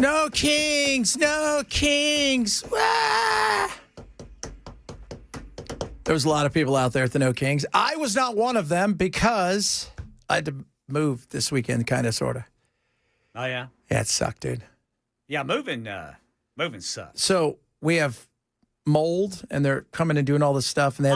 No kings, no kings. Ah! There was a lot of people out there at the No Kings. I was not one of them because I had to move this weekend, kind of, sort of. Oh, yeah? Yeah, it sucked, dude. Yeah, moving sucks. So we have mold, and they're coming and doing all this stuff. And they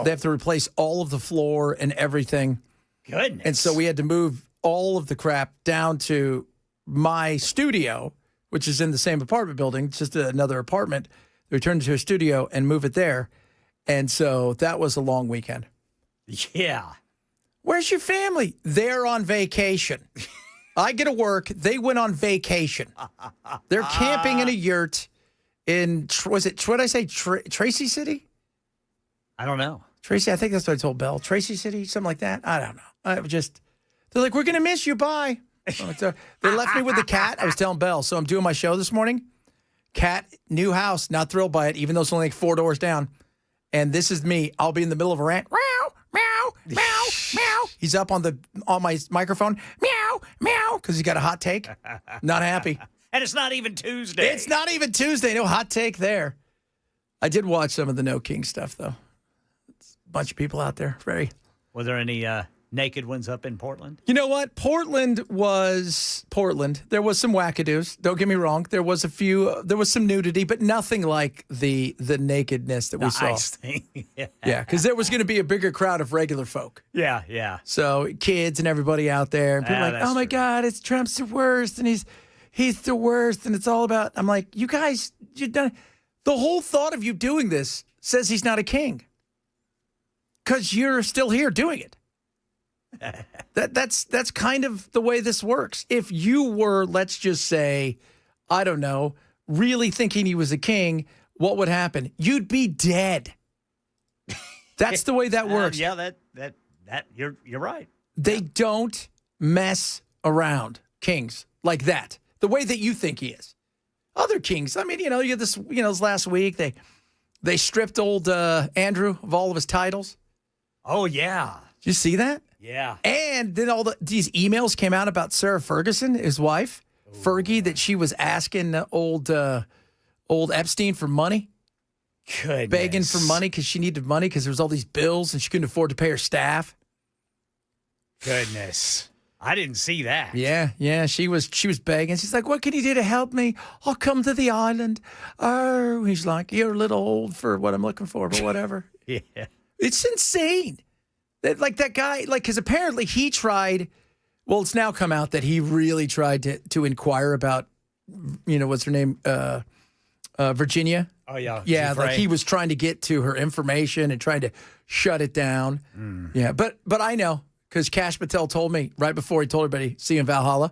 have to replace all of the floor and everything. Goodness. And so we had to move all of the crap down to my studio, which is in the same apartment building, just another apartment. They turned it into a studio and move it there. And so that was a long weekend. Yeah. Where's your family? They're on vacation. I get to work. They went on vacation. They're camping in a yurt in, what did I say, Tracy City? I don't know. Tracy, I think that's what I told Belle. Tracy City, something like that. I don't know. They're like, we're going to miss you. Bye. So they left me with the cat. I was telling Belle. So I'm doing my show this morning. Cat, new house, not thrilled by it, even though it's only like 4 doors down. And this is me. I'll be in the middle of a rant. Meow, meow, meow, meow. He's up on my microphone. Meow, meow, because he's got a hot take. Not happy. And it's not even Tuesday. It's not even Tuesday. No hot take there. I did watch some of the No King stuff, though. It's a bunch of people out there. Were there any naked ones up in Portland? You know what? Portland was Portland. There was some wackadoos. Don't get me wrong. There was some nudity, but nothing like the nakedness that we saw. Ice thing. Yeah, because there was going to be a bigger crowd of regular folk. Yeah. So kids and everybody out there. And people like, oh, my God, it's Trump's the worst. And he's the worst. And it's all about, I'm like, you guys, the whole thought of you doing this says he's not a king. Because you're still here doing it. That's kind of the way this works. If you were, let's just say, I don't know, really thinking he was a king, what would happen? You'd be dead. That's the way that works. Yeah, that you're right. They don't mess around, kings like that. The way that you think he is. Other kings, I mean, you get this, this last week they stripped old Andrew of all of his titles. Oh yeah. Did you see that? Yeah. And then these emails came out about Sarah Ferguson, his wife, Fergie, that she was asking old Epstein for money. Goodness. Begging for money because she needed money because there was all these bills and she couldn't afford to pay her staff. Goodness. I didn't see that. Yeah. She was begging. She's like, what can you do to help me? I'll come to the island. Oh, he's like, you're a little old for what I'm looking for, but whatever. Yeah. It's insane. That guy, because apparently he tried, well, it's now come out that he really tried to inquire about, what's her name, Virginia. Oh, yeah. Yeah, like he was trying to get to her information and trying to shut it down. Yeah, but I know, because Kash Patel told me right before he told everybody, see you in Valhalla,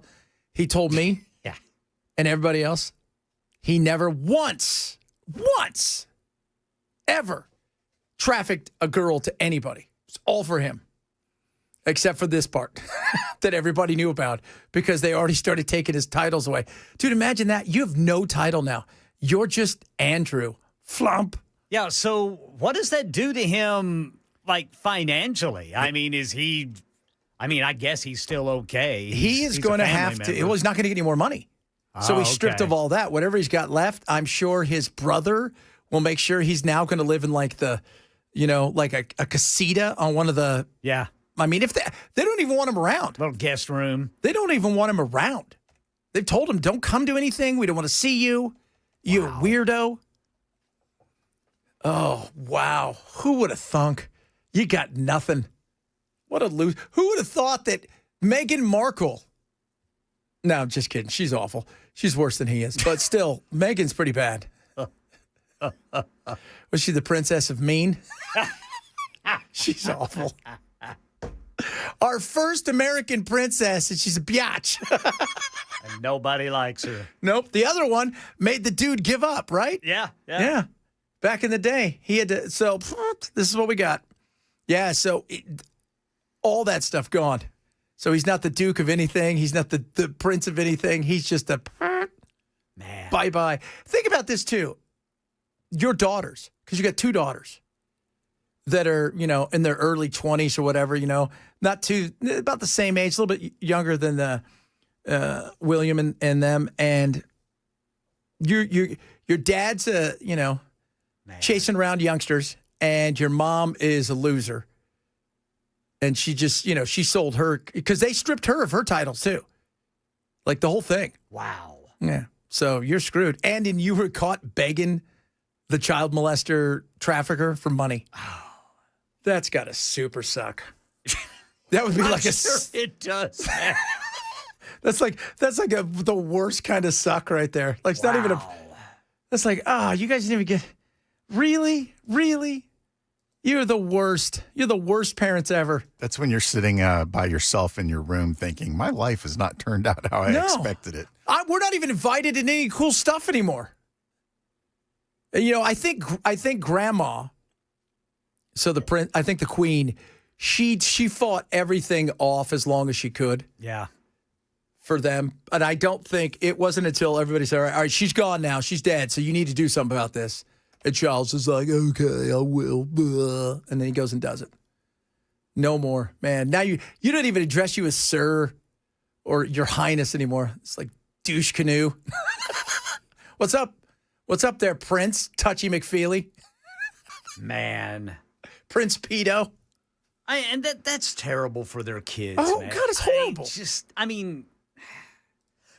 he told me yeah, and everybody else, he never once, ever trafficked a girl to anybody. It's all for him, except for this part that everybody knew about because they already started taking his titles away. Dude, imagine that. You have no title now. You're just Andrew Flump. Yeah, so what does that do to him, financially? I mean, I guess he's still okay. He's going to have to. Well, he's not going to get any more money. So he's stripped of all that. Whatever he's got left, I'm sure his brother will make sure he's now going to live in a casita on one of the. Yeah. I mean, if they don't even want him around. Little guest room. They don't even want him around. They've told him, don't come to anything. We don't want to see you. You weirdo. Oh, wow. Who would have thunk? You got nothing. What a loser. Who would have thought that Meghan Markle. No, just kidding. She's awful. She's worse than he is. But still, Meghan's pretty bad. Was she the princess of mean? She's awful. Our first American princess, and she's a biatch. And nobody likes her. Nope. The other one made the dude give up, right? Yeah. Back in the day, he had to. So this is what we got. Yeah. So all that stuff gone. So he's not the Duke of anything. He's not the Prince of anything. He's just a man. Bye-bye. Think about this, too. Your daughters, because you got 2 daughters that are, in their early 20s or whatever, not too, about the same age, a little bit younger than the William and them. And Your dad's chasing around youngsters, and your mom is a loser. And she just, she sold her because they stripped her of her titles too. Like the whole thing. Wow. Yeah. So you're screwed. And then you were caught begging the child molester trafficker for money. Oh. That's got to super suck. That would be like sure it does. That's like the worst kind of suck right there. Like it's not even that's like, you guys didn't even get, really? You're the worst. You're the worst parents ever. That's when you're sitting by yourself in your room thinking, my life has not turned out how I expected it. We're not even invited in any cool stuff anymore. I think grandma, so I think the queen, she fought everything off as long as she could. Yeah. For them. And I don't think it wasn't until everybody said, all right, she's gone now. She's dead. So you need to do something about this. And Charles is like, okay, I will. And then he goes and does it. No more. Man, now you don't even address you as sir or your highness anymore. It's like douche canoe. What's up? What's up there, Prince? Touchy McFeely? Man. Prince Pedo? And that's terrible for their kids, Oh, man. God, it's horrible.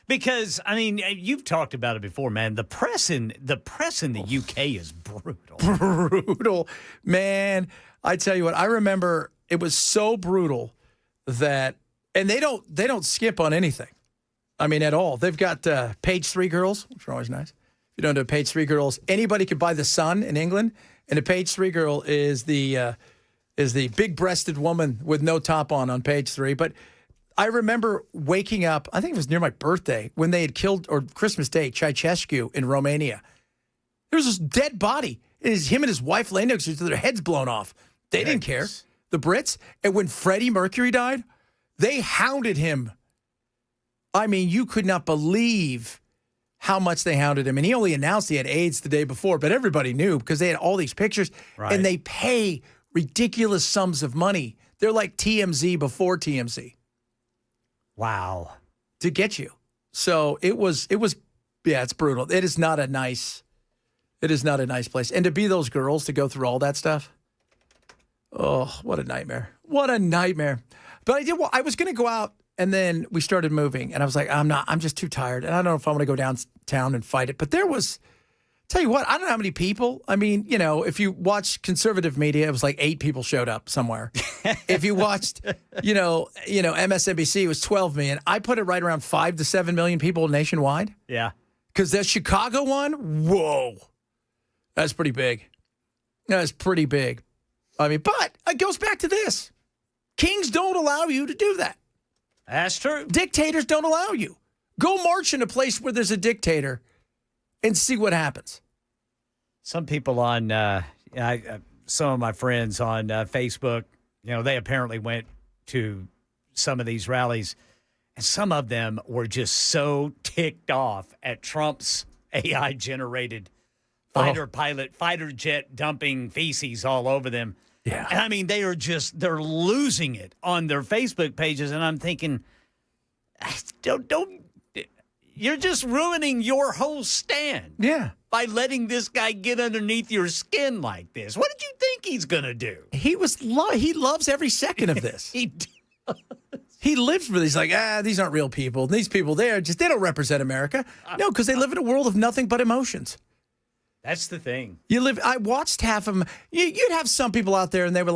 Because you've talked about it before, man. The press in the UK is brutal. Brutal. Man, I tell you what, I remember it was so brutal that, and they don't skip on anything. I mean, at all. They've got page 3 girls, which are always nice. If you don't know page 3 girls, anybody could buy The Sun in England, and a page 3 girl is the big-breasted woman with no top on page 3. But I remember waking up, I think it was near my birthday, when they had killed, or Christmas Day, Ceausescu in Romania. There was this dead body. It is him and his wife laying next to each other, their heads blown off. They didn't care. The Brits. And when Freddie Mercury died, they hounded him. I mean, you could not believe how much they hounded him. And he only announced he had AIDS the day before, but everybody knew because they had all these pictures. Right. And they pay ridiculous sums of money. They're like TMZ before TMZ. Wow. To get you. So it was, it's brutal. It is not a nice place. And to be those girls, to go through all that stuff. Oh, what a nightmare. What a nightmare. But I was going to go out, and then we started moving, and I was like, I'm just too tired. And I don't know if I want to go downtown and fight it. But tell you what, I don't know how many people. I mean, if you watch conservative media, it was like 8 people showed up somewhere. If you watched, MSNBC, it was 12 million. I put it right around 5 to 7 million people nationwide. Yeah. Because that Chicago one, whoa, that's pretty big. That's pretty big. I mean, but it goes back to this. Kings don't allow you to do that. That's true. Dictators don't allow you. Go march in a place where there's a dictator and see what happens. Some people on, some of my friends on Facebook, they apparently went to some of these rallies, and some of them were just so ticked off at Trump's AI-generated fighter jet dumping feces all over them. Yeah. And I mean, they're losing it on their Facebook pages, and I'm thinking, don't. You're just ruining your whole stand. Yeah. By letting this guy get underneath your skin like this. What did you think he's going to do? He loves every second of this. He does. He lives for these, like, these aren't real people. These people, they don't represent America. No, because they live in a world of nothing but emotions. That's the thing. I watched half of them. You'd have some people out there, and they would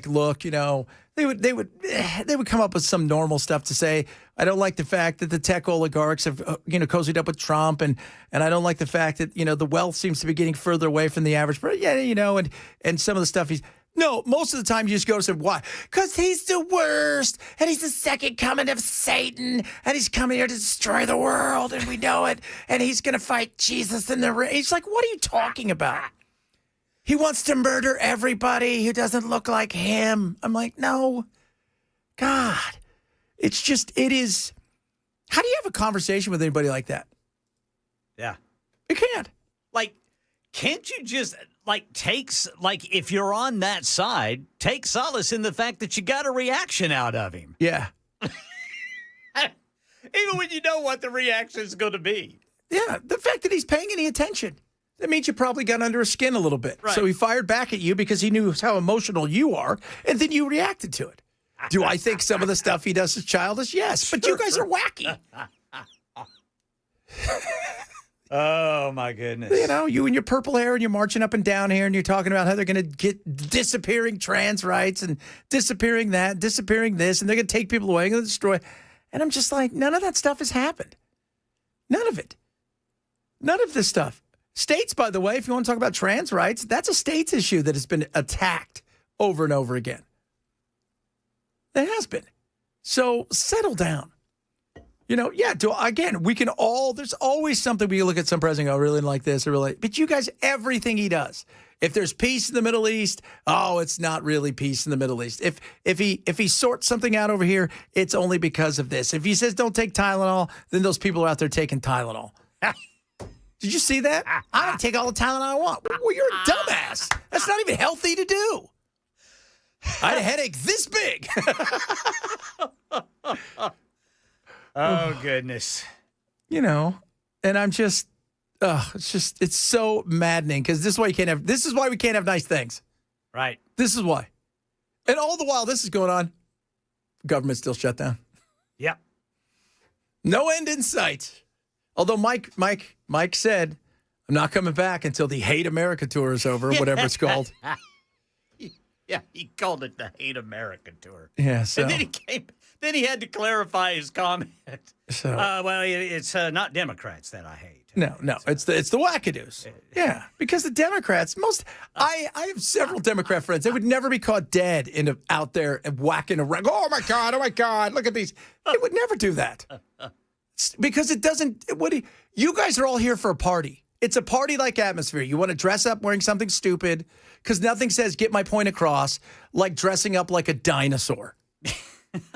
look, they would come up with some normal stuff to say. I don't like the fact that the tech oligarchs have, cozied up with Trump, and I don't like the fact that, the wealth seems to be getting further away from the average person. Yeah, and some of the stuff no, most of the time you just go and say, why? Because he's the worst, and he's the second coming of Satan, and he's coming here to destroy the world, and we know it, and he's going to fight Jesus in the ring. He's like, what are you talking about? He wants to murder everybody who doesn't look like him. I'm like, no. God. It is. How do you have a conversation with anybody like that? Yeah. You can't. Can't you just, if you're on that side, take solace in the fact that you got a reaction out of him? Yeah. Even when you know what the reaction is going to be. Yeah, the fact that he's paying any attention, that means you probably got under his skin a little bit. Right. So he fired back at you because he knew how emotional you are, and then you reacted to it. Do I think some of the stuff he does is childish? Yes, but you guys are wacky. Oh, my goodness. You know, you and your purple hair, and you're marching up and down here, and you're talking about how they're going to get disappearing trans rights and disappearing that, disappearing this, and they're going to take people away and destroy. And I'm just like, none of that stuff has happened. None of it. None of this stuff. States, by the way, if you want to talk about trans rights, that's a states issue that has been attacked over and over again. It has been. So settle down. You know, yeah, again, we can all, there's always something we look at some president, I really like this, or really, but you guys, everything he does. If there's peace in the Middle East, oh, it's not really peace in the Middle East. If he sorts something out over here, it's only because of this. If he says don't take Tylenol, then those people are out there taking Tylenol. Did you see that? I don't take all the Tylenol I want. Well, you're a dumbass. That's not even healthy to do. I had a headache this big. Oh, goodness. You know, and I'm just, it's so maddening because this is why we can't have nice things. Right. This is why. And all the while this is going on, government's still shut down. Yep. No end in sight. Although Mike said, I'm not coming back until the Hate America tour is over, whatever it's called. Yeah, he called it the Hate America tour. Yeah, so. And then he had to clarify his comment. So. Well, it's not Democrats that I hate. No, it's the wackadoos. Yeah, because the Democrats, I have several Democrat friends. They would never be caught dead out there and whacking around. Oh my God, look at these. They would never do that. Because it doesn't, you guys are all here for a party. It's a party-like atmosphere. You want to dress up wearing something stupid because nothing says get my point across like dressing up like a dinosaur.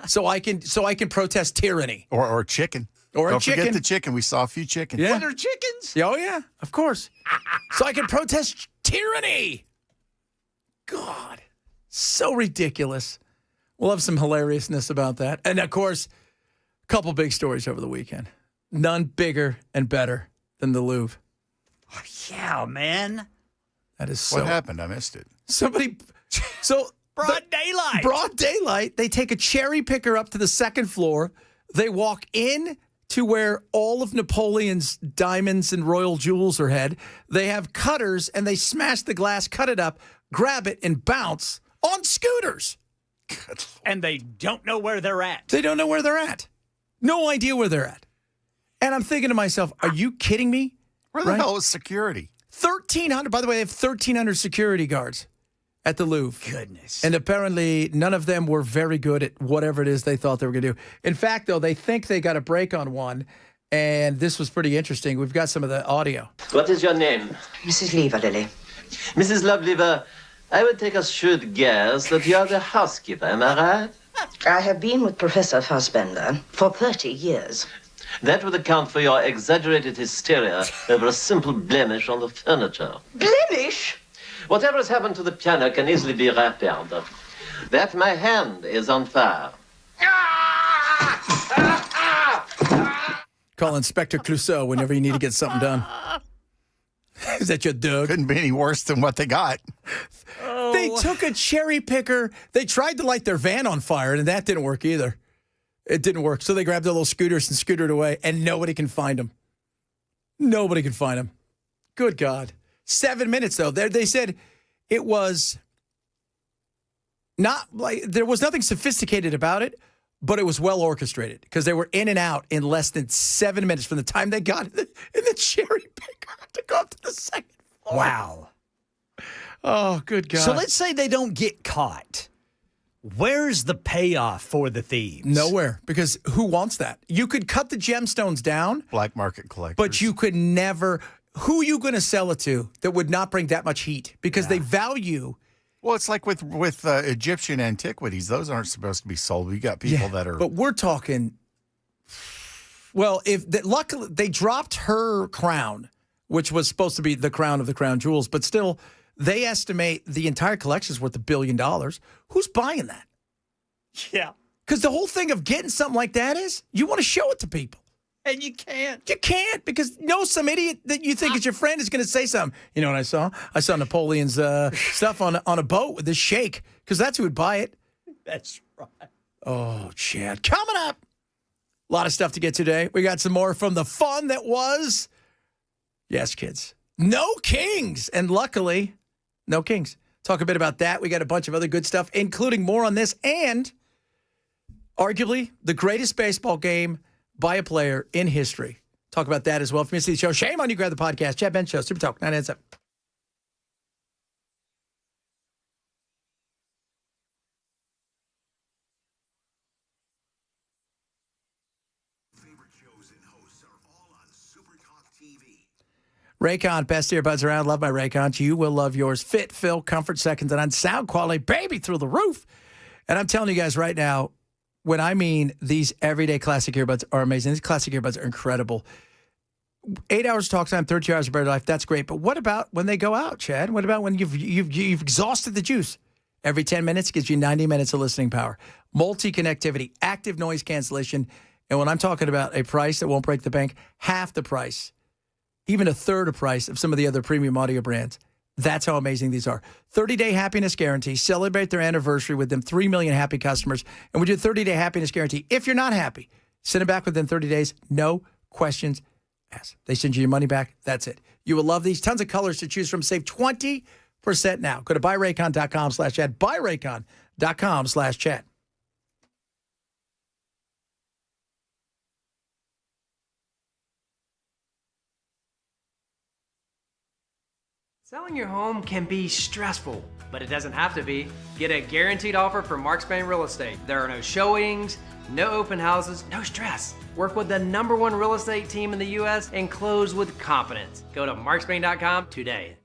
so I can protest tyranny. Or chicken. Or Don't a chicken. forget the chicken. We saw a few chickens. Yeah. Were there chickens? Oh, yeah, of course. So I can protest tyranny. God, so ridiculous. We'll have some hilariousness about that. And, of course, a couple big stories over the weekend. None bigger and better than the Louvre. Oh, yeah, man. That is so. What happened? I missed it. Broad daylight. Broad daylight. They take a cherry picker up to the second floor. They walk in to where all of Napoleon's diamonds and royal jewels are hid. They have cutters, and they smash the glass, cut it up, grab it, and bounce on scooters. And they don't know where they're at. They don't know where they're at. No idea where they're at. And I'm thinking to myself, are you kidding me? Where the hell is security? 1,300. By the way, they have 1,300 security guards at the Louvre. Goodness. And apparently none of them were very good at whatever it is they thought they were going to do. In fact, though, they think they got a break on one. And this was pretty interesting. We've got some of the audio. What is your name? Mrs. Lever, Lily. Mrs. Loveweaver, I would take a shrewd guess that you are the housekeeper, am I right? I have been with Professor Fassbender for 30 years. That would account for your exaggerated hysteria over a simple blemish on the furniture. Blemish? Whatever has happened to the piano can easily be repaired. That my hand is on fire. Call Inspector Clouseau whenever you need to get something done. Is that your dog? Couldn't be any worse than what they got. They took a cherry picker. They tried to light their van on fire, and that didn't work either. It didn't work. So they grabbed their little scooters and scootered away, and nobody can find them. Nobody can find them. Good God. 7 minutes, though. They said it was not like there was nothing sophisticated about it, but it was well orchestrated because they were in and out in less than 7 minutes from the time they got in the cherry picker to go up to the second floor. Wow. Oh, good God. So let's say they don't get caught. Where's the payoff for the thieves? Nowhere, because who wants that? You could cut the gemstones down. Black market collectors. But you could never. Who are you going to sell it to that would not bring that much heat? Because they value. Well, it's like with Egyptian antiquities. Those aren't supposed to be sold. You got people that are. But we're talking. Well, luckily they dropped her crown, which was supposed to be the crown of the crown jewels, but still, they estimate the entire collection is worth $1 billion. Who's buying that? Yeah. Because the whole thing of getting something like that is you want to show it to people. And you can't. You can't because some idiot that you think is your friend is going to say something. You know what I saw? I saw Napoleon's stuff on a boat with this shake because that's who would buy it. That's right. Oh, Chad. Coming up. A lot of stuff to get today. We got some more from the fun that was. Yes, kids. No Kings. And luckily, no Kings. Talk a bit about that. We got a bunch of other good stuff, including more on this and arguably the greatest baseball game by a player in history. Talk about that as well. If you missed the show, shame on you. Grab the podcast. Chad Ben Show, Super Talk 997. Favorite shows and hosts are all on Super Talk TV. Raycon, best earbuds around. Love my Raycons. You will love yours. Fit, fill, comfort, seconds, and on sound quality, baby, through the roof. And I'm telling you guys right now, when I mean these everyday classic earbuds are amazing. These classic earbuds are incredible. 8 hours talk time, 32 hours of better life. That's great. But what about when they go out, Chad? What about when you've exhausted the juice? Every 10 minutes gives you 90 minutes of listening power. Multi-connectivity, active noise cancellation. And when I'm talking about a price that won't break the bank, half the price, even a third of price of some of the other premium audio brands. That's how amazing these are. 30-day happiness guarantee. Celebrate their anniversary with them. 3 million happy customers. And we do a 30-day happiness guarantee. If you're not happy, send it back within 30 days. No questions asked. They send you your money back. That's it. You will love these. Tons of colors to choose from. Save 20% now. Go to buyraycon.com/chat. Buyraycon.com/chat. Selling your home can be stressful, but it doesn't have to be. Get a guaranteed offer from Mark Spain Real Estate. There are no showings, no open houses, no stress. Work with the #1 real estate team in the U.S. and close with confidence. Go to markspain.com today.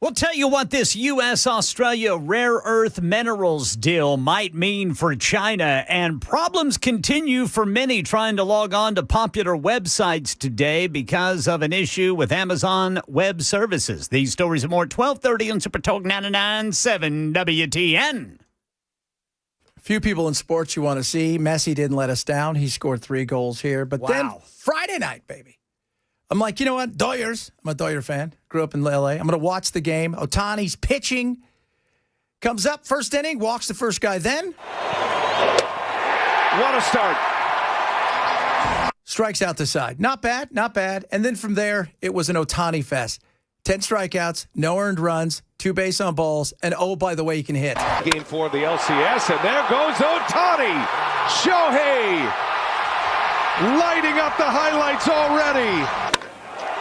We'll tell you what this U.S.-Australia rare earth minerals deal might mean for China, and problems continue for many trying to log on to popular websites today because of an issue with Amazon Web Services. These stories and more at 12:30 on Super Talk 99.7 WTN. Few people in sports you want to see. Messi didn't let us down. He scored 3 goals here. But then Friday night, baby. I'm like, you know what? Doyers. I'm a Doyer fan. Grew up in L.A. I'm going to watch the game. Ohtani's pitching. Comes up, first inning, walks the first guy. Then What a start. strikes out the side. Not bad, not bad. And then from there, it was an Ohtani fest. 10 strikeouts, no earned runs, 2 base on balls, and oh, by the way, you can hit. Game for the LCS, and there goes Ohtani. Shohei lighting up the highlights already.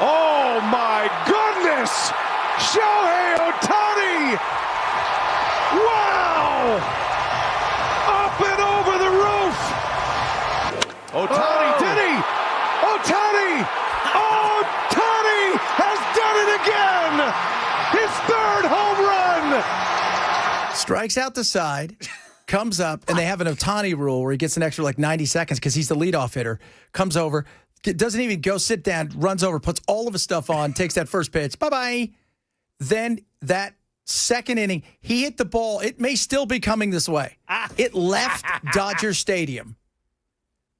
Oh, my goodness. Shohei Ohtani. Wow. Up and over the roof. Ohtani, did he? Ohtani. Ohtani has done it again. His 3rd home run. Strikes out the side, comes up, and they have an Ohtani rule where he gets an extra like 90 seconds because he's the leadoff hitter. Comes over, doesn't even go sit down, runs over, puts all of his stuff on, takes that first pitch. Bye-bye. Then that second inning, he hit the ball. It may still be coming this way. It left Dodger Stadium.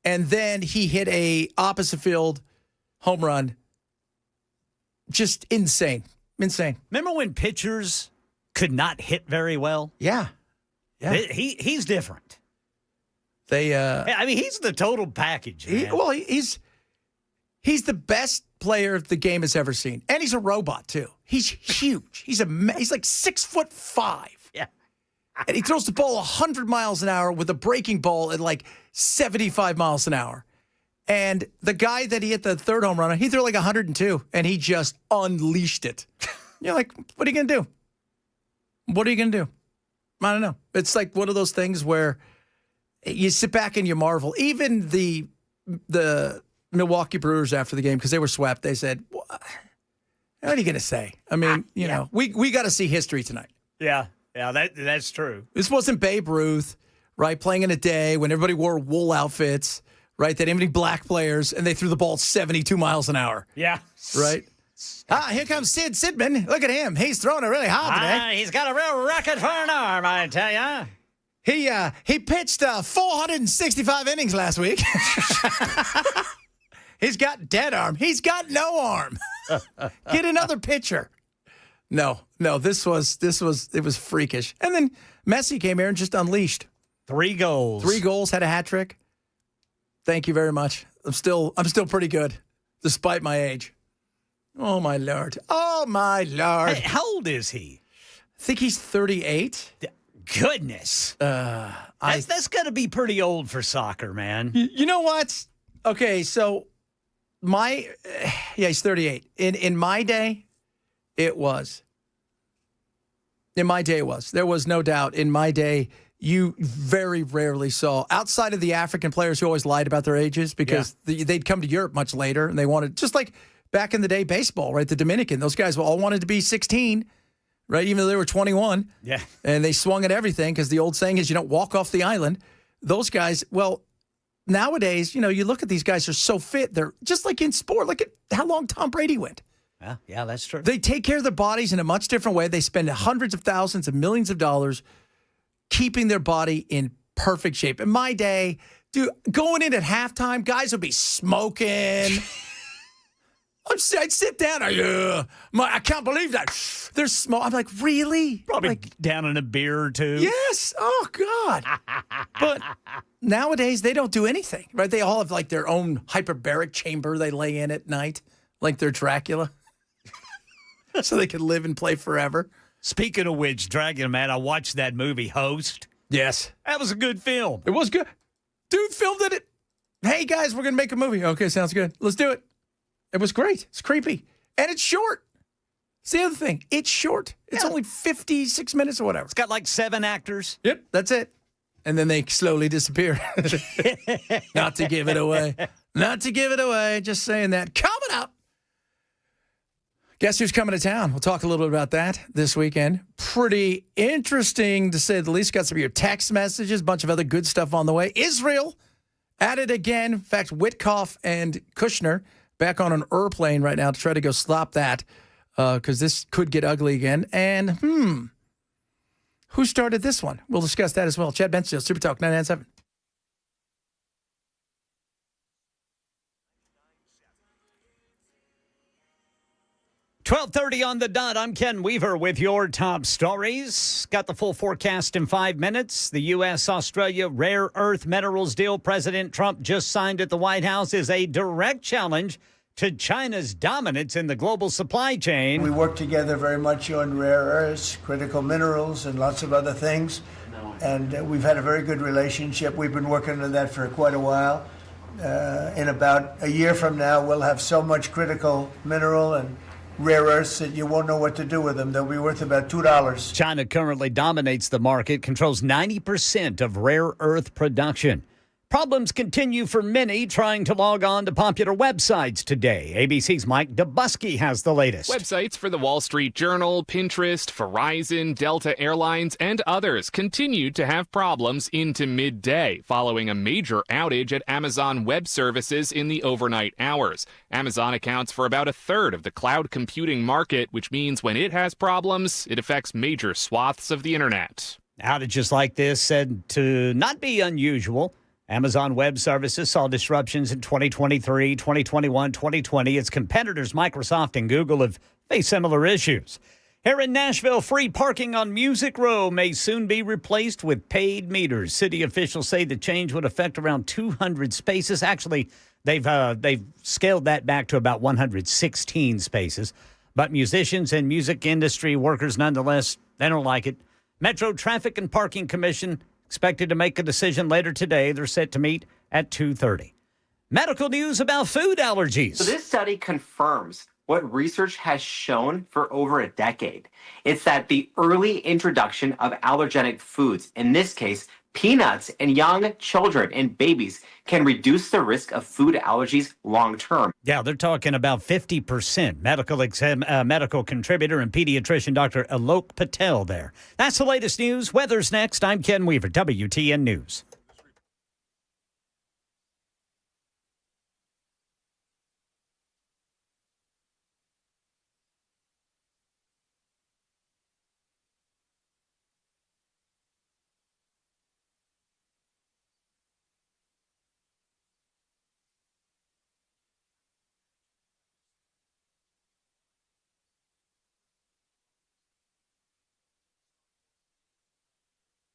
And then he hit a opposite field home run. Just insane. Insane. Remember when pitchers could not hit very well? Yeah. Yeah. He's different. They I mean, he's the total package, man. He's the best player the game has ever seen. And he's a robot too. He's huge. He's like 6'5". Yeah. And he throws the ball 100 miles an hour with a breaking ball at like 75 miles an hour. And the guy that he hit the 3rd home run on, he threw like 102, and he just unleashed it. You're like, what are you going to do? What are you going to do? I don't know. It's like one of those things where you sit back and you marvel. Even the Milwaukee Brewers after the game, because they were swept, they said, what are you going to say? I mean, you know, we got to see history tonight. Yeah, that's true. This wasn't Babe Ruth, right, playing in a day when everybody wore wool outfits, right? They didn't have any black players, and they threw the ball 72 miles an hour. Yeah. Right? Here comes Sid Sidman. Look at him. He's throwing it really hard today. He's got a real rocket for an arm, I tell ya. He pitched 465 innings last week. He's got dead arm. He's got no arm. Get another pitcher. No, it was freakish. And then Messi came here and just unleashed. 3 goals. 3 goals, had a hat trick. Thank you very much. I'm still pretty good, despite my age. Oh my Lord. Oh my Lord. Hey, how old is he? I think he's 38. Goodness. That's got to be pretty old for soccer, man. You know what? Okay, so he's 38. In my day, it was. In my day, it was. There was no doubt. In my day, you very rarely saw, outside of the African players who always lied about their ages because they'd come to Europe much later and they wanted, just like back in the day, baseball, right? The Dominican, those guys all wanted to be 16, right? Even though they were 21. Yeah. And they swung at everything because the old saying is you don't walk off the island. Those guys, well, nowadays, you look at these guys, they're so fit. They're just like in sport. Look at how long Tom Brady went. Yeah, that's true. They take care of their bodies in a much different way. They spend hundreds of thousands and millions of dollars keeping their body in perfect shape. In my day, dude, going in at halftime, guys would be smoking. I'd sit down. I can't believe that. There's smoke. I'm like, really? Probably down in a beer or two. Yes. Oh, God. But nowadays, they don't do anything, right? They all have like their own hyperbaric chamber they lay in at night, like they're Dracula. So they can live and play forever. Speaking of which, Dracula, man, I watched that movie, Host. Yes. That was a good film. It was good. Dude filmed it. Hey, guys, we're going to make a movie. Okay, sounds good. Let's do it. It was great. It's creepy. And it's short. It's the other thing. It's short. It's only 56 minutes or whatever. It's got like 7 actors. Yep, that's it. And then they slowly disappear. Not to give it away. Not to give it away. Just saying that. Coming up. Guess who's coming to town? We'll talk a little bit about that this weekend. Pretty interesting, to say the least. Got some of your text messages, a bunch of other good stuff on the way. Israel at it again. In fact, Witkoff and Kushner back on an airplane right now to try to go stop that because this could get ugly again. And, who started this one? We'll discuss that as well. Chad Bensfield, Super Talk 997. .30 on the dot. I'm Ken Weaver with your top stories. Got the full forecast in 5 minutes. The U.S.-Australia rare earth minerals deal President Trump just signed at the White House is a direct challenge to China's dominance in the global supply chain. We work together very much on rare earths, critical minerals, and lots of other things. And we've had a very good relationship. We've been working on that for quite a while. In about a year from now, we'll have so much critical mineral and rare earths that you won't know what to do with them. They'll be worth about $2. China currently dominates the market, controls 90% of rare earth production. Problems continue for many trying to log on to popular websites today. ABC's Mike Dubusky has the latest. Websites for the Wall Street Journal, Pinterest, Verizon, Delta Airlines, and others continued to have problems into midday following a major outage at Amazon Web Services in the overnight hours. Amazon accounts for about a third of the cloud computing market, which means when it has problems, it affects major swaths of the internet. Outages like this said to not be unusual. Amazon Web Services saw disruptions in 2023, 2021, 2020. Its competitors, Microsoft and Google, have faced similar issues. Here in Nashville, free parking on Music Row may soon be replaced with paid meters. City officials say the change would affect around 200 spaces. Actually, they've scaled that back to about 116 spaces. But musicians and music industry workers, nonetheless, they don't like it. Metro Traffic and Parking Commission expected to make a decision later today. They're set to meet at 2:30. Medical news about food allergies. So this study confirms what research has shown for over a decade. It's that the early introduction of allergenic foods, in this case, peanuts in young children and babies, can reduce the risk of food allergies long term. Yeah, they're talking about 50%. Medical contributor and pediatrician Dr. Alok Patel there. That's the latest news. Weather's next. I'm Ken Weaver, WTN News.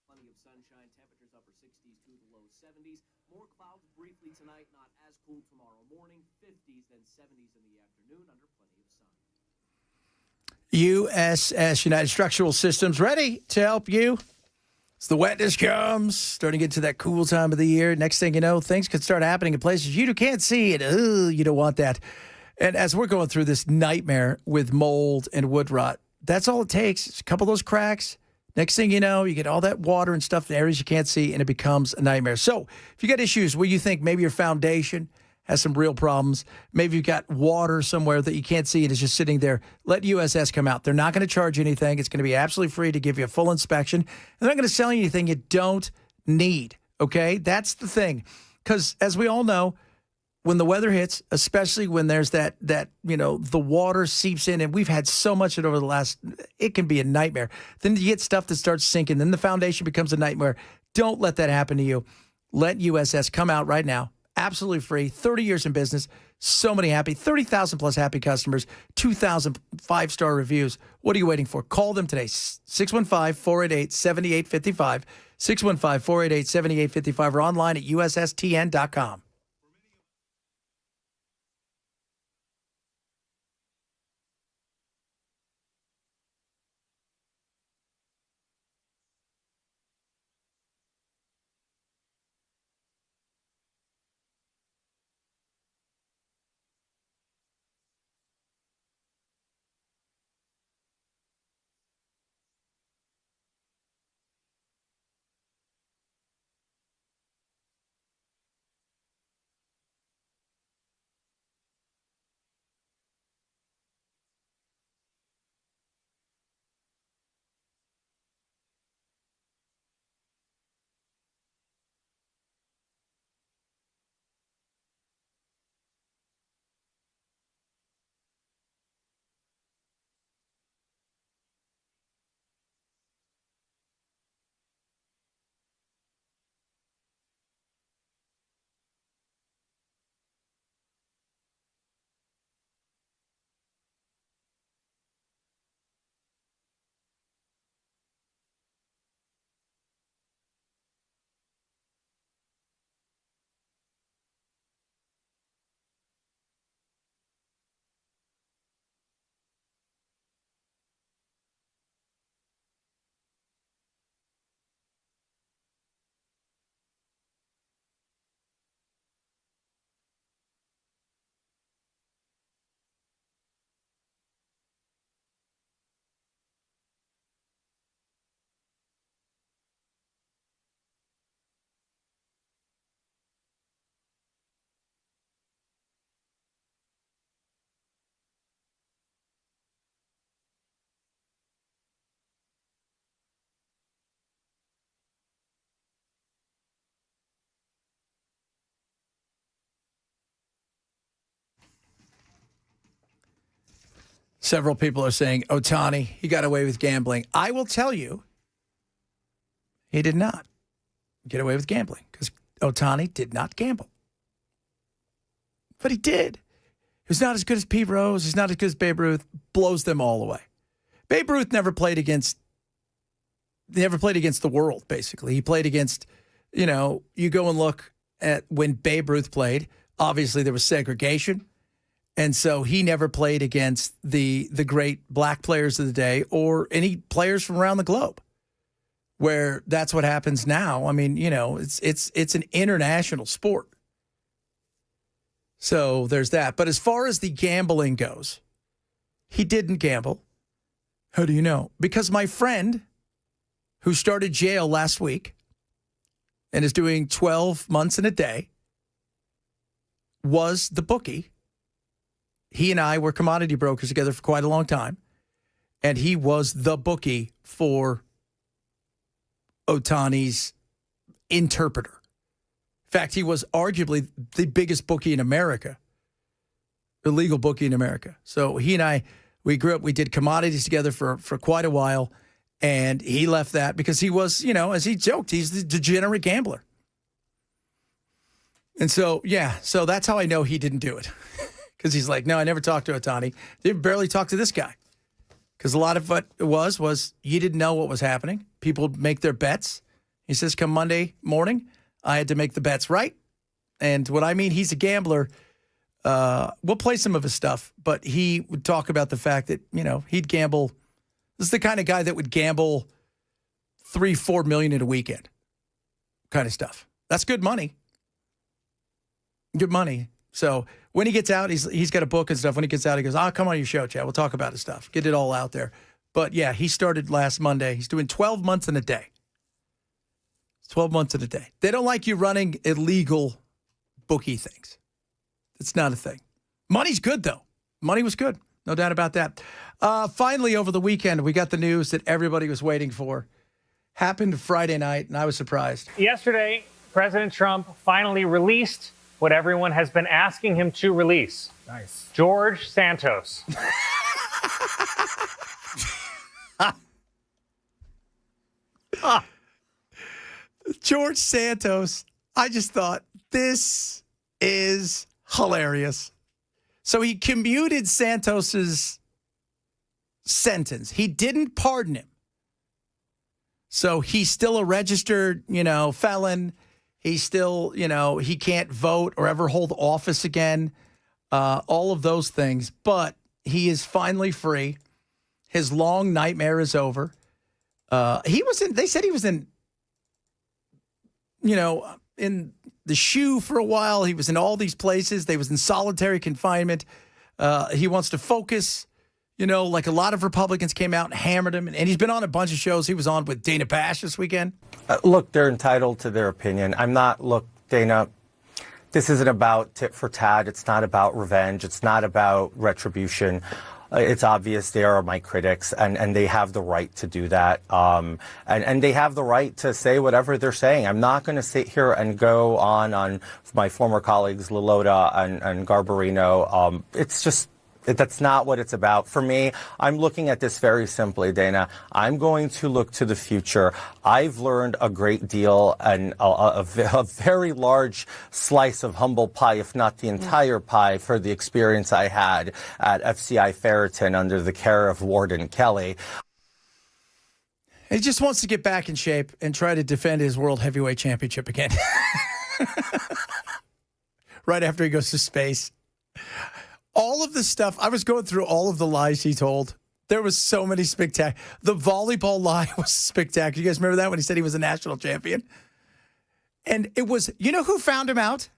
Plenty of sunshine, temperatures upper 60s to the low 70s. More clouds briefly tonight, not as cool tomorrow morning. 50s, then 70s in the afternoon under plenty of sun. USS United Structural Systems ready to help you. As the wetness comes, starting to get to that cool time of the year. Next thing you know, things could start happening in places you can't see it. You don't want that. And as we're going through this nightmare with mold and wood rot, that's all it takes. It's a couple of those cracks. Next thing you know, you get all that water and stuff in areas you can't see, and it becomes a nightmare. So if you got issues where you think maybe your foundation has some real problems, maybe you've got water somewhere that you can't see and it's just sitting there, let USS come out. They're not going to charge you anything. It's going to be absolutely free to give you a full inspection. And they're not going to sell you anything you don't need, okay? That's the thing. Because as we all know, when the weather hits, especially when there's that the water seeps in, and we've had so much of it over the last, it can be a nightmare. Then you get stuff that starts sinking. Then the foundation becomes a nightmare. Don't let that happen to you. Let USS come out right now. Absolutely free. 30 years in business. So many happy, 30,000 plus happy customers, 2,000 5-star reviews. What are you waiting for? Call them today. 615-488-7855. 615-488-7855 or online at USSTN.com. Several people are saying, Ohtani, he got away with gambling. I will tell you, he did not get away with gambling because Ohtani did not gamble. But he did. He's not as good as Pete Rose. He's not as good as Babe Ruth. Blows them all away. Babe Ruth never played against the world, basically. He played against, you go and look at when Babe Ruth played. Obviously, there was segregation. And so he never played against the great black players of the day or any players from around the globe, where that's what happens now. I mean, it's an international sport. So there's that. But as far as the gambling goes, he didn't gamble. How do you know? Because my friend who started jail last week and is doing 12 months and a day was the bookie. He and I were commodity brokers together for quite a long time, and he was the bookie for Ohtani's interpreter. In fact, he was arguably the biggest bookie in America, illegal bookie in America. So he and I, we grew up, we did commodities together for quite a while, and he left that because he was, as he joked, he's the degenerate gambler. And so, so that's how I know he didn't do it. Because he's like, no, I never talked to Ohtani. They barely talked to this guy. Because a lot of what it was you didn't know what was happening. People would make their bets. He says, come Monday morning, I had to make the bets right. And what I mean, he's a gambler. We'll play some of his stuff, but he would talk about the fact that, he'd gamble. This is the kind of guy that would gamble $3-4 million in a weekend kind of stuff. That's good money. Good money. So when he gets out, he's got a book and stuff. When he gets out, he goes, I'll come on your show, Chad. We'll talk about his stuff. Get it all out there. But, yeah, he started last Monday. He's doing 12 months in a day. 12 months in a day. They don't like you running illegal bookie things. It's not a thing. Money's good, though. Money was good. No doubt about that. Finally, over the weekend, we got the news that everybody was waiting for. Happened Friday night, and I was surprised. Yesterday, President Trump finally released what everyone has been asking him to release. Nice. George Santos. George Santos. I just thought, this is hilarious. So he commuted Santos's sentence. He didn't pardon him. So he's still a registered, felon. He's still, he can't vote or ever hold office again. All of those things. But he is finally free. His long nightmare is over. They said he was in the SHU for a while. He was in all these places. They was in solitary confinement. He wants to focus, like a lot of Republicans came out and hammered him. And he's been on a bunch of shows. He was on with Dana Bash this weekend. Look, they're entitled to their opinion. Dana, this isn't about tit for tat. It's not about revenge. It's not about retribution. It's obvious they are my critics, and they have the right to do that. And they have the right to say whatever they're saying. I'm not going to sit here and go on my former colleagues, Lilota and Garbarino. That's not what it's about. For me, I'm looking at this very simply, Dana. I'm going to look to the future. I've learned a great deal and a very large slice of humble pie, if not the entire pie, for the experience I had at FCI Ferriton under the care of Warden Kelly. He just wants to get back in shape and try to defend his World Heavyweight Championship again. Right after he goes to space. All of the stuff, I was going through all of the lies he told. There was so many spectacular. The volleyball lie was spectacular. You guys remember that when he said he was a national champion? And it was, who found him out?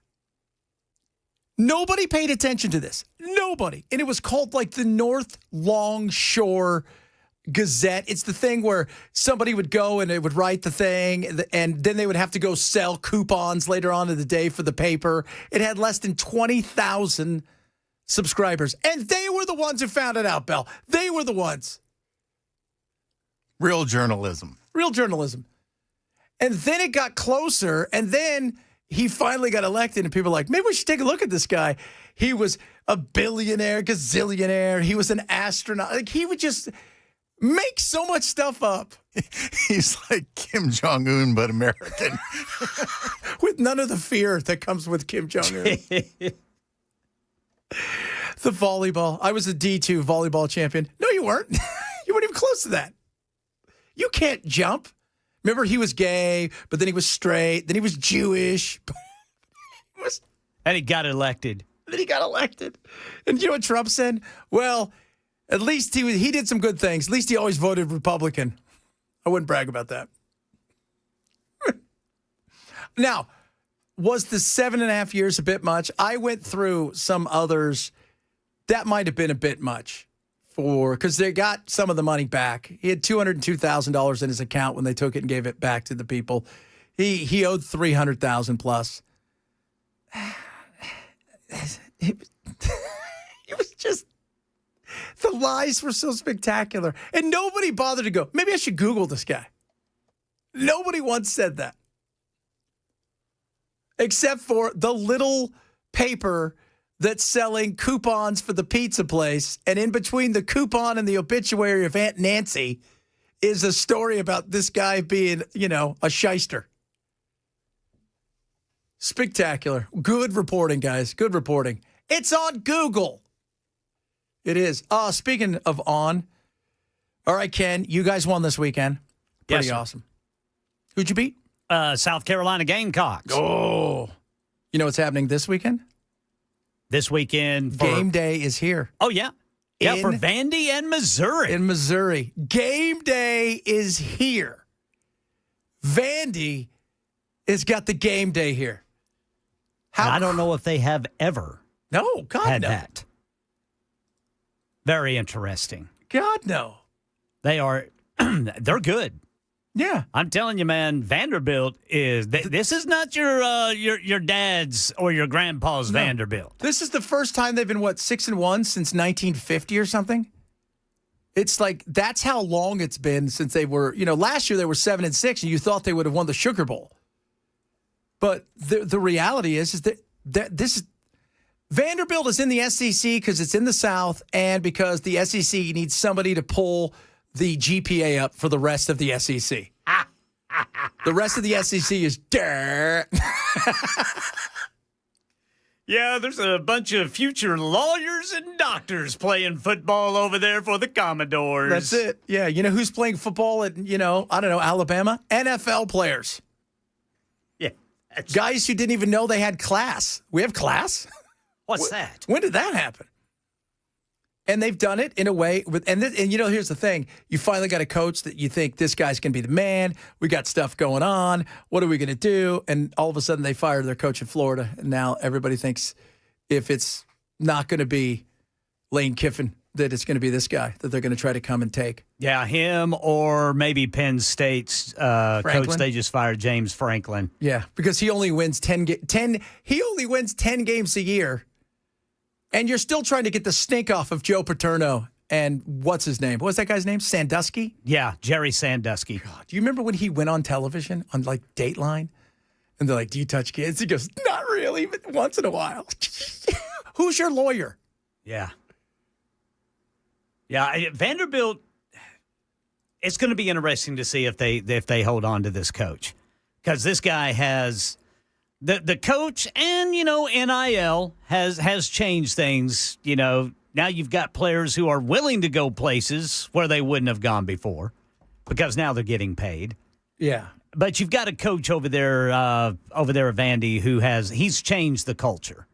Nobody paid attention to this. Nobody. And it was called like the North Longshore Gazette. It's the thing where somebody would go and they would write the thing, and then they would have to go sell coupons later on in the day for the paper. It had less than 20,000 subscribers. And they were the ones who found it out, Bell. They were the ones. Real journalism. Real journalism. And then it got closer, and then he finally got elected, and people are like, maybe we should take a look at this guy. He was a billionaire, gazillionaire. He was an astronaut. Like, he would just make so much stuff up. He's like Kim Jong-un, but American. With none of the fear that comes with Kim Jong-un. The volleyball. I was a D2 volleyball champion. No, you weren't. You weren't even close to that. You can't jump. Remember, he was gay, but then he was straight. Then he was Jewish. And he got elected. Then he got elected. And you know what Trump said? Well, at least he did some good things. At least he always voted Republican. I wouldn't brag about that. Now, was the 7.5 years a bit much? I went through some others. That might have been a bit much because they got some of the money back. He had $202,000 in his account when they took it and gave it back to the people. He owed $300,000 plus. It was just, the lies were so spectacular. And nobody bothered to go, maybe I should Google this guy. Nobody once said that. Except for the little paper that's selling coupons for the pizza place. And in between the coupon and the obituary of Aunt Nancy is a story about this guy being, a shyster. Spectacular. Good reporting, guys. Good reporting. It's on Google. It is. Speaking of on, all right, Ken, you guys won this weekend. Pretty Yes, awesome. Who'd you beat? South Carolina Gamecocks. Oh. You know what's happening this weekend? This weekend. Game day is here. Oh, yeah. Yeah, for Vandy and Missouri. In Missouri. Game day is here. Vandy has got the game day here. I don't know if they have ever had that. Very interesting. God, no. They are, they're good. Yeah. I'm telling you, man, Vanderbilt is, this is not your dad's or your grandpa's Vanderbilt. This is the first time they've been, 6-1 since 1950 or something? It's like, that's how long it's been since they were, last year they were 7-6 and you thought they would have won the Sugar Bowl. But the reality is that this is, Vanderbilt is in the SEC because it's in the South and because the SEC needs somebody to pull the GPA up for the rest of the SEC. The rest of the SEC is dirt. Yeah, there's a bunch of future lawyers and doctors playing football over there for the Commodores. That's it. Yeah, you know who's playing football at, Alabama? NFL players. Yeah. Guys who didn't even know they had class. We have class? What's that? When did that happen? And they've done it in a way here's the thing. You finally got a coach that you think this guy's going to be the man. We got stuff going on. What are we going to do? And all of a sudden they fired their coach in Florida. And now everybody thinks if it's not going to be Lane Kiffin, that it's going to be this guy that they're going to try to come and take. Yeah, him or maybe Penn State's coach they just fired, James Franklin. Yeah, because he only wins 10 games a year. And you're still trying to get the stink off of Joe Paterno and what's his name? What was that guy's name? Sandusky? Yeah, Jerry Sandusky. God, do you remember when he went on television on Dateline? And they're like, do you touch kids? He goes, not really, but once in a while. Who's your lawyer? Yeah. Yeah, Vanderbilt, it's going to be interesting to see if they hold on to this coach. Because this guy has... The coach and, NIL has changed things. Now you've got players who are willing to go places where they wouldn't have gone before because now they're getting paid. Yeah. But you've got a coach over there at Vandy he's changed the culture.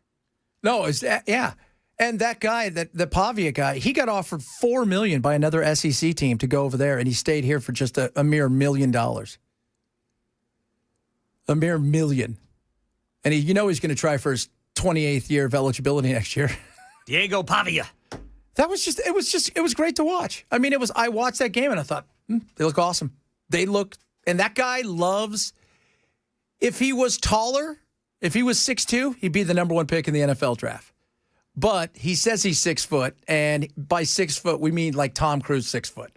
No, yeah. And that guy, the Pavia guy, he got offered $4 million by another SEC team to go over there, and he stayed here for just a mere $1 million. A mere $1 million. And he's going to try for his 28th year of eligibility next year. Diego Pavia. It was great to watch. I mean, I watched that game and I thought, they look awesome. And that guy loves, if he was taller, if he was 6'2", he'd be the number one pick in the NFL draft. But he says he's 6 foot, and by 6 foot, we mean like Tom Cruise 6 foot,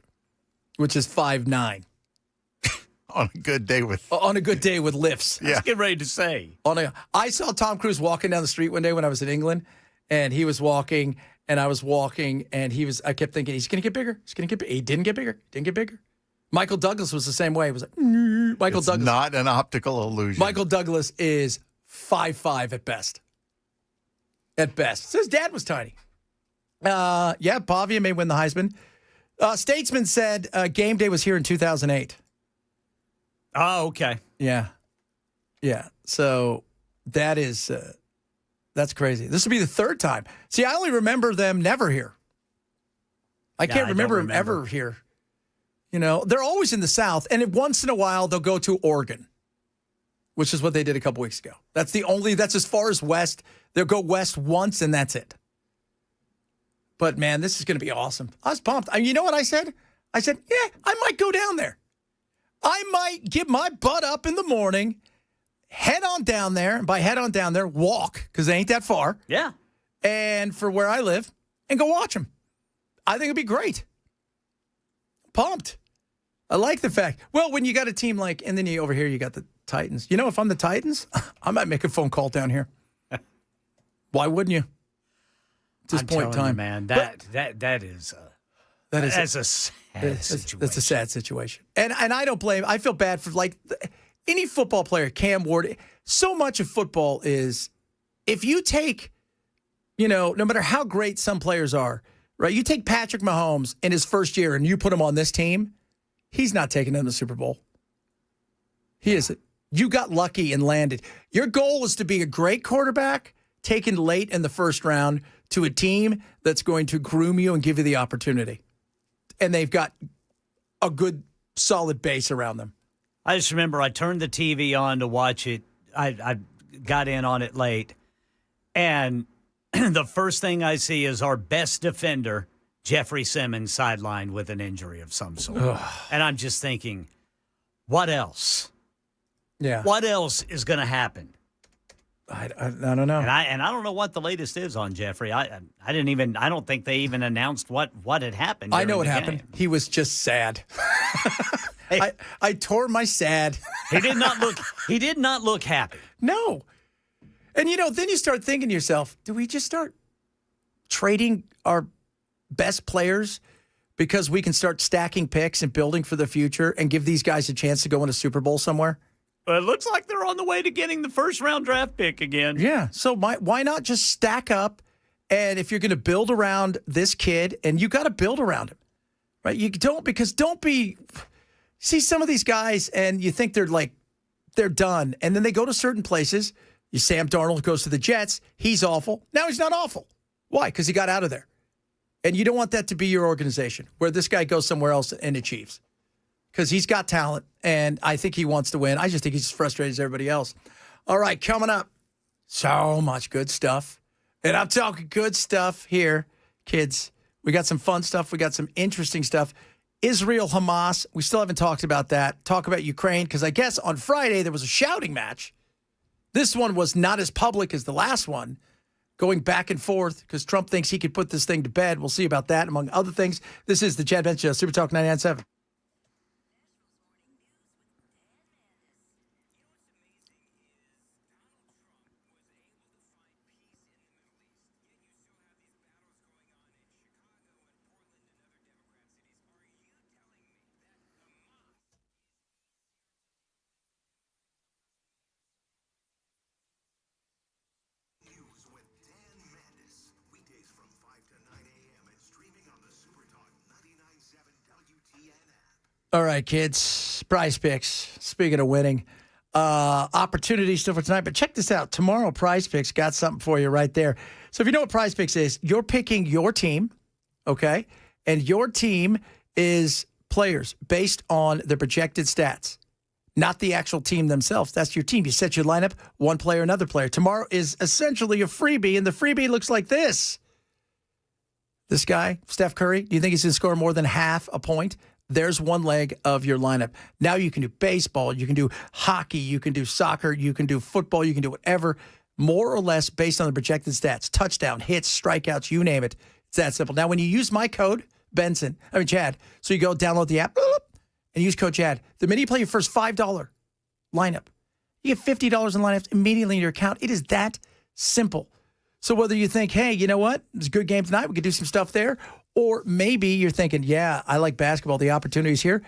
which is 5'9". On a good day with lifts. I was getting ready to say. I saw Tom Cruise walking down the street one day when I was in England, and he was walking, and I was walking, and I kept thinking, he's going to get bigger. He's going to get bigger. He didn't get bigger. Didn't get bigger. Michael Douglas was the same way. It was like, Michael Douglas. Not an optical illusion. Michael Douglas is 5'5" at best. At best. So his dad was tiny. Pavia may win the Heisman. Statesman said game day was here in 2008. Oh, okay. Yeah. So that's crazy. This will be the third time. See, I only remember them never here. I can't remember them ever here. You know, they're always in the South, and once in a while they'll go to Oregon, which is what they did a couple weeks ago. That's as far as west. They'll go west once, and that's it. But, man, this is going to be awesome. I was pumped. You know what I said? I said, yeah, I might go down there. I might get my butt up in the morning, head on down there, and by head on down there, walk, because they ain't that far. Yeah. And for where I live, and go watch them. I think it'd be great. Pumped. I like the fact. Well, when you got a team like, and then over here you got the Titans. You know, if I'm the Titans, I might make a phone call down here. Why wouldn't you? At this point in time, man, that is a sad situation. That's a sad situation, and I don't blame. I feel bad for any football player. Cam Ward. So much of football is if you take, no matter how great some players are, right? You take Patrick Mahomes in his first year and you put him on this team, he's not taking them to the Super Bowl. He isn't. You got lucky and landed. Your goal was to be a great quarterback taken late in the first round to a team that's going to groom you and give you the opportunity. And they've got a good, solid base around them. I just remember I turned the TV on to watch it. I got in on it late. And the first thing I see is our best defender, Jeffrey Simmons, sidelined with an injury of some sort. Ugh. And I'm just thinking, what else? Yeah. What else is going to happen? I don't know. And I don't know what the latest is on Jeffrey. I don't think they even announced what had happened. I know what happened. He was just sad. Hey, I tore my sad. He did not look happy. No. And then you start thinking to yourself, do we just start trading our best players because we can start stacking picks and building for the future and give these guys a chance to go in a Super Bowl somewhere? It looks like they're on the way to getting the first-round draft pick again. Yeah, so why not just stack up? And if you're going to build around this kid, and you got to build around him, right? You don't see some of these guys, and you think they're done, and then they go to certain places. Sam Darnold goes to the Jets. He's awful. Now he's not awful. Why? Because he got out of there. And you don't want that to be your organization, where this guy goes somewhere else and achieves. Because he's got talent, and I think he wants to win. I just think he's as frustrated as everybody else. All right, coming up, so much good stuff. And I'm talking good stuff here, kids. We got some fun stuff. We got some interesting stuff. Israel, Hamas, we still haven't talked about that. Talk about Ukraine, because I guess on Friday there was a shouting match. This one was not as public as the last one, going back and forth, because Trump thinks he could put this thing to bed. We'll see about that, among other things. This is the Chad Benson Show, Super Talk 99.7. All right, kids. Prize Picks. Speaking of winning, opportunity still for tonight. But check this out. Tomorrow, Prize Picks got something for you right there. So if you know what Prize Picks is, you're picking your team, okay? And your team is players based on the projected stats, not the actual team themselves. That's your team. You set your lineup, one player, another player. Tomorrow is essentially a freebie, and the freebie looks like this. This guy, Steph Curry, do you think he's going to score more than half a point? There's one leg of your lineup. Now you can do baseball, you can do hockey, you can do soccer, you can do football, you can do whatever, more or less based on the projected stats. Touchdown, hits, strikeouts, you name it. It's that simple. Now, when you use my code, Chad, so you go download the app, and and use code Chad, the minute you play your first $5 lineup, you get $50 in lineups immediately in your account. It is that simple. So whether you think, hey, you know what? It's a good game tonight. We could do some stuff there. Or maybe you're thinking, yeah, I like basketball. The opportunity's here.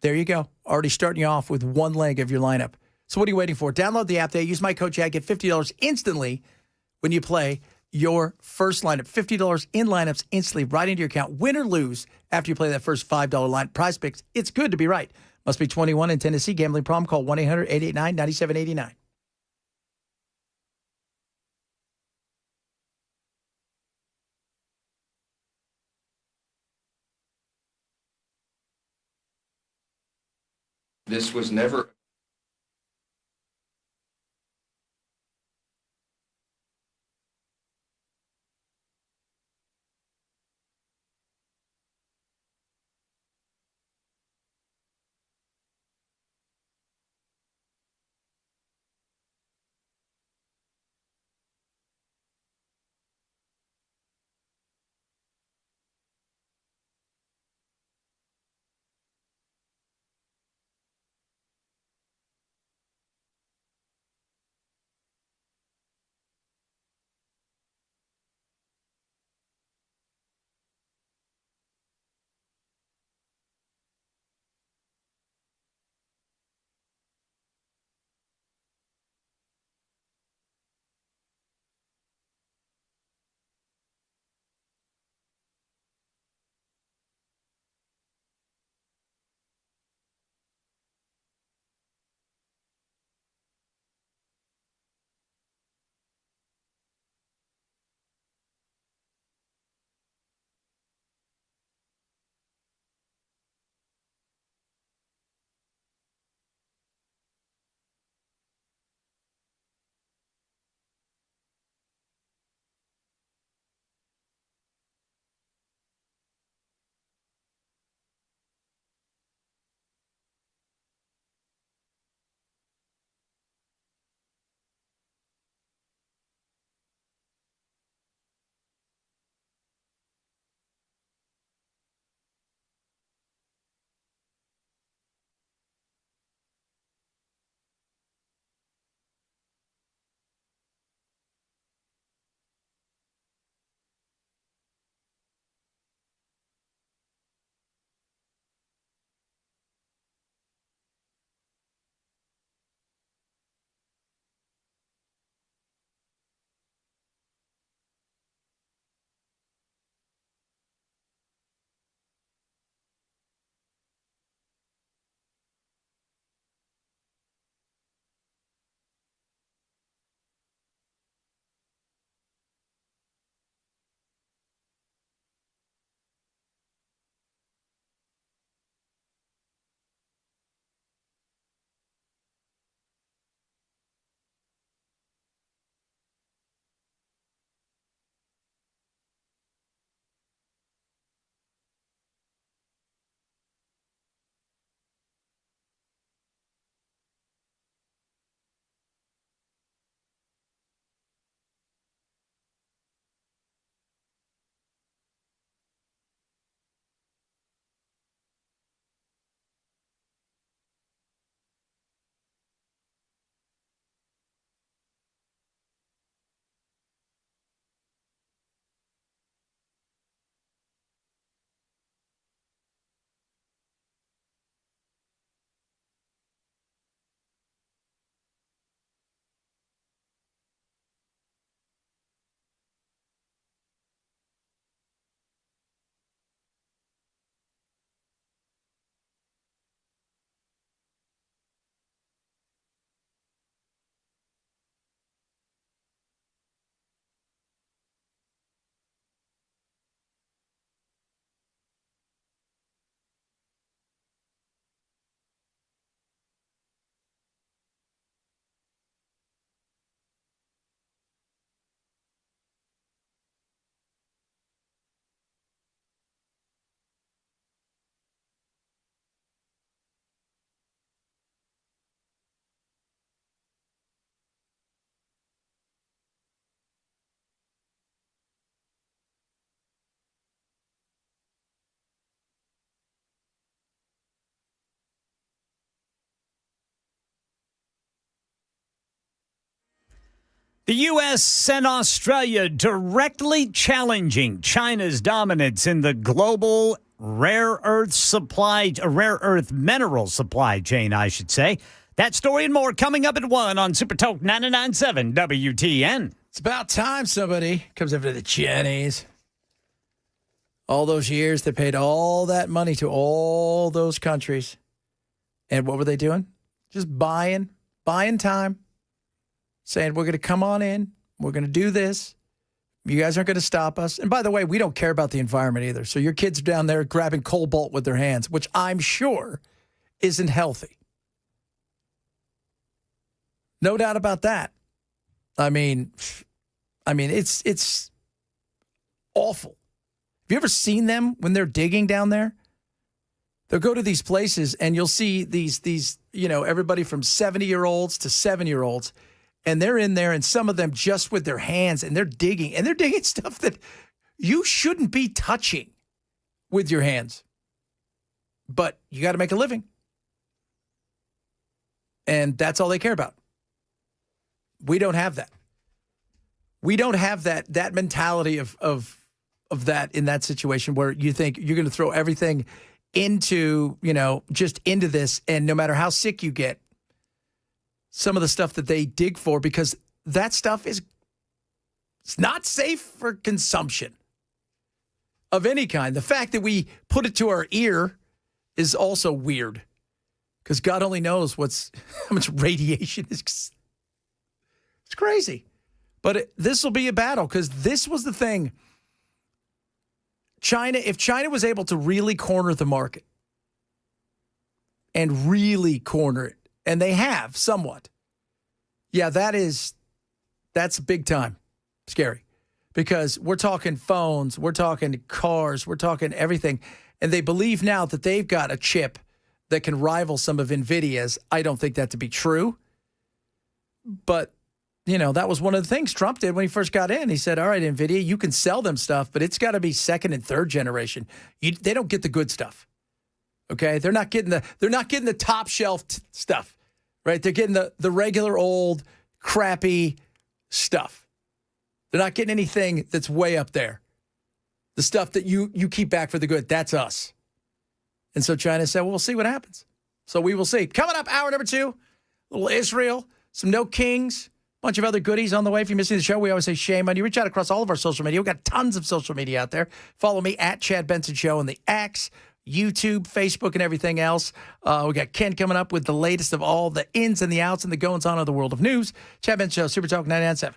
There you go. Already starting you off with one leg of your lineup. So what are you waiting for? Download the app there. Use my code Chad. Get $50 instantly when you play your first lineup. $50 in lineups instantly right into your account. Win or lose after you play that first $5 line. Prize Picks. It's good to be right. Must be 21 in Tennessee. Gambling problem. Call 1-800-889-9789. This was never The U.S. and Australia directly challenging China's dominance in the global rare earth mineral supply chain, I should say. That story and more coming up at 1 on Super Talk 99.7 WTN. It's about time somebody comes over to the Chinese. All those years, they paid all that money to all those countries. And what were they doing? Just buying time. Saying, we're going to come on in. We're going to do this. You guys aren't going to stop us. And by the way, we don't care about the environment either. So your kids are down there grabbing cobalt with their hands, which I'm sure isn't healthy. No doubt about that. I mean, it's awful. Have you ever seen them when they're digging down there? They'll go to these places and you'll see these, everybody from 70-year-olds to 7-year-olds, and they're in there, and some of them just with their hands, and they're digging stuff that you shouldn't be touching with your hands. But you got to make a living. And that's all they care about. We don't have that. We don't have that mentality of that in that situation where you think you're going to throw everything into, just into this, and no matter how sick you get, some of the stuff that they dig for, because that stuff it's not safe for consumption of any kind. The fact that we put it to our ear is also weird, because God only knows how much radiation is. It's crazy. But this will be a battle, because this was the thing. If China was able to really corner the market and really corner it, and they have somewhat, yeah, that's big time scary, because we're talking phones, we're talking cars, we're talking everything. And they believe now that they've got a chip that can rival some of NVIDIA's. I don't think that to be true. But that was one of the things Trump did when he first got in. He said, all right, NVIDIA, you can sell them stuff, but it's got to be second and third generation. They don't get the good stuff. Okay? They're not getting the top shelf stuff, right? They're getting the regular old crappy stuff. They're not getting anything that's way up there. The stuff that you keep back for the good, that's us. And so China said, well, we'll see what happens. So we will see. Coming up, hour number 2, a little Israel, some no kings, bunch of other goodies on the way. If you're missing the show, we always say shame on you. Reach out across all of our social media. We've got tons of social media out there. Follow me at Chad Benson Show on the X, YouTube, Facebook, and everything else. We got Ken coming up with the latest of all the ins and the outs and the goings-on of the world of news. Chad Benson Show, Super Talk 99.7.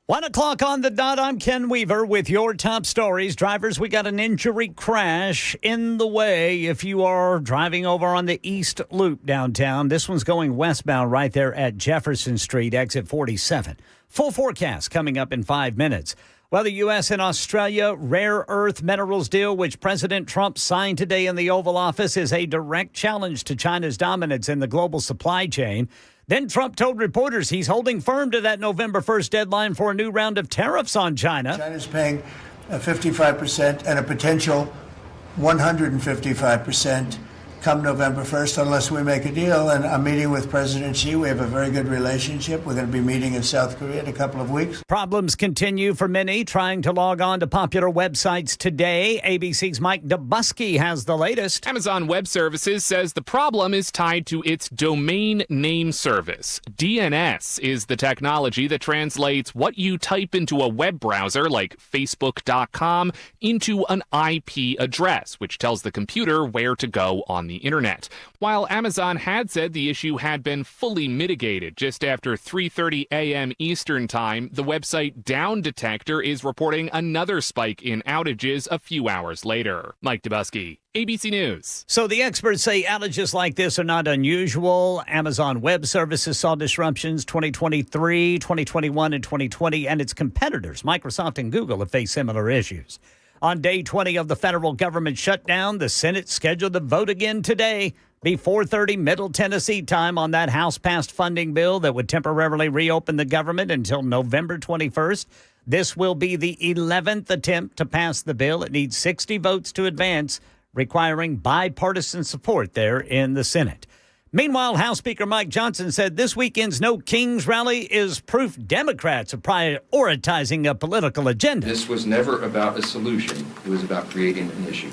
1 o'clock on the dot. I'm Ken Weaver with your top stories. Drivers, we got an injury crash in the way if you are driving over on the East Loop downtown. This one's going westbound right there at Jefferson Street, exit 47. Full forecast coming up in 5 minutes. Well, the U.S. and Australia rare earth minerals deal, which President Trump signed today in the Oval Office, is a direct challenge to China's dominance in the global supply chain. Then Trump told reporters he's holding firm to that November 1st deadline for a new round of tariffs on China. China's paying 55% and a potential 155% come November 1st unless we make a deal. And I'm meeting with President Xi. We have a very good relationship. We're going to be meeting in South Korea in a couple of weeks. Problems continue for many trying to log on to popular websites today. ABC's Mike Dubusky has the latest. Amazon Web Services says the problem is tied to its domain name service. DNS is the technology that translates what you type into a web browser like Facebook.com into an IP address, which tells the computer where to go on the internet. While Amazon had said the issue had been fully mitigated just after 3:30 a.m. Eastern Time, the website Down Detector is reporting another spike in outages a few hours later. Mike Dubusky, ABC News. So the experts say outages like this are not unusual. Amazon Web Services saw disruptions 2023, 2021, and 2020, and its competitors, Microsoft and Google, have faced similar issues. On day 20 of the federal government shutdown, the Senate scheduled to vote again today. Be 4:30 Middle Tennessee time on that House-passed funding bill that would temporarily reopen the government until November 21st. This will be the 11th attempt to pass the bill. It needs 60 votes to advance, requiring bipartisan support there in the Senate. Meanwhile, House Speaker Mike Johnson said this weekend's No Kings rally is proof Democrats are prioritizing a political agenda. This was never about a solution. It was about creating an issue.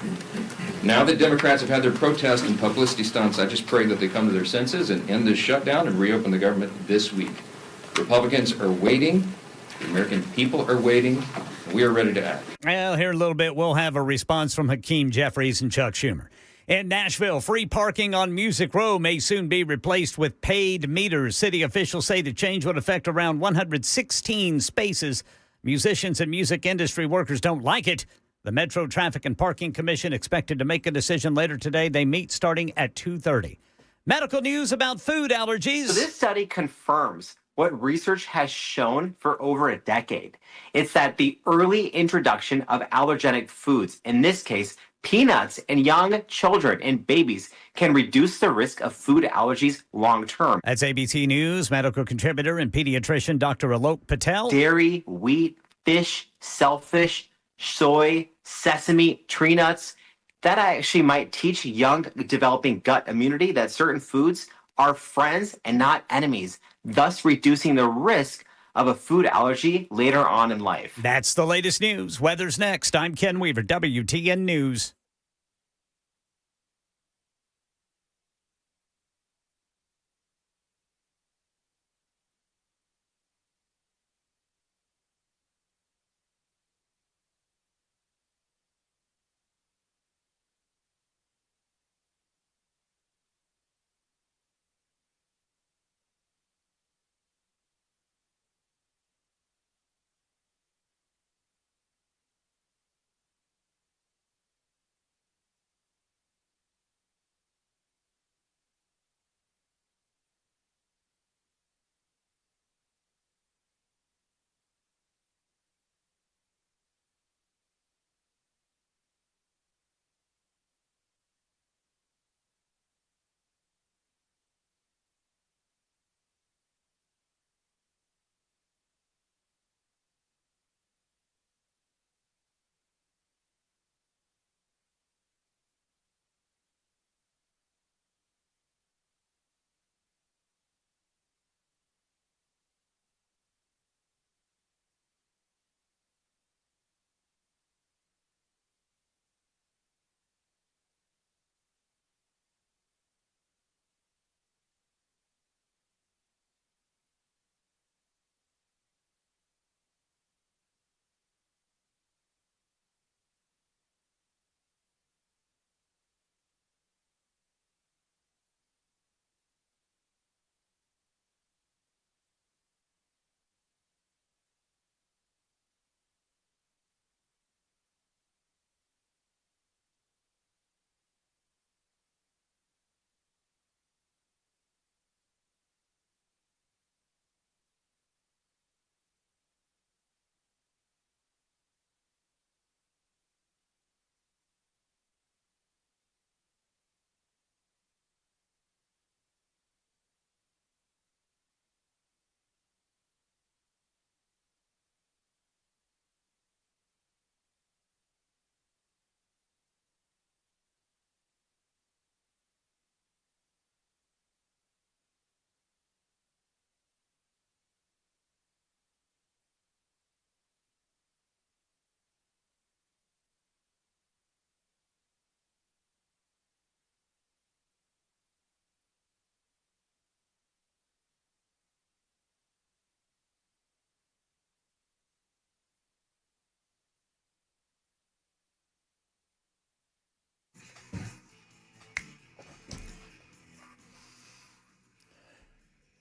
Now that Democrats have had their protest and publicity stunts, I just pray that they come to their senses and end this shutdown and reopen the government this week. Republicans are waiting. The American people are waiting. And we are ready to act. Well, here in a little bit, we'll have a response from Hakeem Jeffries and Chuck Schumer. In Nashville, free parking on Music Row may soon be replaced with paid meters. City officials say the change would affect around 116 spaces. Musicians and music industry workers don't like it. The Metro Traffic and Parking Commission expected to make a decision later today. They meet starting at 2:30. Medical news about food allergies. So this study confirms what research has shown for over a decade. It's that the early introduction of allergenic foods, in this case, peanuts in young children and babies, can reduce the risk of food allergies long term. That's ABC News medical contributor and pediatrician Dr. Alok Patel. Dairy, wheat, fish, shellfish, soy, sesame, tree nuts. That actually might teach young developing gut immunity that certain foods are friends and not enemies, thus reducing the risk of a food allergy later on in life. That's the latest news. Weather's next. I'm Ken Weaver, WTN News.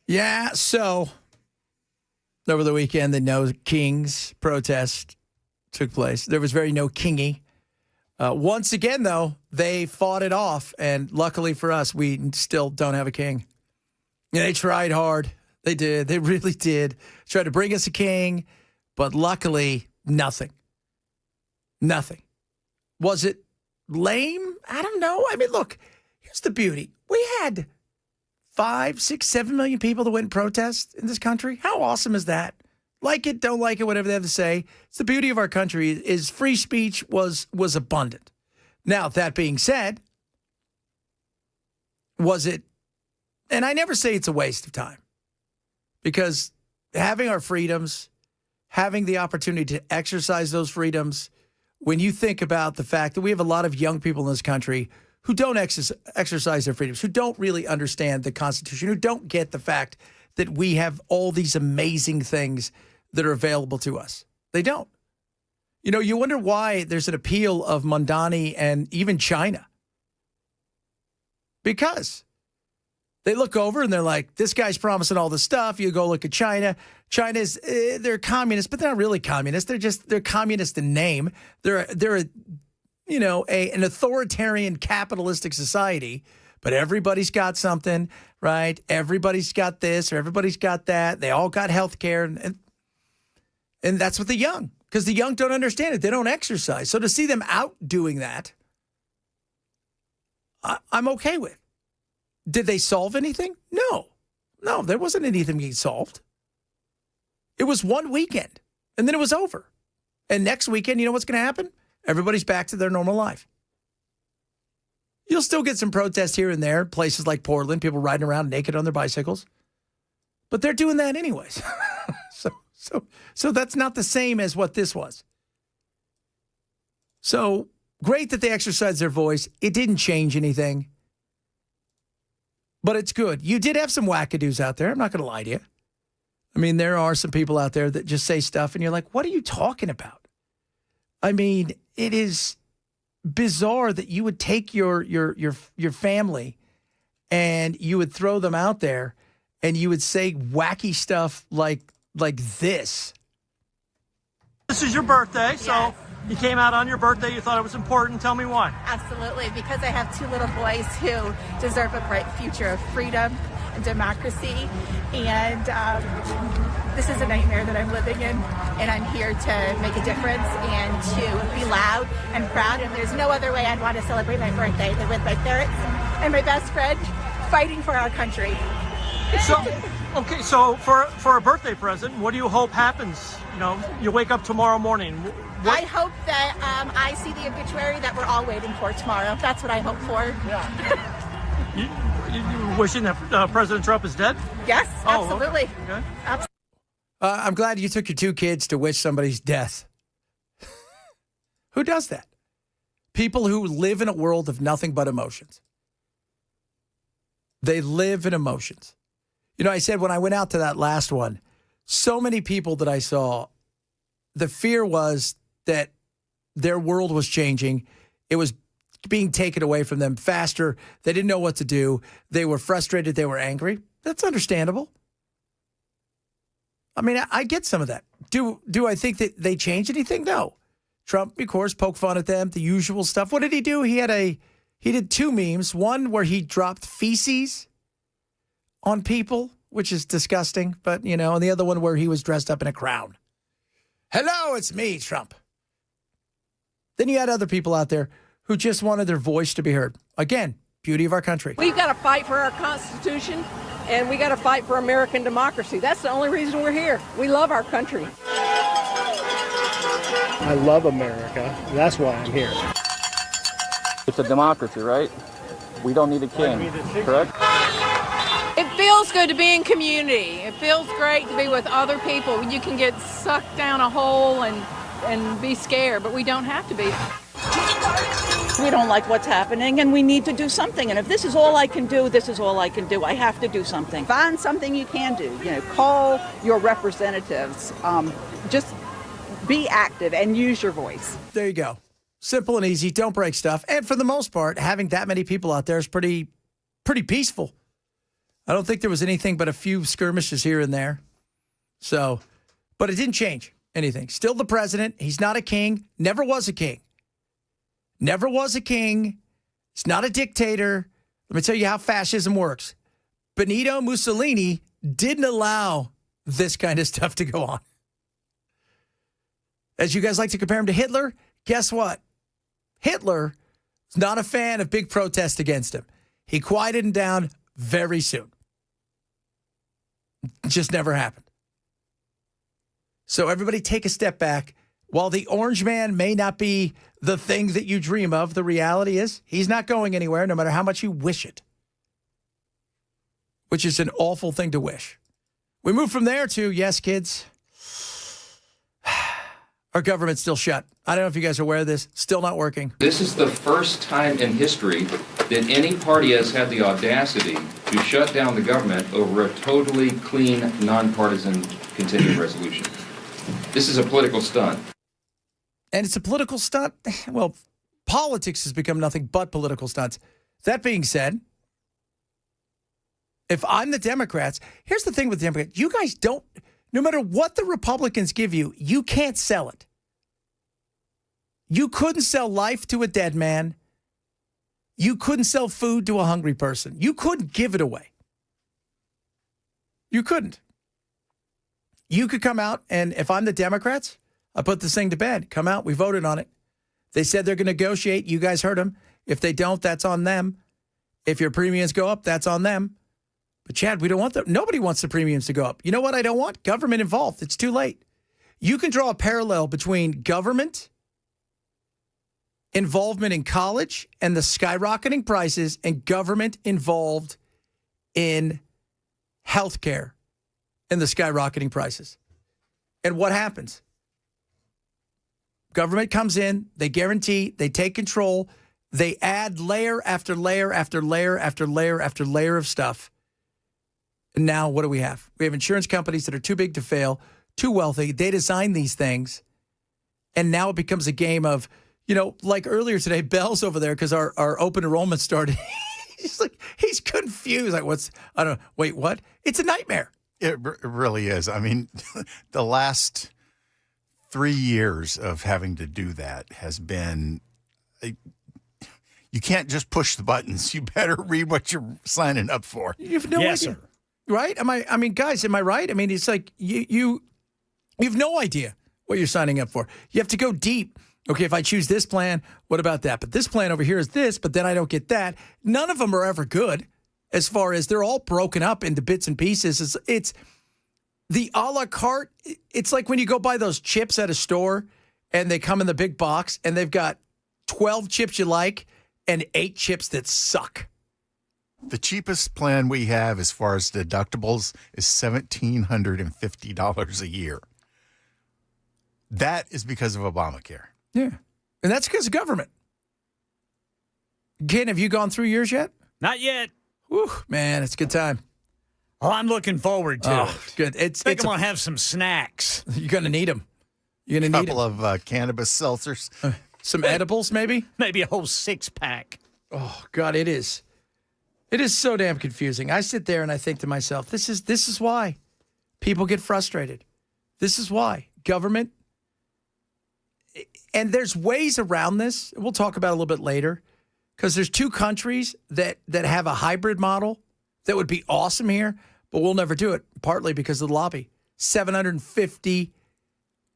Yeah, so over the weekend, the No Kings protest took place. There was very no kingy. Once again, though, they fought it off, and luckily for us, we still don't have a king. Yeah, they tried hard. They did. They really did. Tried to bring us a king, but luckily, nothing. Nothing. Was it lame? I don't know. I mean, look, here's the beauty. We had 5, 6, 7 million people that went and protest in this country. How awesome is that? Like it, don't like it, whatever they have to say. It's the beauty of our country is free speech was abundant. Now, that being said, was it, and I never say it's a waste of time, because having our freedoms, having the opportunity to exercise those freedoms, when you think about the fact that we have a lot of young people in this country who don't exercise their freedoms, who don't really understand the Constitution, who don't get the fact that we have all these amazing things that are available to us. They don't. You know, you wonder why there's an appeal of Mondani and even China. Because they look over and they're like, this guy's promising all this stuff. You go look at China. China's, they're communist, but they're not really communist. They're communist in name. They're an authoritarian capitalistic society, but everybody's got something, right? Everybody's got this or everybody's got that. They all got health care. And that's what the young, because the young don't understand it. They don't exercise. So to see them out doing that, I'm okay with. Did they solve anything? No, there wasn't anything being solved. It was one weekend, and then it was over. And next weekend, you know what's going to happen? Everybody's back to their normal life. You'll still get some protests here and there, places like Portland, people riding around naked on their bicycles. But they're doing that anyways. So that's not the same as what this was. So great that they exercised their voice. It didn't change anything. But it's good. You did have some wackadoos out there. I'm not going to lie to you. I mean, there are some people out there that just say stuff and you're like, what are you talking about? I mean, it is bizarre that you would take your family and you would throw them out there and you would say wacky stuff like this. This is your birthday, so you came out on your birthday. You thought it was important. Tell me why. Absolutely, because I have 2 little boys who deserve a bright future of freedom and democracy. And this is a nightmare that I'm living in. And I'm here to make a difference and to be loud and proud. And there's no other way I'd want to celebrate my birthday than with my parents and my best friend fighting for our country. So for a birthday present, what do you hope happens? You know, you wake up tomorrow morning. I hope that I see the obituary that we're all waiting for tomorrow. That's what I hope for. You wishing that President Trump is dead? Yes, absolutely. Okay. I'm glad you took your 2 kids to wish somebody's death. Who does that? People who live in a world of nothing but emotions. They live in emotions. You know, I said when I went out to that last one, so many people that I saw, the fear was that their world was changing. It was being taken away from them faster. They didn't know what to do. They were frustrated. They were angry. That's understandable. I mean, I get some of that. Do I think that they changed anything? No. Trump, of course, poked fun at them, the usual stuff. What did he do? He did 2 memes. One where he dropped feces on people, which is disgusting, but, you know, and the other one where he was dressed up in a crown. Hello, it's me, Trump. Then you had other people out there who just wanted their voice to be heard. Again, beauty of our country. We've got to fight for our Constitution, and we got to fight for American democracy. That's the only reason we're here. We love our country. I love America. That's why I'm here. It's a democracy, right? We don't need a king, correct? It feels good to be in community. It feels great to be with other people. You can get sucked down a hole and be scared, but we don't have to be. We don't like what's happening, and we need to do something. And if this is all I can do, this is all I can do. I have to do something. Find something you can do. You know, call your representatives. Just be active and use your voice. There you go. Simple and easy. Don't break stuff. And for the most part, having that many people out there is pretty peaceful. I don't think there was anything but a few skirmishes here and there. So, but it didn't change anything. Still the president. He's not a king. Never was a king. Never was a king. He's not a dictator. Let me tell you how fascism works. Benito Mussolini didn't allow this kind of stuff to go on. As you guys like to compare him to Hitler, guess what? Hitler was not a fan of big protests against him. He quieted him down very soon. It just never happened. So everybody take a step back. While the Orange Man may not be the thing that you dream of, the reality is he's not going anywhere no matter how much you wish it, which is an awful thing to wish. We move from there to, yes, kids, our government's still shut. I don't know if you guys are aware of this. Still not working. This is the first time in history that any party has had the audacity to shut down the government over a totally clean, nonpartisan continuing resolution. This is a political stunt. And it's a political stunt. Well, politics has become nothing but political stunts. That being said, if I'm the Democrats, here's the thing with the Democrats. You guys don't, no matter what the Republicans give you, you can't sell it. You couldn't sell life to a dead man. You couldn't sell food to a hungry person. You couldn't give it away. You couldn't. You could come out, and if I'm the Democrats, I put this thing to bed. Come out. We voted on it. They said they're going to negotiate. You guys heard them. If they don't, that's on them. If your premiums go up, that's on them. But, Chad, we don't want them. Nobody wants the premiums to go up. You know what I don't want? Government involved. It's too late. You can draw a parallel between government involvement in college and the skyrocketing prices and government involved in healthcare and the skyrocketing prices. And what happens? Government comes in, they guarantee, they take control, they add layer after layer after layer after layer after layer of stuff. And now what do we have? We have insurance companies that are too big to fail, too wealthy. They design these things. And now it becomes a game of, you know, like earlier today, Bell's over there because our open enrollment started. he's confused. Like, I don't know. Wait, what? It's a nightmare. It really is. I mean, the last 3 years of having to do that has been, you can't just push the buttons. You better read what you're signing up for. You have no idea. Sir. Right? I mean, guys, am I right? I mean, it's like you have no idea what you're signing up for. You have to go deep. Okay, if I choose this plan, what about that? But this plan over here is this, but then I don't get that. None of them are ever good as far as they're all broken up into bits and pieces. It's the a la carte. It's like when you go buy those chips at a store and they come in the big box and they've got 12 chips you like and 8 chips that suck. The cheapest plan we have as far as deductibles is $1,750 a year. That is because of Obamacare. Yeah. And that's because of government. Ken, have you gone through yours yet? Not yet. Whew, man, it's a good time. Well, I'm looking forward to it. Good. I think I'm going to have some snacks. You're going to need them. You're going to need them. A couple of cannabis seltzers. Some edibles, maybe? Maybe a whole 6-pack. Oh, God, it is. It is so damn confusing. I sit there and I think to myself, this is why people get frustrated. This is why government, and there's ways around this. We'll talk about it a little bit later because there's 2 countries that have a hybrid model that would be awesome here, but we'll never do it, partly because of the lobby. $750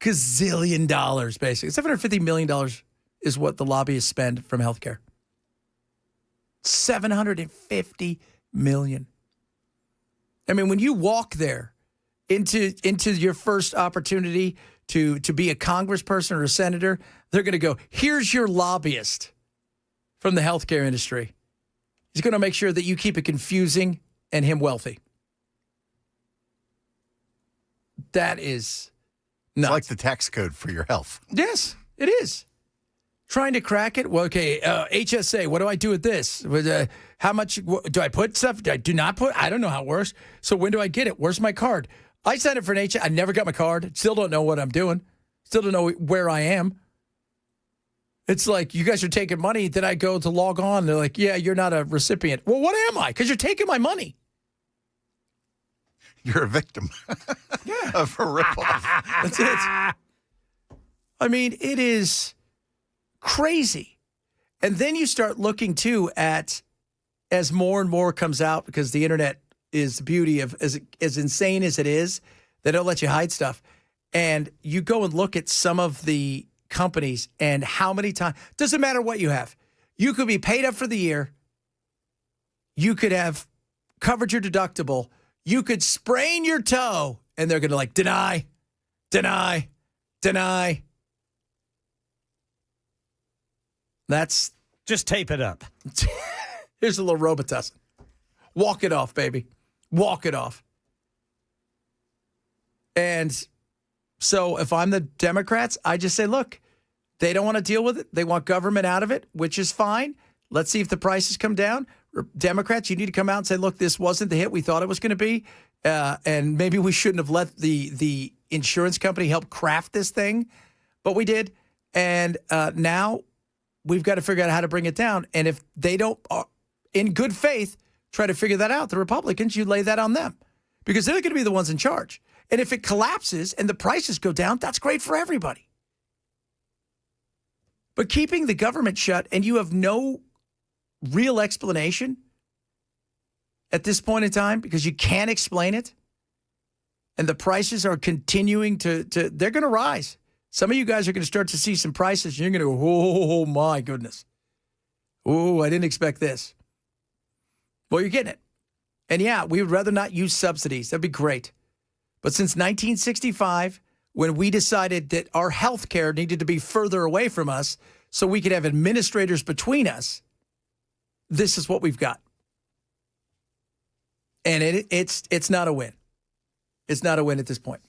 gazillion, basically. $750 million is what the lobbyists spend from healthcare. $750 million. I mean, when you walk there into your first opportunity to be a congressperson or a senator, they're going to go, here's your lobbyist from the healthcare industry. He's going to make sure that you keep it confusing and him wealthy. That is nuts. It's like the tax code for your health. Yes, it is. Trying to crack it? Well, okay, HSA, what do I do with this? How much do I put stuff? Do not put? I don't know how it works. So when do I get it? Where's my card? I signed up for an HSA. I never got my card. Still don't know what I'm doing. Still don't know where I am. It's like, you guys are taking money. Then I go to log on. They're like, yeah, you're not a recipient. Well, what am I? Because you're taking my money. You're a victim of a ripoff. That's it. I mean, it is crazy. And then you start looking, too, at as more and more comes out, because the internet is the beauty of, as insane as it is, they don't let you hide stuff. And you go and look at some of the companies and how many times. Doesn't matter what you have. You could be paid up for the year. You could have covered your deductible. You could sprain your toe, and they're going to deny. That's just tape it up. Here's a little Robitussin. Walk it off, baby. Walk it off. And so if I'm the Democrats, I just say, look, they don't want to deal with it. They want government out of it, which is fine. Let's see if the prices come down. Democrats, you need to come out and say, look, this wasn't the hit we thought it was going to be. And maybe we shouldn't have let the insurance company help craft this thing. But we did. And now we've got to figure out how to bring it down. And if they don't, in good faith, try to figure that out, the Republicans, you lay that on them. Because they're going to be the ones in charge. And if it collapses and the prices go down, that's great for everybody. But keeping the government shut and you have no real explanation at this point in time because you can't explain it, and the prices are continuing to they're going to rise. Some of you guys are going to start to see some prices, and you're going to go, oh, my goodness. Oh, I didn't expect this. Well, you're getting it. And yeah, we would rather not use subsidies. That'd be great. But since 1965, when we decided that our health care needed to be further away from us so we could have administrators between us, this is what we've got. And it's not a win. It's not a win at this point.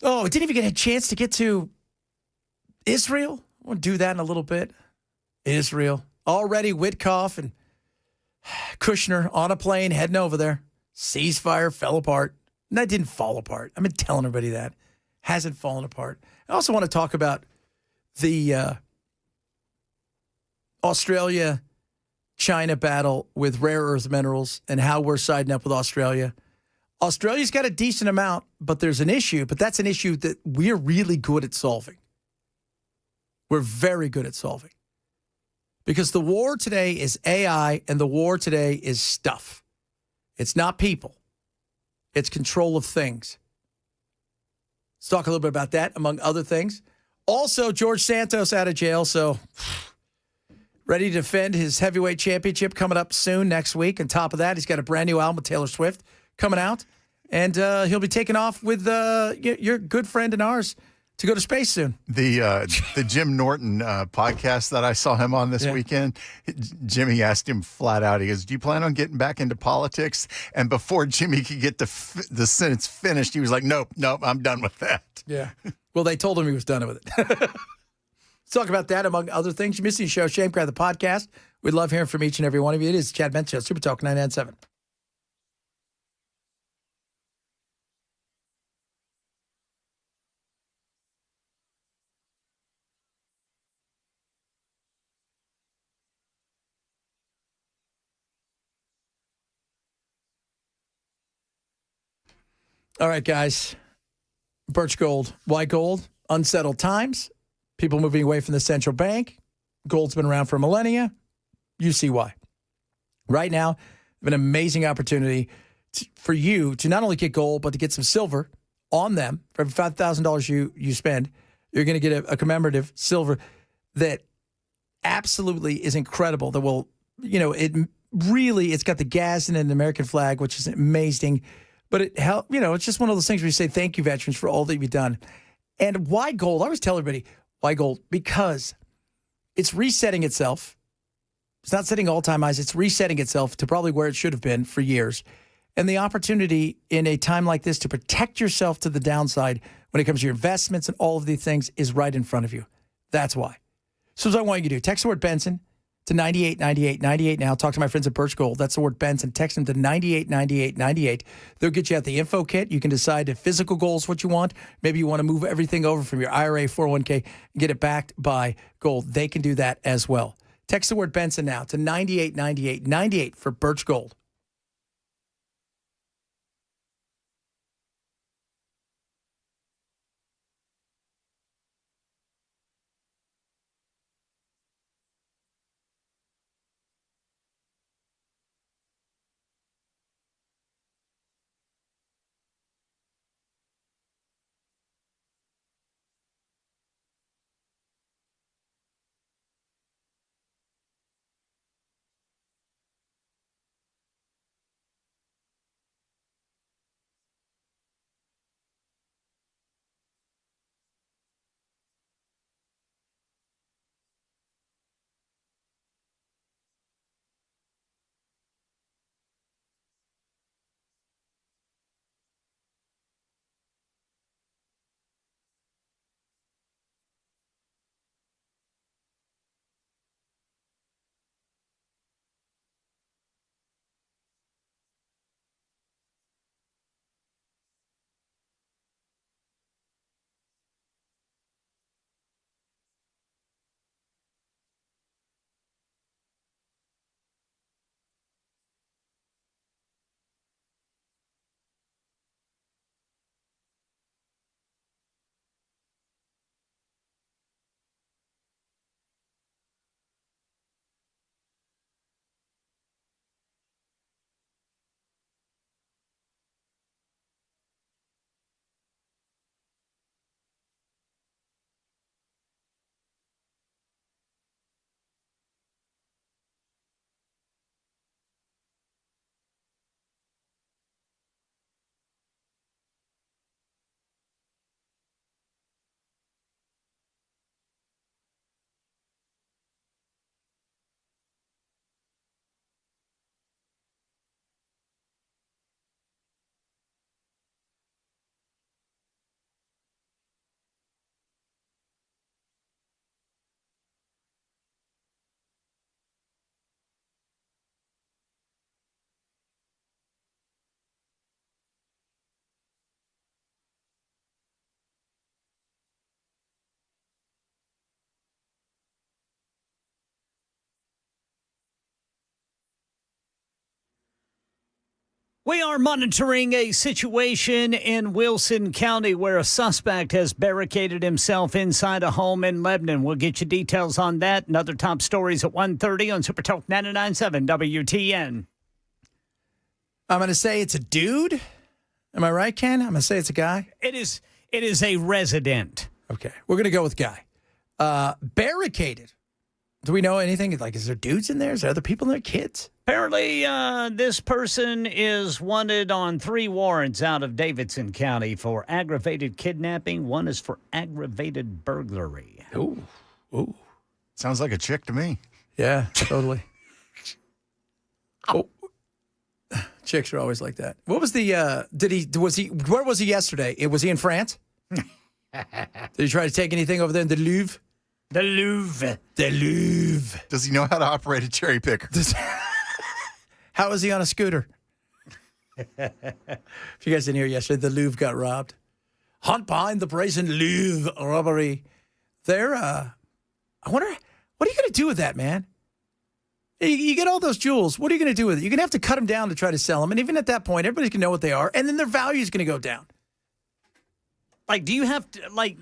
Oh, I didn't even get a chance to get to Israel. We'll do that in a little bit. Israel. Already Witkoff and Kushner on a plane heading over there. Ceasefire fell apart. And that didn't fall apart. I've been telling everybody that. Hasn't fallen apart. I also want to talk about the Australia-China battle with rare earth minerals and how we're siding up with Australia. Australia's got a decent amount, but there's an issue. But that's an issue that we're really good at solving. We're very good at solving. Because the war today is AI, and the war today is stuff. It's not people. It's control of things. Let's talk a little bit about that, among other things. Also, George Santos out of jail, so ready to defend his heavyweight championship coming up soon next week. On top of that, he's got a brand new album with Taylor Swift coming out, and he'll be taking off with your good friend and ours to go to space soon. The Jim Norton podcast that I saw him on this weekend, Jimmy asked him flat out, he goes, do you plan on getting back into politics? And before Jimmy could get the sentence finished, he was like, nope, I'm done with that. Yeah. Well, they told him he was done with it. Let's talk about that, among other things. You're missing the show, Shame Crowd, the podcast. We'd love hearing from each and every one of you. It is Chad Benson Show, Super Talk 997. All right, guys. Birch Gold. Why gold? Unsettled times. People moving away from the central bank. Gold's been around for millennia. You see why. Right now, an amazing opportunity for you to not only get gold, but to get some silver on them. For every $5,000 you spend, you're going to get a commemorative silver that absolutely is incredible. That will, it's got the gas in it and the American flag, which is amazing. But it's just one of those things where you say, thank you, veterans, for all that you've done. And why gold? I always tell everybody, why gold? Because it's resetting itself. It's not setting all-time highs. It's resetting itself to probably where it should have been for years. And the opportunity in a time like this to protect yourself to the downside when it comes to your investments and all of these things is right in front of you. That's why. So what I want you to do, text the word Benson to 989898 now. Talk to my friends at Birch Gold. That's the word Benson. Text them to 989898. They'll get you out the info kit. You can decide if physical gold is what you want. Maybe you want to move everything over from your IRA, 401k, and get it backed by gold. They can do that as well. Text the word Benson now to 989898 for Birch Gold. We are monitoring a situation in Wilson County where a suspect has barricaded himself inside a home in Lebanon. We'll get you details on that and other top stories at 1:30 on Super Talk 99.7 WTN. I'm going to say it's a dude. Am I right, Ken? I'm going to say it's a guy. It is a resident. Okay. We're going to go with guy. Barricaded. Do we know anything? Like, is there dudes in there? Is there other people in there? Kids? Apparently, this person is wanted on 3 warrants out of Davidson County for aggravated kidnapping. One is for aggravated burglary. Ooh. Sounds like a chick to me. Yeah, totally. Oh. Chicks are always like that. What was the, where was he yesterday? Was he in France? Did he try to take anything over there in the Louvre? The Louvre. The Louvre. Does he know how to operate a cherry picker? How was he on a scooter? If you guys didn't hear yesterday, the Louvre got robbed. Hunt behind the brazen Louvre robbery. I wonder, what are you going to do with that, man? You get all those jewels. What are you going to do with it? You're going to have to cut them down to try to sell them. And even at that point, everybody's going to know what they are. And then their value is going to go down. Like, do you have to, like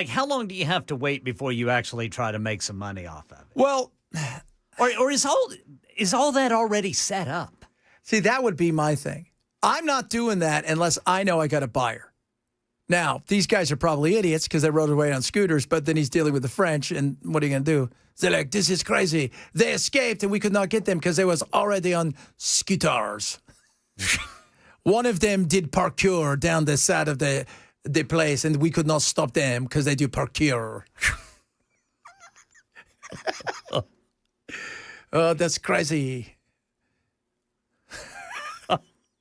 how long do you have to wait before you actually try to make some money off of it? Well, or is all that already set up? See, that would be my thing. I'm not doing that unless I know I got a buyer. Now, these guys are probably idiots because they rode away on scooters, but then he's dealing with the French, and what are you going to do? They're like, this is crazy. They escaped, and we could not get them because they was already on scooters. One of them did parkour down the side of the place, and we could not stop them because they do parkour. Oh, that's crazy.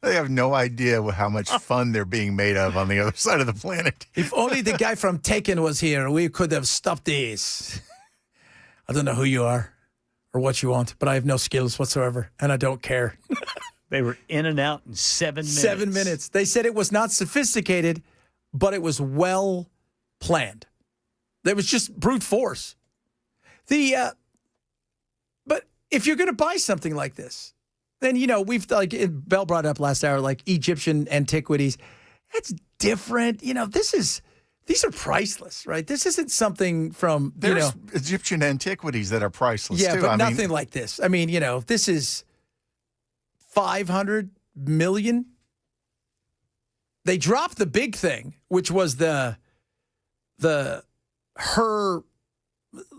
They have no idea how much fun they're being made of on the other side of the planet. If only the guy from Taken was here, we could have stopped this. I don't know who you are or what you want, but I have no skills whatsoever, and I don't care. They were in and out in 7 minutes. 7 minutes. They said it was not sophisticated, but it was well planned. There was just brute force. But if you're going to buy something like this, then, we've, like Bell brought up last hour, like Egyptian antiquities. That's different. These are priceless, right? This isn't something from, There's Egyptian antiquities that are priceless, yeah, too. but nothing like this. I mean, this is $500 million. They dropped the big thing, which was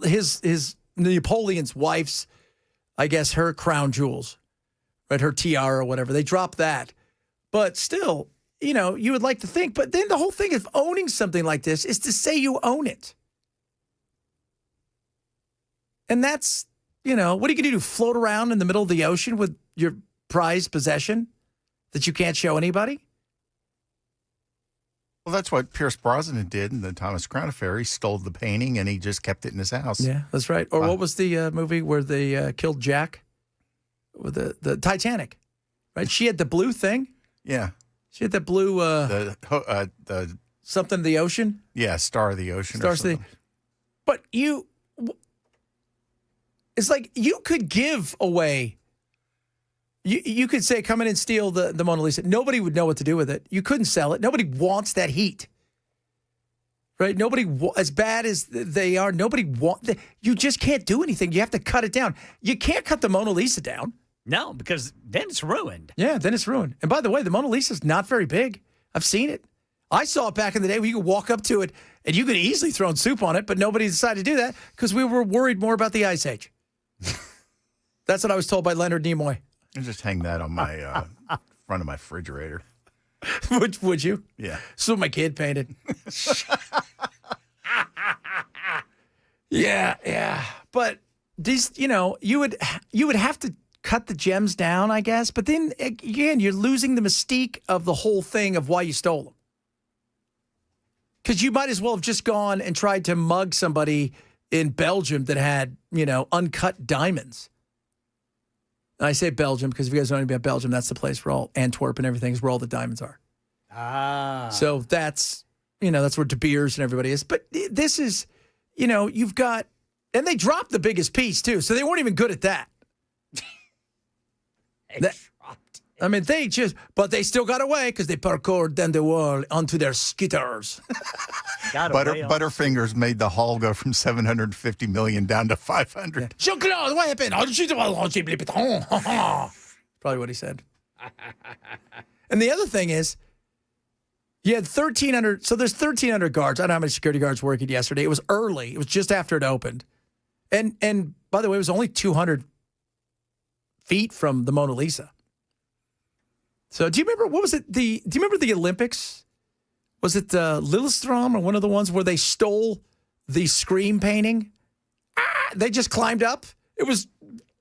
his Napoleon's wife's, I guess, her crown jewels, right? Her tiara or whatever. They dropped that. But still, you would like to think, but then the whole thing of owning something like this is to say you own it. And that's, what are you going to do? Float around in the middle of the ocean with your prized possession that you can't show anybody? Well, that's what Pierce Brosnan did in the Thomas Crown Affair. He stole the painting and he just kept it in his house. Yeah, that's right. Or what was the movie where they killed Jack? With the Titanic, right? She had the blue thing. Yeah. She had the blue... the something in the ocean? Yeah, Star of the Ocean. But it's like you could give away... You could say, come in and steal the Mona Lisa. Nobody would know what to do with it. You couldn't sell it. Nobody wants that heat. Right? Nobody, as bad as they are, you just can't do anything. You have to cut it down. You can't cut the Mona Lisa down. No, because then it's ruined. Yeah, then it's ruined. And by the way, the Mona Lisa's not very big. I've seen it. I saw it back in the day where you could walk up to it and you could easily throw soup on it, but nobody decided to do that because we were worried more about the Ice Age. That's what I was told by Leonard Nimoy. I just hang that on my front of my refrigerator. Would you? Yeah. That's what my kid painted. Yeah. But these, you would have to cut the gems down, I guess. But then again, you're losing the mystique of the whole thing of why you stole them. Because you might as well have just gone and tried to mug somebody in Belgium that had, uncut diamonds. And I say Belgium because if you guys don't know anything about Belgium, that's the place where Antwerp and everything is where all the diamonds are. Ah. So that's where De Beers and everybody is. But this is, you've got, and they dropped the biggest piece too. So they weren't even good at that. I mean, but they still got away because they parkoured down the wall onto their scooters. Butterfingers made the haul go from $750 million down to $500. Jean-Claude, what happened? Probably what he said. And the other thing is, you had 1,300. So there's 1,300 guards. I don't know how many security guards working yesterday. It was early. It was just after it opened. And by the way, it was only 200 feet from the Mona Lisa. So do you remember, what was it? Do you remember the Olympics? Was it Lillestrøm or one of the ones where they stole the Scream painting? They just climbed up.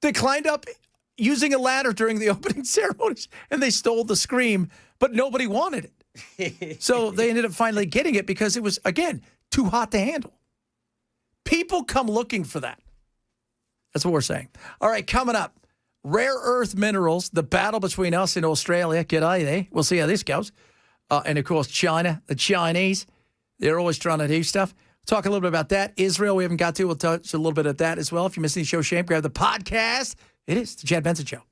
They climbed up using a ladder during the opening ceremonies, and they stole the Scream, but nobody wanted it. So they ended up finally getting it because it was, again, too hot to handle. People come looking for that. That's what we're saying. All right, coming up, rare earth minerals, the battle between us and Australia. G'day there. We'll see how this goes. And, of course, China, the Chinese, they're always trying to do stuff. Talk a little bit about that. Israel, we haven't got to. We'll touch a little bit of that as well. If you're missing the show, shame, grab the podcast. It is the Chad Benson Show.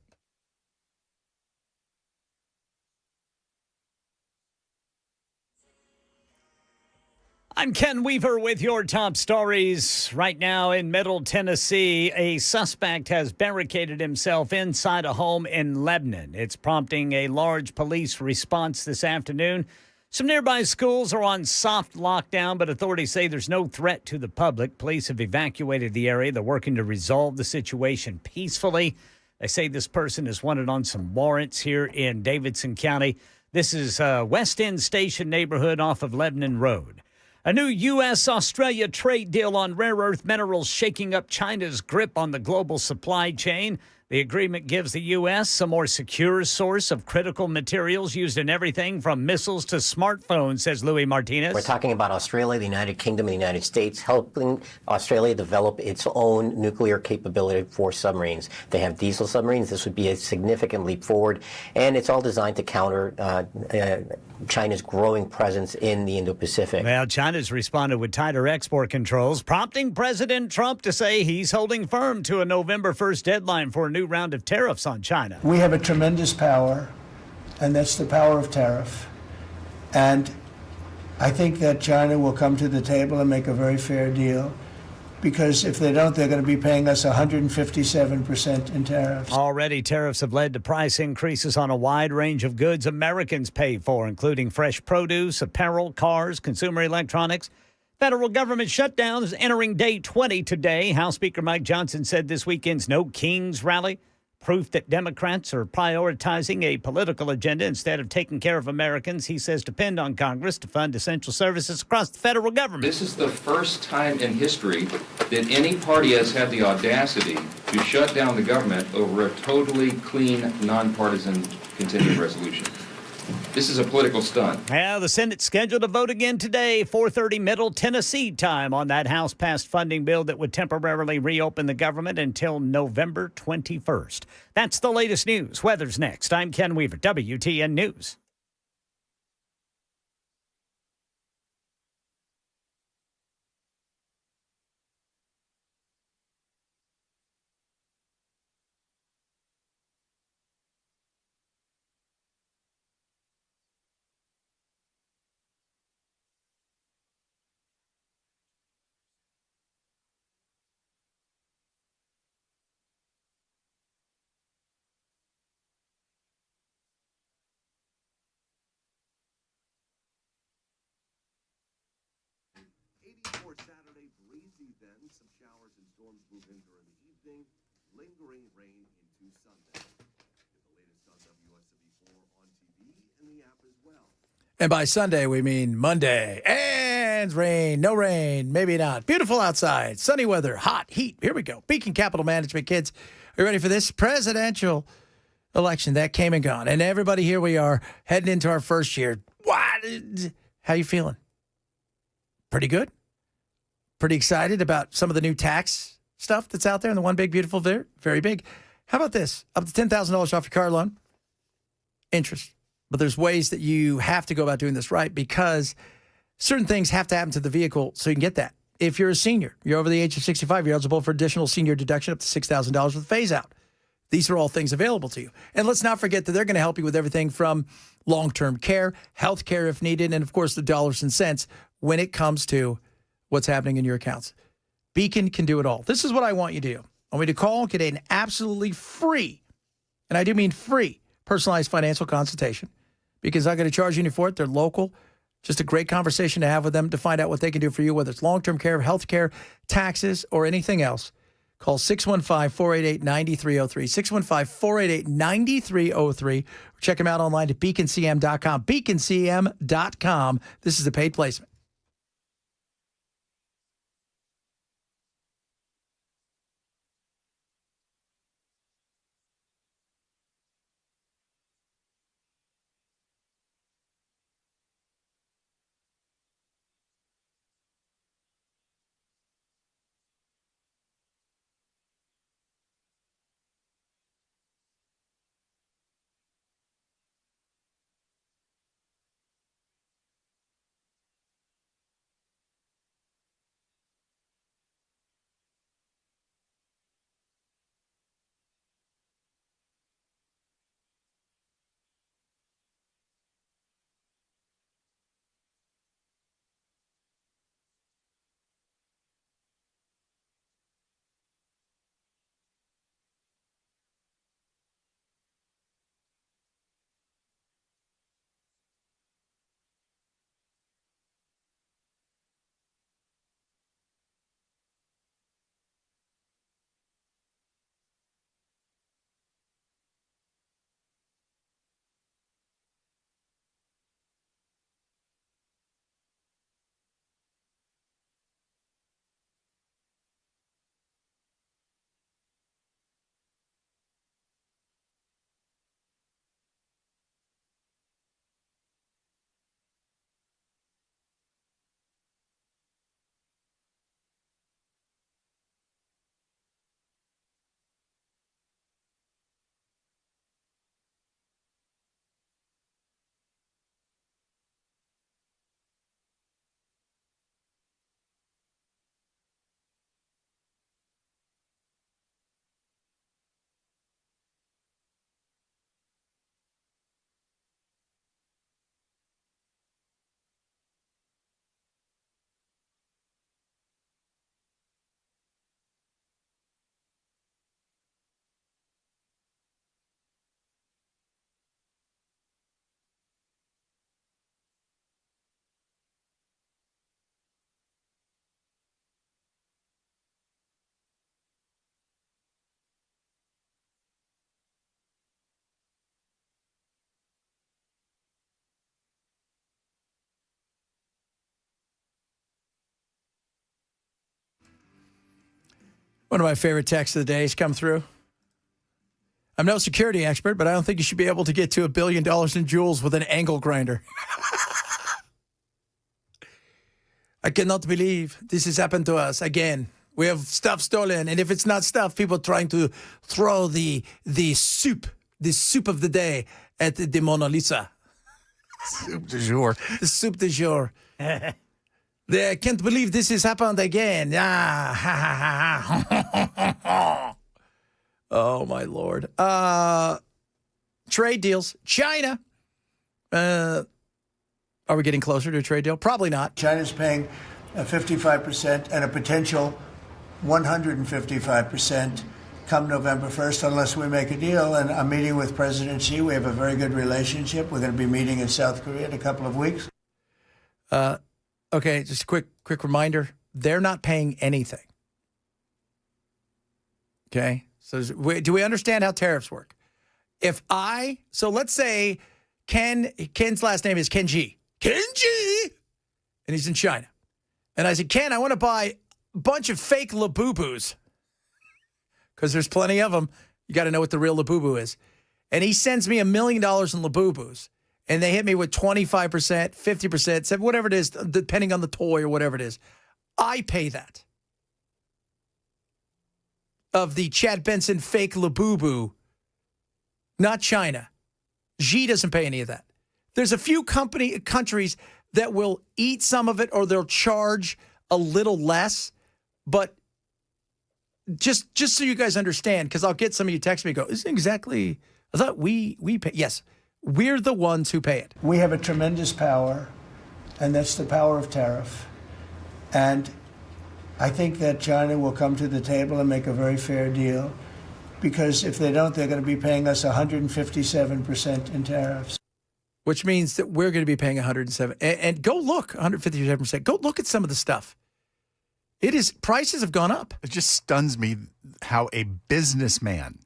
I'm Ken Weaver with your top stories. Right now in Middle Tennessee, a suspect has barricaded himself inside a home in Lebanon. It's prompting a large police response this afternoon. Some nearby schools are on soft lockdown, but authorities say there's no threat to the public. Police have evacuated the area. They're working to resolve the situation peacefully. They say this person is wanted on some warrants here in Davidson County. This is West End Station neighborhood off of Lebanon Road. A new U.S.-Australia trade deal on rare earth minerals shaking up China's grip on the global supply chain. The agreement gives the U.S. a more secure source of critical materials used in everything from missiles to smartphones, says Louis Martinez. We're talking about Australia, the United Kingdom, and the United States helping Australia develop its own nuclear capability for submarines. They have diesel submarines. This would be a significant leap forward, and it's all designed to counter China's growing presence in the Indo-Pacific. Well, China's responded with tighter export controls, prompting President Trump to say he's holding firm to a November 1st deadline for a new round of tariffs on China. We have a tremendous power, and that's the power of tariff. And I think that China will come to the table and make a very fair deal, because if they don't, they're going to be paying us 157% in tariffs. Already, tariffs have led to price increases on a wide range of goods Americans pay for, including fresh produce, apparel, cars, consumer electronics. Federal government shutdown is entering day 20 today. House Speaker Mike Johnson said this weekend's No Kings rally, proof that Democrats are prioritizing a political agenda instead of taking care of Americans, he says, depend on Congress to fund essential services across the federal government. This is the first time in history that any party has had the audacity to shut down the government over a totally clean, nonpartisan continuing resolution. This is a political stunt. Yeah, the Senate's scheduled to vote again today, 4:30 Middle Tennessee time, on that House-passed funding bill that would temporarily reopen the government until November 21st. That's the latest news. Weather's next. I'm Ken Weaver, WTN News. Saturday, breezy then. Some showers and storms move in during the evening. Lingering rain into Sunday. Get the latest on WSW4 on TV and the app as well. And by Sunday, we mean Monday. And rain, no rain, maybe not. Beautiful outside, sunny weather, hot heat. Here we go. Beacon Capital Management, kids. Are you ready for this presidential election that came and gone? And everybody, here we are heading into our first year. What? How you feeling? Pretty good? Pretty excited about some of the new tax stuff that's out there, and the one big, beautiful, very big. How about this? Up to $10,000 off your car loan. Interest. But there's ways that you have to go about doing this right, because certain things have to happen to the vehicle so you can get that. If you're a senior, you're over the age of 65, you're eligible for additional senior deduction up to $6,000 with phase out. These are all things available to you. And let's not forget that they're going to help you with everything from long-term care, health care if needed, and, of course, the dollars and cents when it comes to what's happening in your accounts. Beacon can do it all. This is what I want you to do. I want you to call, get an absolutely free, and I do mean free, personalized financial consultation, because I'm going to charge you for it. They're local. Just a great conversation to have with them to find out what they can do for you, whether it's long-term care, health care, taxes, or anything else. Call 615-488-9303, 615-488-9303. Check them out online at beaconcm.com, beaconcm.com. This is a paid placement. One of my favorite texts of the day has come through. I'm no security expert, but I don't think you should be able to get to $1 billion in jewels with an angle grinder. I cannot believe this has happened to us again. We have stuff stolen, and if it's not stuff, people trying to throw the soup of the day at the Mona Lisa. Soup du jour. The soup du jour. I can't believe this has happened again. Oh, my Lord. Trade deals. China. Are we getting closer to a trade deal? Probably not. China's paying 55% and a potential 155% come November 1st unless we make a deal. And I'm meeting with President Xi. We have a very good relationship. We're going to be meeting in South Korea in a couple of weeks. Okay, just a quick reminder. They're not paying anything. Okay? So do we understand how tariffs work? So let's say Ken's last name is Kenji. Kenji! And he's in China. And I said, Ken, I want to buy a bunch of fake Labubus. Because there's plenty of them. You got to know what the real Labubu is. And he sends me $1 million in Labubus. And they hit me with 25%, 50%, whatever it is, depending on the toy or whatever it is. I pay that. Of the Chad Benson fake Labubu, not China. Xi doesn't pay any of that. There's a few countries that will eat some of it or they'll charge a little less, but just so you guys understand, because I'll get some of you text me and go, isn't exactly, I thought we pay. Yes, we're the ones who pay it. We have a tremendous power, and that's the power of tariff. And I think that China will come to the table and make a very fair deal, because if they don't, they're going to be paying us 157% in tariffs. Which means that we're going to be paying 107. And go look, 157%. Go look at some of the stuff. It is, prices have gone up. It just stuns me how a businessman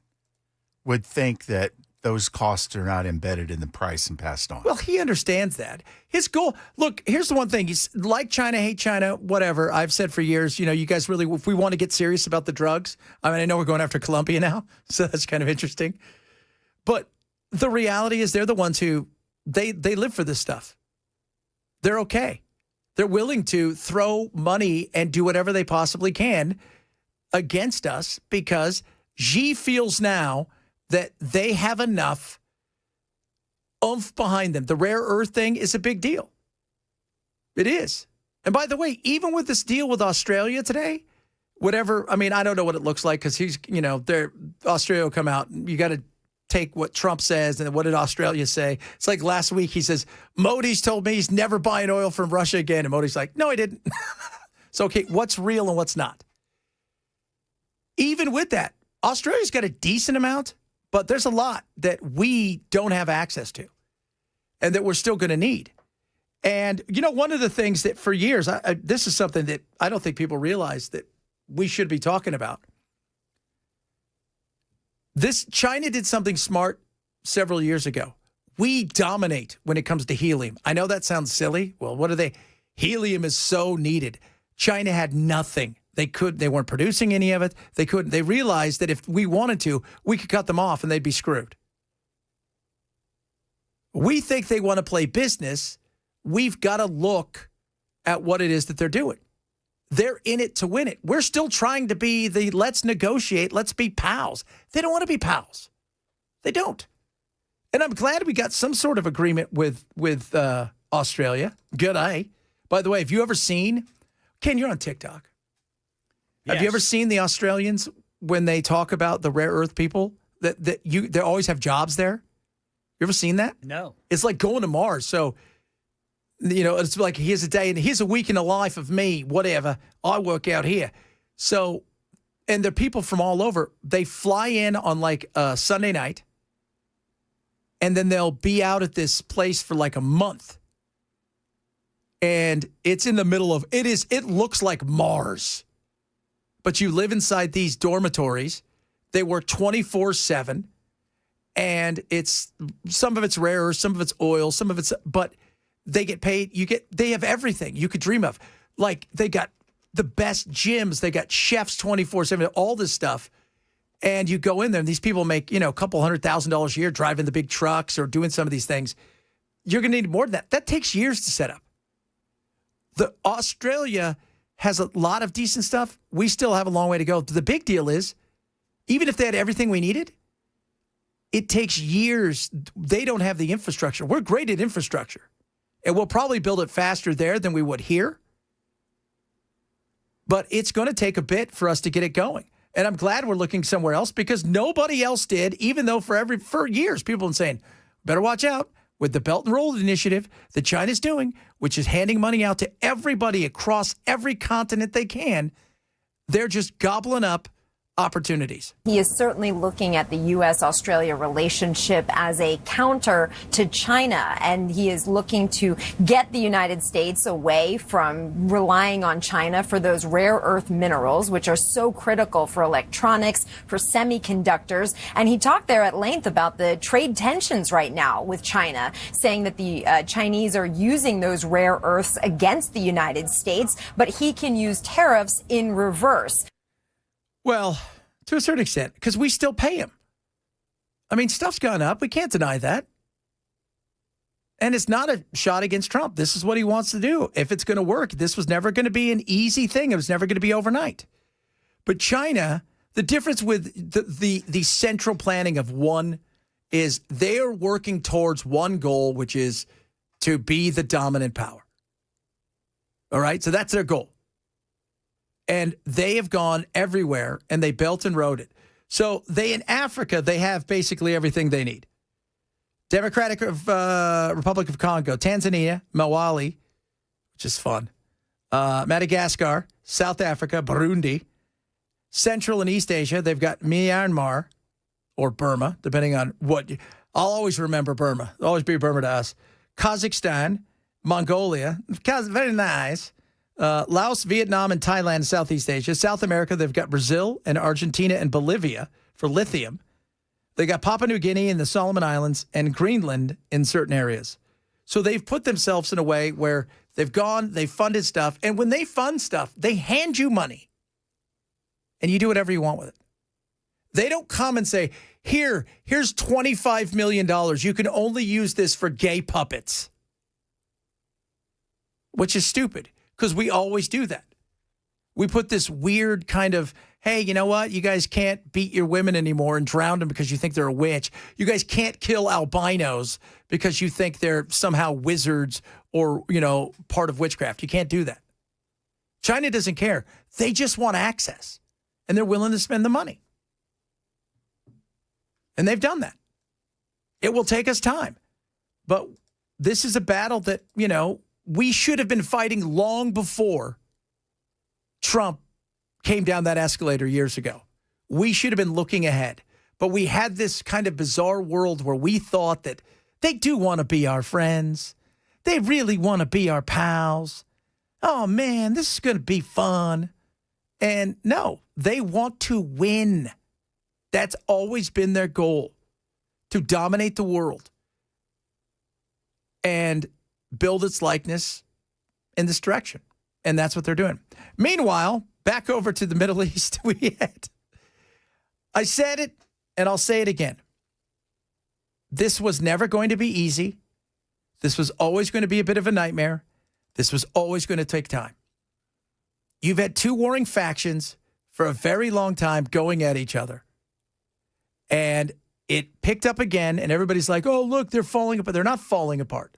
would think that those costs are not embedded in the price and passed on. Well, he understands that. His goal, look, here's the one thing. He's like China, hate China, whatever. I've said for years, you guys really, if we want to get serious about the drugs, I mean, I know we're going after Colombia now, so that's kind of interesting. But the reality is they're the ones who, they live for this stuff. They're okay. They're willing to throw money and do whatever they possibly can against us because Xi feels now that they have enough oomph behind them. The rare earth thing is a big deal. It is. And by the way, even with this deal with Australia today, whatever, I mean, I don't know what it looks like because Australia will come out. You got to take what Trump says and what did Australia say? It's like last week he says, Modi's told me he's never buying oil from Russia again. And Modi's like, no, he didn't. So, okay, what's real and what's not? Even with that, Australia's got a decent amount, but there's a lot that we don't have access to and that we're still going to need. And, one of the things that for years, this is something that I don't think people realize that we should be talking about. China did something smart several years ago. We dominate when it comes to helium. I know that sounds silly. Well, what are they? Helium is so needed. China had nothing. They weren't producing any of it. They couldn't. They realized that if we wanted to, we could cut them off and they'd be screwed. We think they want to play business. We've got to look at what it is that they're doing. They're in it to win it. We're still trying to be the let's negotiate, let's be pals. They don't want to be pals. They don't. And I'm glad we got some sort of agreement with Australia. Good eye. By the way, have you ever seen, Ken, you're on TikTok. Yes. Have you ever seen the Australians when they talk about the rare earth people that they always have jobs there? You ever seen that? No. It's like going to Mars. So it's like here's a day and here's a week in the life of me, whatever. I work out here. So, and they're people from all over. They fly in on like a Sunday night and then they'll be out at this place for like a month. And it's in the middle of, it looks like Mars. But you live inside these dormitories. They work 24/7. And some of it's rare, some of it's oil, some of it's, but they get paid. They have everything you could dream of. Like they got the best gyms. They got chefs 24/7, all this stuff. And you go in there and these people make, a couple $100,000 a year driving the big trucks or doing some of these things. You're going to need more than that. That takes years to set up. The Australia has a lot of decent stuff. We still have a long way to go. The big deal is, even if they had everything we needed, it takes years. They don't have the infrastructure. We're great at infrastructure. And we'll probably build it faster there than we would here. But it's going to take a bit for us to get it going. And I'm glad we're looking somewhere else because nobody else did, even though for years people have been saying, better watch out with the Belt and Road Initiative that China's doing, which is handing money out to everybody across every continent they can. They're just gobbling up opportunities. He is certainly looking at the U.S.-Australia relationship as a counter to China, and he is looking to get the United States away from relying on China for those rare earth minerals, which are so critical for electronics, for semiconductors. And he talked there at length about the trade tensions right now with China, saying that the Chinese are using those rare earths against the United States, but he can use tariffs in reverse. Well, to a certain extent, because we still pay him. I mean, stuff's gone up. We can't deny that. And it's not a shot against Trump. This is what he wants to do. If it's going to work, this was never going to be an easy thing. It was never going to be overnight. But China, the difference with the central planning of one is they are working towards one goal, which is to be the dominant power. All right? So that's their goal. And they have gone everywhere, and they Belt and Road it. So in Africa, they have basically everything they need. Democratic Republic of Congo, Tanzania, Malawi, which is fun, Madagascar, South Africa, Burundi, Central and East Asia, they've got Myanmar or Burma, depending on what. I'll always remember Burma. It'll always be Burma to us. Kazakhstan, Mongolia, very nice. Laos, Vietnam, and Thailand in Southeast Asia. South America, they've got Brazil and Argentina and Bolivia for lithium. They got Papua New Guinea and the Solomon Islands and Greenland in certain areas. So they've put themselves in a way where they've funded stuff. And when they fund stuff, they hand you money. And you do whatever you want with it. They don't come and say, here's $25 million. You can only use this for gay puppets. Which is stupid, because we always do that. We put this weird kind of, hey, you know what? You guys can't beat your women anymore and drown them because you think they're a witch. You guys can't kill albinos because you think they're somehow wizards or, part of witchcraft. You can't do that. China doesn't care. They just want access, and they're willing to spend the money. And they've done that. It will take us time. But this is a battle that, we should have been fighting long before Trump came down that escalator years ago. We should have been looking ahead. But we had this kind of bizarre world where we thought that they do want to be our friends. They really want to be our pals. Oh, man, this is going to be fun. And no, they want to win. That's always been their goal, to dominate the world and build its likeness in this direction. And that's what they're doing. Meanwhile, back over to the Middle East, I said it, and I'll say it again. This was never going to be easy. This was always going to be a bit of a nightmare. This was always going to take time. You've had two warring factions for a very long time going at each other. And it picked up again, and everybody's like, oh, look, they're falling apart. They're not falling apart.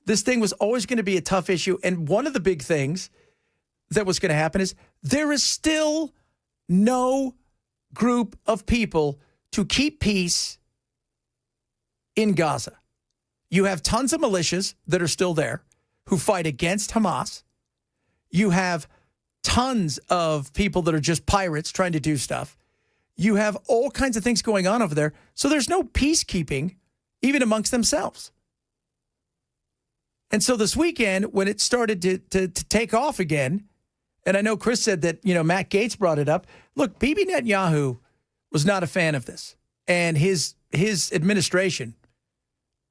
This thing was always going to be a tough issue. And one of the big things that was going to happen is there is still no group of people to keep peace in Gaza. You have tons of militias that are still there who fight against Hamas. You have tons of people that are just pirates trying to do stuff. You have all kinds of things going on over there. So there's no peacekeeping even amongst themselves. And so this weekend, when it started to take off again, and I know Chris said that, Matt Gaetz brought it up. Look, Bibi Netanyahu was not a fan of this. And his administration,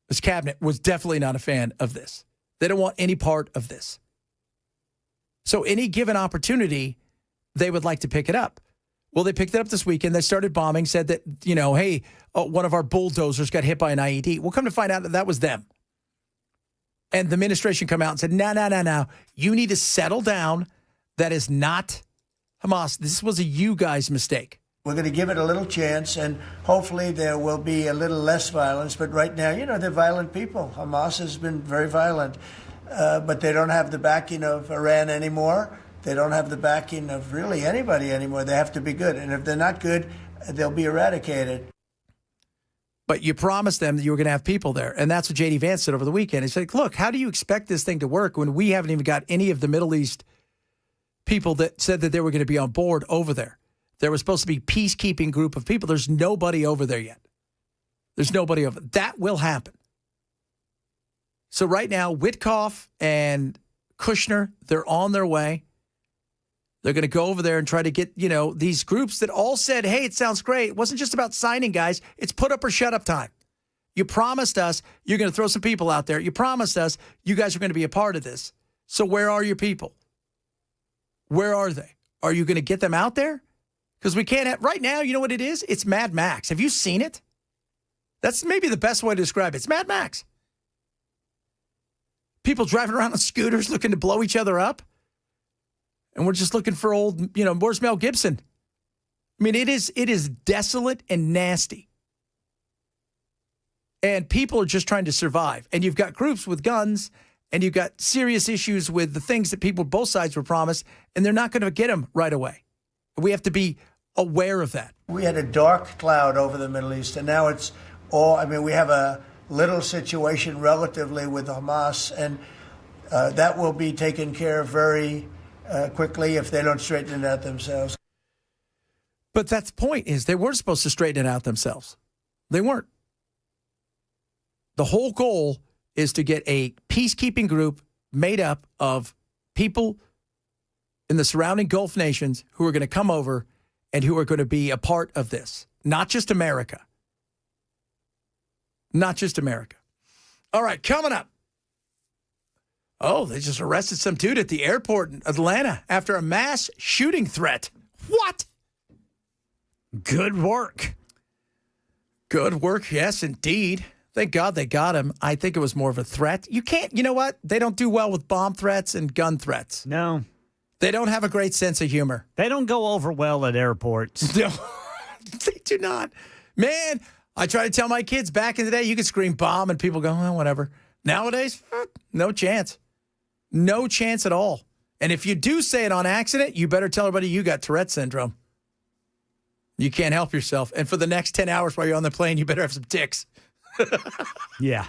his cabinet, was definitely not a fan of this. They don't want any part of this. So any given opportunity, they would like to pick it up. Well, they picked it up this weekend. They started bombing, said that, hey, one of our bulldozers got hit by an IED. We'll come to find out that was them. And the administration come out and said, no. You need to settle down. That is not Hamas. This was a you guys' mistake. We're going to give it a little chance, and hopefully there will be a little less violence. But right now, they're violent people. Hamas has been very violent. But they don't have the backing of Iran anymore. They don't have the backing of really anybody anymore. They have to be good. And if they're not good, they'll be eradicated. But you promised them that you were going to have people there. And that's what J.D. Vance said over the weekend. He said, look, how do you expect this thing to work when we haven't even got any of the Middle East people that said that they were going to be on board over there? There was supposed to be a peacekeeping group of people. There's nobody over there yet. There's nobody over. That will happen. So right now, Witkoff and Kushner, they're on their way. They're going to go over there and try to get, these groups that all said, hey, it sounds great. It wasn't just about signing, guys. It's put up or shut up time. You promised us you're going to throw some people out there. You promised us you guys are going to be a part of this. So where are your people? Where are they? Are you going to get them out there? Because we can't have, right now, you know what it is? It's Mad Max. Have you seen it? That's maybe the best way to describe it. It's Mad Max. People driving around on scooters looking to blow each other up. And we're just looking for old, where's Mel Gibson? I mean, it is desolate and nasty. And people are just trying to survive. And you've got groups with guns and you've got serious issues with the things that people, both sides were promised, and they're not going to get them right away. We have to be aware of that. We had a dark cloud over the Middle East, and now it's all, I mean, we have a little situation relatively with Hamas, and that will be taken care of very quickly if they don't straighten it out themselves. But that's the point, is they weren't supposed to straighten it out themselves. They weren't. The whole goal is to get a peacekeeping group made up of people in the surrounding Gulf nations who are going to come over and who are going to be a part of this. Not just America. Not just America. All right, coming up. Oh, they just arrested some dude at the airport in Atlanta after a mass shooting threat. What? Good work. Good work, yes, indeed. Thank God they got him. I think it was more of a threat. You know what? They don't do well with bomb threats and gun threats. No. They don't have a great sense of humor. They don't go over well at airports. No, they do not. Man, I try to tell my kids back in the day, you could scream bomb and people go, well, whatever. Nowadays, no chance. No chance at all. And if you do say it on accident, you better tell everybody you got Tourette syndrome. You can't help yourself. And for the next 10 hours while you're on the plane, you better have some tics. Yeah.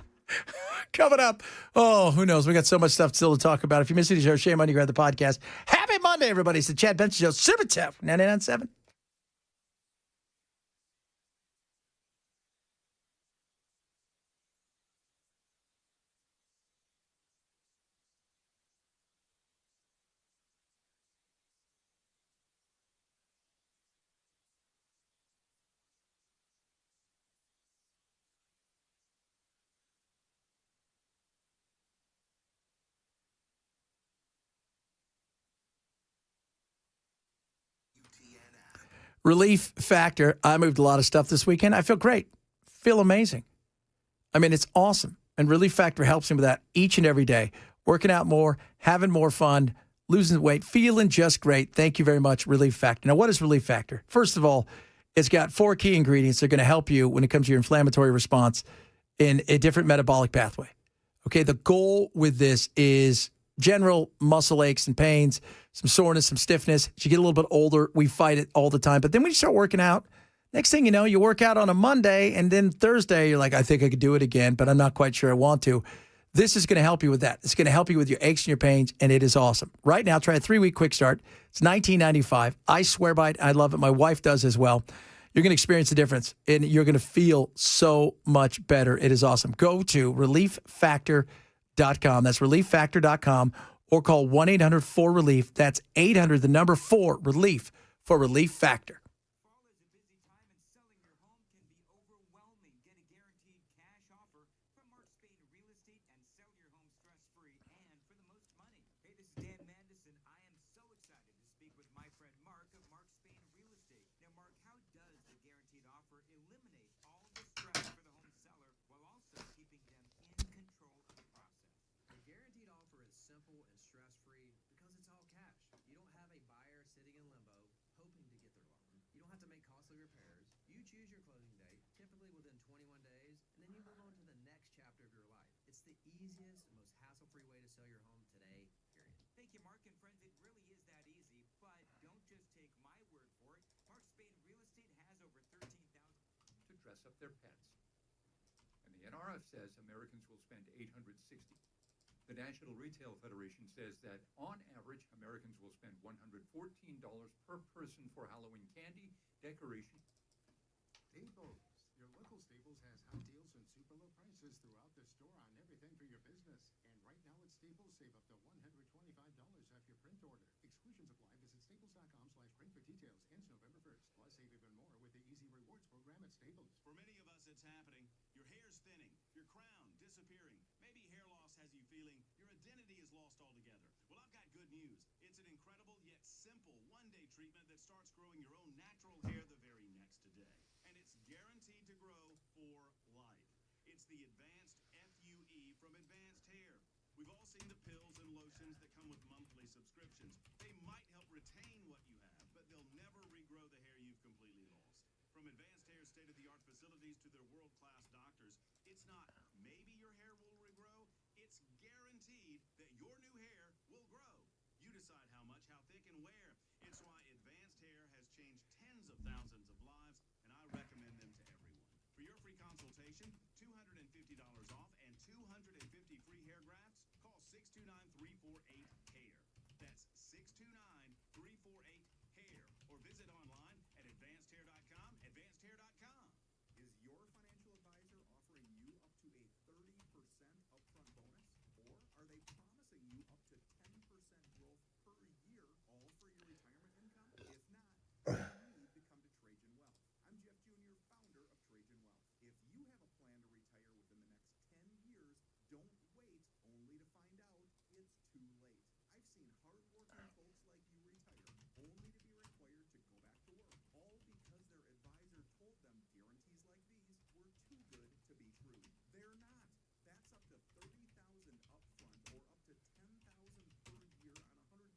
Coming up. Oh, who knows? We got so much stuff still to talk about. If you missed the show, shame on you. Grab the podcast. Happy Monday, everybody. It's the Chad Benson Show. Super Tough. 99.7. Relief Factor. I moved a lot of stuff this weekend. I feel great. Feel amazing. I mean, it's awesome. And Relief Factor helps me with that each and every day. Working out more, having more fun, losing weight, feeling just great. Thank you very much, Relief Factor. Now, what is Relief Factor? First of all, it's got 4 key ingredients that are going to help you when it comes to your inflammatory response in a different metabolic pathway. Okay, the goal with this is general muscle aches and pains, some soreness, some stiffness. As you get a little bit older, we fight it all the time. But then when you start working out, next thing you know, you work out on a Monday, and then Thursday, you're like, I think I could do it again, but I'm not quite sure I want to. This is going to help you with that. It's going to help you with your aches and your pains, and it is awesome. Right now, try a 3-week quick start. It's $19.95. I swear by it. I love it. My wife does as well. You're going to experience the difference, and you're going to feel so much better. It is awesome. Go to relieffactor.com. That's relieffactor.com, or call 1-800-4RELIEF. That's 800, the number 4, RELIEF, for Relief Factor. Up their pets. And the NRF says Americans will spend $860. The National Retail Federation says that on average, Americans will spend $114 per person for Halloween candy, decoration. Staples. Your local Staples has hot deals and super low prices throughout the store on everything for your business. And right now at Staples, save up to $125 off your print order. Exclusions apply. Visit staples.com/print for details. Ends November 1st. Plus, save even more with the Easy Rewards program at Staples. For many of us, it's happening. Your hair's thinning, your crown disappearing. Maybe hair loss has you feeling your identity is lost altogether. Well, I've got good news. It's an incredible yet simple one-day treatment that starts growing your own natural hair the very next day. And it's guaranteed to grow for life. It's the Advanced FUE from Advanced Hair. We've all seen the pills and lotions that come with monthly subscriptions. They might help retain what you have, but they'll never regrow the hair you've completely lost. From Advanced Hair's state-of-the-art facilities to their world-class doctors, it's not maybe your hair will regrow, it's guaranteed can wear. It's why advanced hair has changed tens of thousands of lives, and I recommend them to everyone. For your free consultation, $250 off and 250 free hair grafts, call 629-348-HAIR. That's 629-348-HAIR. Or visit online at advancedhair.com, advancedhair.com. Is your financial advisor offering you up to a 30% upfront bonus? Or are they promising you up to 10% growth per year, all for your retirement income? If not, you need to come to Trajan Wealth. I'm Jeff Jr., founder of Trajan Wealth. If you have a plan to retire within the next 10 years, don't wait only to find out it's too late. I've seen hardworking folks like you retire only to be required to go back to work, all because their advisor told them guarantees like these were too good to be true. They're not. That's up to $30,000 upfront or up to $10,000 per year on $100,000,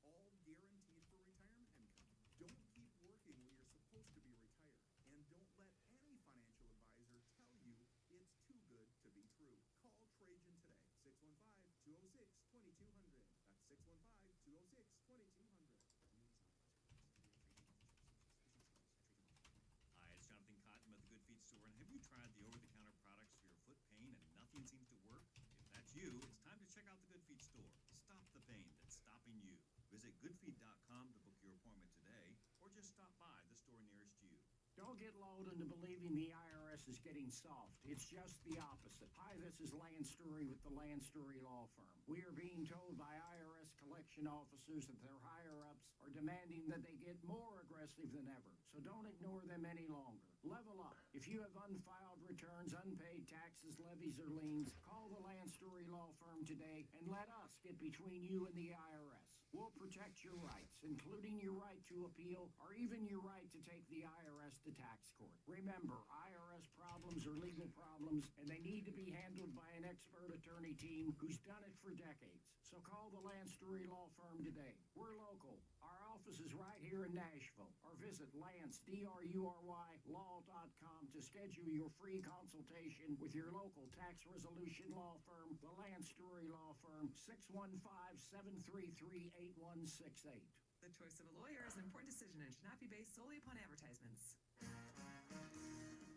all guaranteed for retirement income. Don't keep working when you're supposed to be retired, and don't let any financial advisor tell you it's too good to be true. Call Trajan today, 615-206-2200. That's 615-206-2200. Hi, it's Jonathan Cotton with the Good Feet Store. And have you tried the over-the-counter products for your foot pain and nothing seems to work? If that's you, it's time to check out the Good Feet Store. Stop the pain that's stopping you. Visit goodfeet.com to book your appointment today, or just stop by the store nearest you. Don't get lulled into believing the IRS is getting soft. It's just the opposite. Hi, this is Lance Story with the Lance Story Law Firm. We are being told by IRS collection officers that their higher-ups are demanding that they get more aggressive than ever. So don't ignore them any longer. Level up. If you have unfiled returns, unpaid taxes, levies, or liens, call the Lance Story Law Firm today and let us get between you and the IRS. We'll protect your rights, including your right to appeal or even your right to take the IRS to tax court. Remember, IRS problems are legal problems, and they need to be handled by an expert attorney team who's done it for decades. So call the Lance Story Law Firm today. We're local. Our office is right here in Nashville. Or visit LanceDruryLaw.com to schedule your free consultation with your local tax resolution law firm, the Lance Story Law Firm, 615-733-8168. The choice of a lawyer is an important decision and should not be based solely upon advertisements.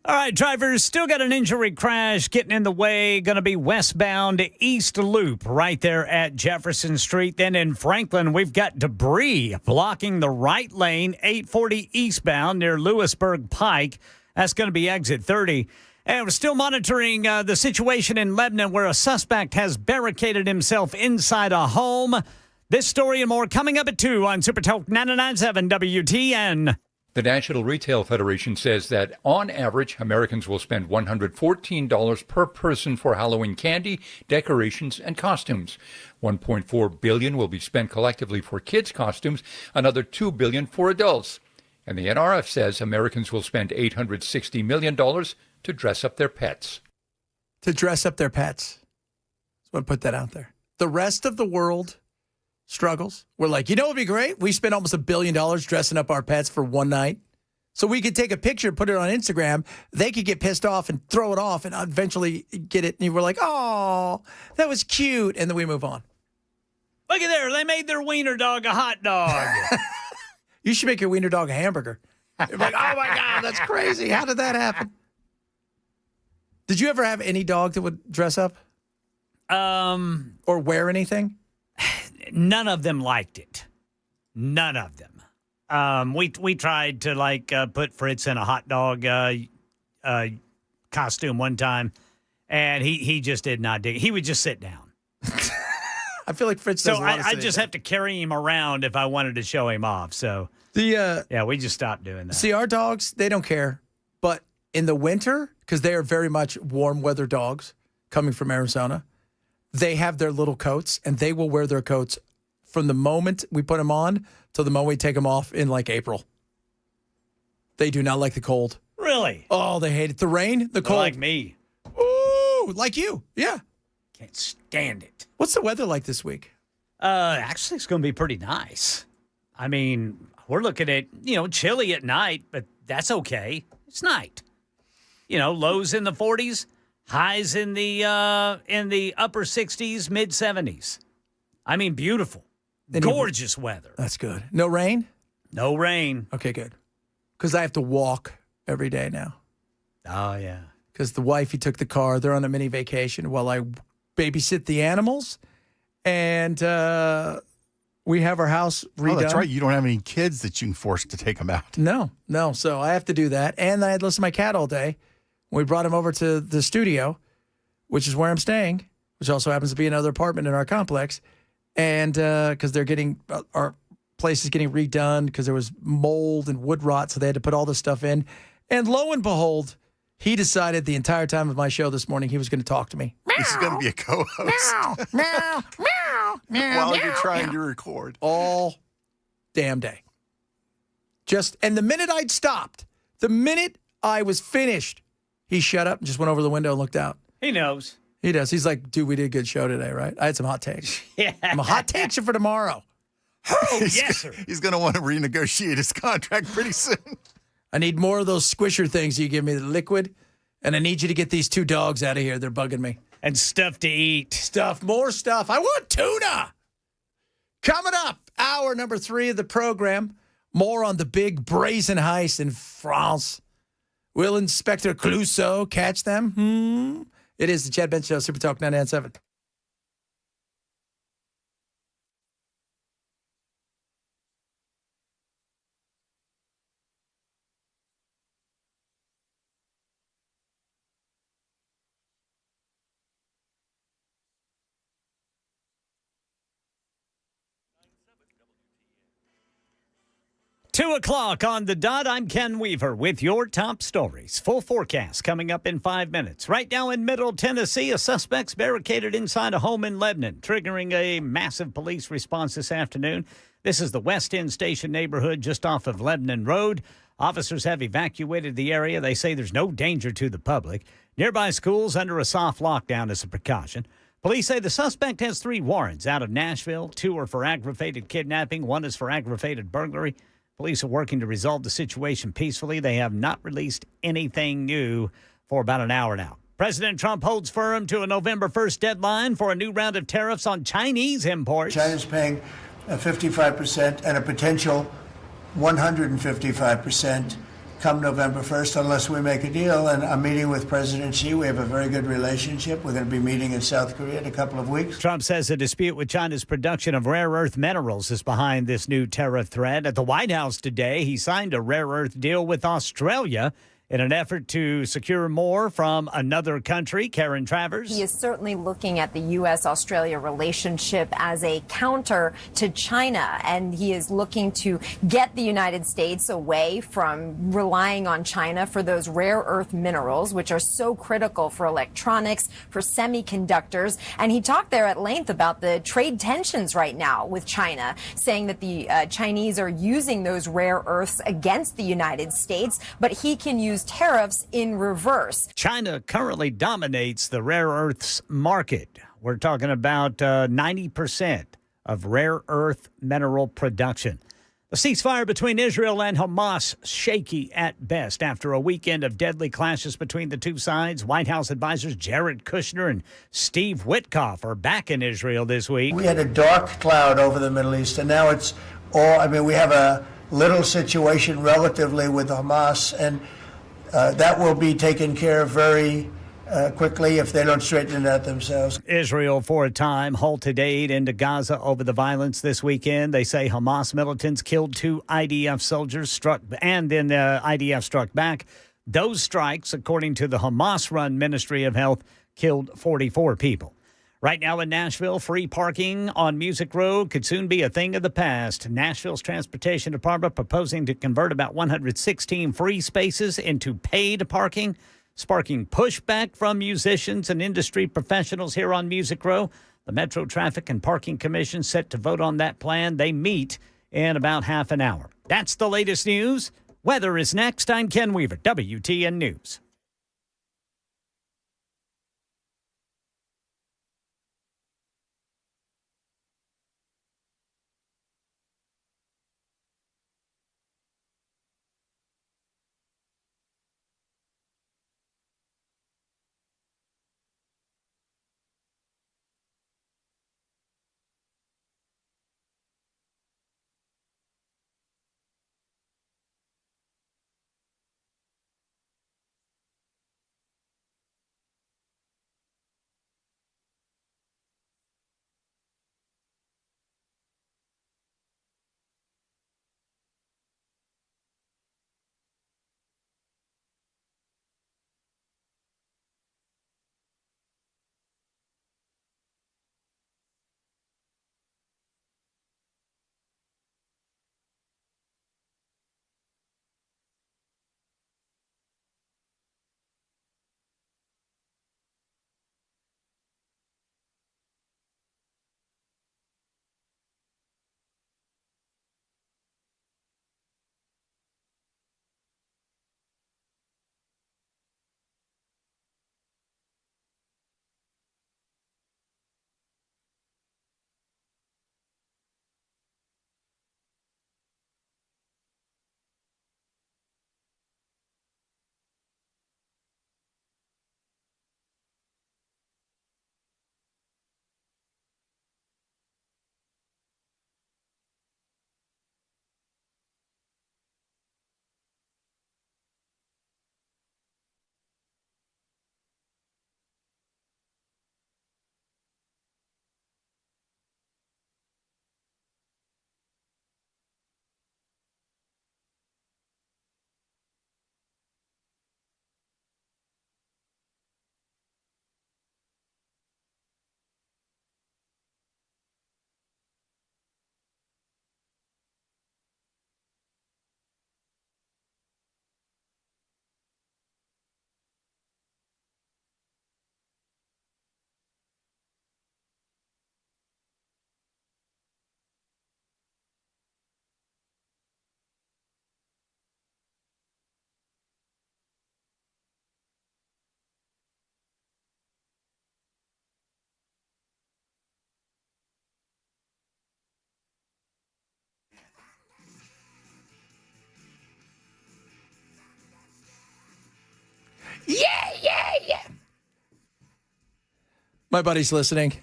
All right, drivers, still got an injury crash getting in the way. Going to be westbound East Loop right there at Jefferson Street. Then in Franklin, we've got debris blocking the right lane, 840 eastbound near Lewisburg Pike. That's going to be exit 30. And we're still monitoring the situation in Lebanon where a suspect has barricaded himself inside a home. This story and more coming up at 2 on Super Talk 99.7 WTN. The National Retail Federation says that on average, Americans will spend $114 per person for Halloween candy, decorations, and costumes. $1.4 billion will be spent collectively for kids' costumes, another $2 billion for adults. And the NRF says Americans will spend $860 million to dress up their pets. To dress up their pets. So I put that out there. The rest of the world struggles. We're like, you know what would be great? We spent almost $1 billion dressing up our pets for one night. So we could take a picture, put it on Instagram. They could get pissed off and throw it off and eventually get it. And we're like, oh, that was cute. And then we move on. Look at there. They made their wiener dog a hot dog. You should make your wiener dog a hamburger. You're like, oh, my God, that's crazy. How did that happen? Did you ever have any dog that would dress up? Or wear anything? None of them liked it. None of them. We tried to put Fritz in a hot dog costume one time, and he just did not dig it. He would just sit down. I feel like Fritz does a lot of I just have to carry him around if I wanted to show him off. So we just stopped doing that. See, our dogs, they don't care. But in the winter, because they are very much warm weather dogs coming from Arizona, they have their little coats, and they will wear their coats from the moment we put them on till the moment we take them off in like April. They do not like the cold. Really? Oh, they hate it. The rain, the cold. Like me. Ooh, like you. Yeah. Can't stand it. What's the weather like this week? Actually, it's going to be pretty nice. I mean, we're looking at, chilly at night, but that's okay. It's night. Lows in the 40s. Highs in the upper 60s, mid 70s. I mean, beautiful. Gorgeous weather. That's good. No rain? No rain. Okay, good. Because I have to walk every day now. Oh, yeah. Because the wifey took the car. They're on a mini vacation while I babysit the animals. And we have our house redone. Oh, that's right. You don't have any kids that you can force to take them out. No. So I have to do that. And I had to listen to my cat all day. We brought him over to the studio, which is where I'm staying, which also happens to be another apartment in our complex. And because they're getting, our place is getting redone because there was mold and wood rot. So they had to put all this stuff in. And lo and behold, he decided the entire time of my show this morning he was going to talk to me. This is going to be a co-host. Meow, While you're trying to record. All damn day. And the minute I'd stopped, the minute I was finished, he shut up and just went over the window and looked out. He knows. He does. He's like, dude, we did a good show today, right? I had some hot takes. Yeah. I'm a hot takes for tomorrow. Oh, yes, sir. He's going to want to renegotiate his contract pretty soon. I need more of those squisher things you give me, the liquid, and I need you to get these 2 dogs out of here. They're bugging me. And stuff to eat. More stuff. I want tuna. Coming up, hour number 3 of the program. More on the big brazen heist in France. Will Inspector Clouseau catch them? It is the Chad Bench Show, Super Talk 997. Two o'clock on the dot. I'm Ken Weaver with your top stories. Full forecast coming up in 5 minutes. Right now in Middle Tennessee, a suspect's barricaded inside a home in Lebanon, triggering a massive police response this afternoon. This is the West End Station neighborhood just off of Lebanon Road. Officers have evacuated the area. They say there's no danger to the public. Nearby schools under a soft lockdown as a precaution. Police say the suspect has 3 warrants out of Nashville. 2 are for aggravated kidnapping. 1 is for aggravated burglary. Police are working to resolve the situation peacefully. They have not released anything new for about an hour now. President Trump holds firm to a November 1st deadline for a new round of tariffs on Chinese imports. China's paying 55% and a potential 155% come November 1st unless we make a deal. And I'm meeting with President Xi. We have a very good relationship. We're going to be meeting in South Korea in a couple of weeks. Trump says a dispute with China's production of rare earth minerals is behind this new tariff threat. At the White House today, he signed a rare earth deal with Australia in an effort to secure more from another country. Karen Travers. He is certainly looking at the U.S.-Australia relationship as a counter to China, and he is looking to get the United States away from relying on China for those rare earth minerals, which are so critical for electronics, for semiconductors. And he talked there at length about the trade tensions right now with China, saying that the Chinese are using those rare earths against the United States, but he can use tariffs in reverse. China currently dominates the rare earths market. We're talking about 90% of rare earth mineral production. The ceasefire between Israel and Hamas shaky at best after a weekend of deadly clashes between the two sides. White House advisors Jared Kushner and Steve Witkoff are back in Israel this week. We had a dark cloud over the Middle East, and now it's all, we have a little situation relatively with Hamas, and that will be taken care of very quickly if they don't straighten it out themselves. Israel, for a time, halted aid into Gaza over the violence this weekend. They say Hamas militants killed 2 IDF soldiers, and then the IDF struck back. Those strikes, according to the Hamas-run Ministry of Health, killed 44 people. Right now in Nashville, free parking on Music Road could soon be a thing of the past. Nashville's Transportation Department proposing to convert about 116 free spaces into paid parking, sparking pushback from musicians and industry professionals here on Music Row. The Metro Traffic and Parking Commission set to vote on that plan. They meet in about half an hour. That's the latest news. Weather is next. I'm Ken Weaver, WTN News. My buddy's listening.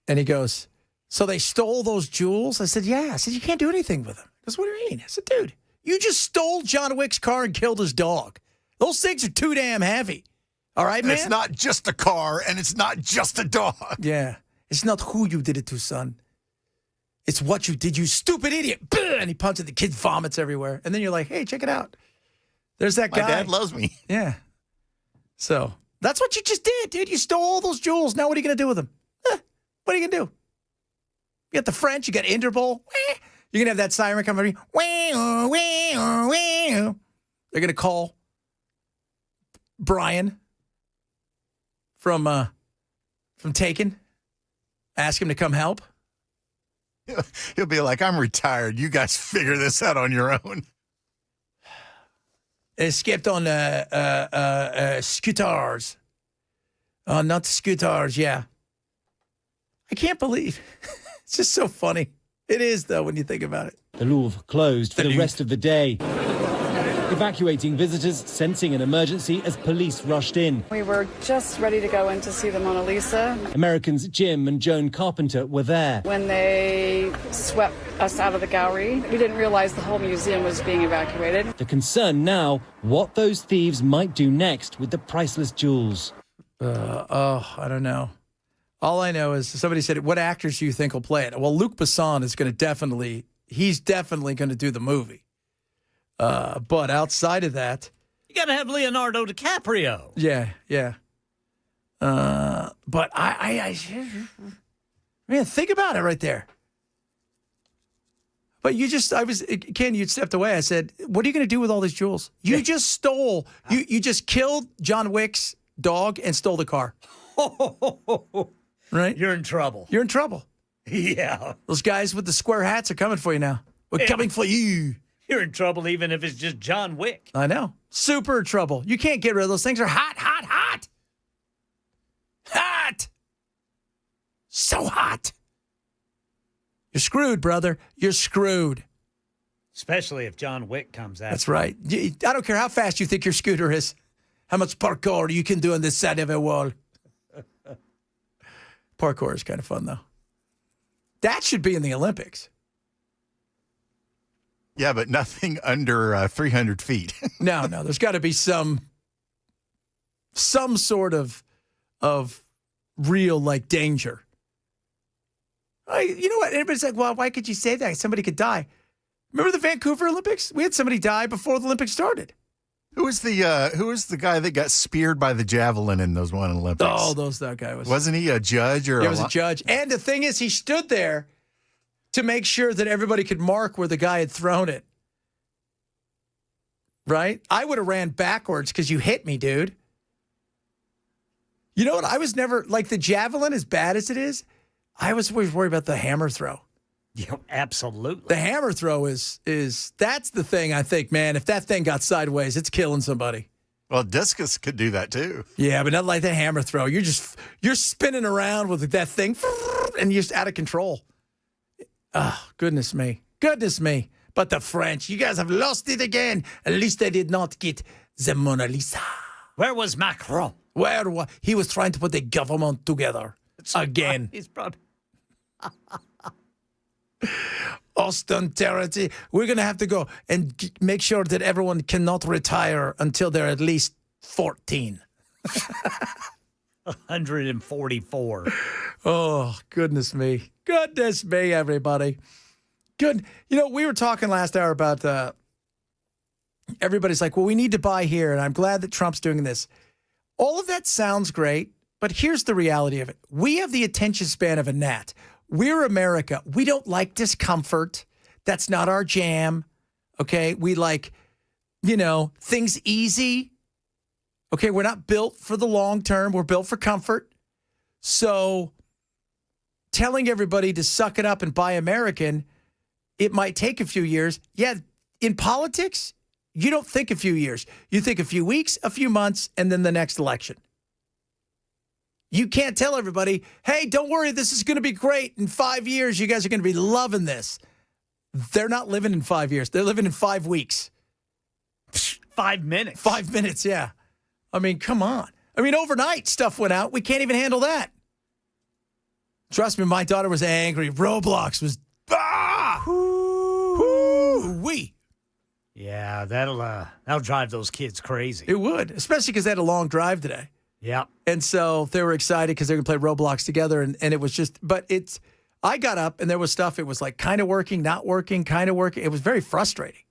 And he goes, so they stole those jewels? I said, yeah. I said, you can't do anything with them. He goes, what do you mean? I said, dude, you just stole John Wick's car and killed his dog. Those things are too damn heavy. All right, man? It's not just a car, and it's not just a dog. Yeah. It's not who you did it to, son. It's what you did, you stupid idiot. And he punches the kid, vomits everywhere. And then you're like, hey, check it out. There's that guy. My dad loves me. Yeah. So that's what you just did, dude. You stole all those jewels. Now what are you going to do with them? What are you going to do? You got the French. You got Interpol. You're going to have that siren coming. They're going to call Brian from Taken. Ask him to come help. He'll be like, I'm retired. You guys figure this out on your own. It skipped on scooters. Not scooters, yeah. I can't believe. It's just so funny. It is, though, when you think about it. The Louvre closed for the rest of the day, evacuating visitors, sensing an emergency as police rushed in. We were just ready to go in to see the Mona Lisa. Americans Jim and Joan Carpenter were there. When they swept us out of the gallery, we didn't realize the whole museum was being evacuated. The concern now, what those thieves might do next with the priceless jewels. I don't know. All I know is somebody said, what actors do you think will play it? Well, Luc Besson is going to he's definitely going to do the movie. But outside of that, You got to have Leonardo DiCaprio. yeah. But I think about it right there. But Ken, you'd stepped away. I said, what are you going to do with all these jewels? You just stole, you just killed John Wick's dog and stole the car. Right? You're in trouble. You're in trouble. Yeah. Those guys with the square hats are coming for you now. We're coming for you. You're in trouble even if it's just John Wick. I know. Super trouble. You can't get rid of those things. They're hot, hot, hot. Hot. So hot. You're screwed, brother. You're screwed. Especially if John Wick comes out. That's right. I don't care how fast you think your scooter is, how much parkour you can do on this side of a wall. Parkour is kind of fun, though. That should be in the Olympics. Yeah, but nothing under 300 feet. No. There's got to be some sort of real, like, danger. You know what? Everybody's like, well, why could you say that? Somebody could die. Remember the Vancouver Olympics? We had somebody die before the Olympics started. Who was the guy that got speared by the javelin in those one Olympics? Oh, that guy was. Wasn't he a judge or? He was a judge. And the thing is, he stood there to make sure that everybody could mark where the guy had thrown it. Right? I would have ran backwards because you hit me, dude. You know what? I was never, like, the javelin, as bad as it is, I was always worried about the hammer throw. Yeah, absolutely. The hammer throw is that's the thing I think, man, if that thing got sideways, it's killing somebody. Well, discus could do that too. Yeah, but not like the hammer throw. You're spinning around with that thing and you're just out of control. Oh, goodness me. Goodness me. But the French, you guys have lost it again. At least they did not get the Mona Lisa. Where was Macron? He was trying to put the government together again. He's probably... Austerity. We're going to have to go and make sure that everyone cannot retire until they're at least 14. 144. Oh, goodness me. Goodness me, everybody. Good. You know, we were talking last hour about everybody's like, well, we need to buy here, and I'm glad that Trump's doing this. All of that sounds great, but here's the reality of it. We have the attention span of a gnat. We're America. We don't like discomfort. That's not our jam. Okay? We like, things easy. Okay? We're not built for the long term. We're built for comfort. So telling everybody to suck it up and buy American, it might take a few years. Yeah, in politics, you don't think a few years. You think a few weeks, a few months, and then the next election. You can't tell everybody, hey, don't worry, this is going to be great. In 5 years, you guys are going to be loving this. They're not living in 5 years. They're living in 5 weeks. 5 minutes. 5 minutes, yeah. I mean, come on. I mean, overnight stuff went out. We can't even handle that. Trust me, my daughter was angry. Roblox was wee. Yeah, that'll drive those kids crazy. It would, especially because they had a long drive today. Yeah. And so they were excited because they were going to play Roblox together. And it was just, I got up and there was stuff. It was like kind of working, not working, kind of working. It was very frustrating.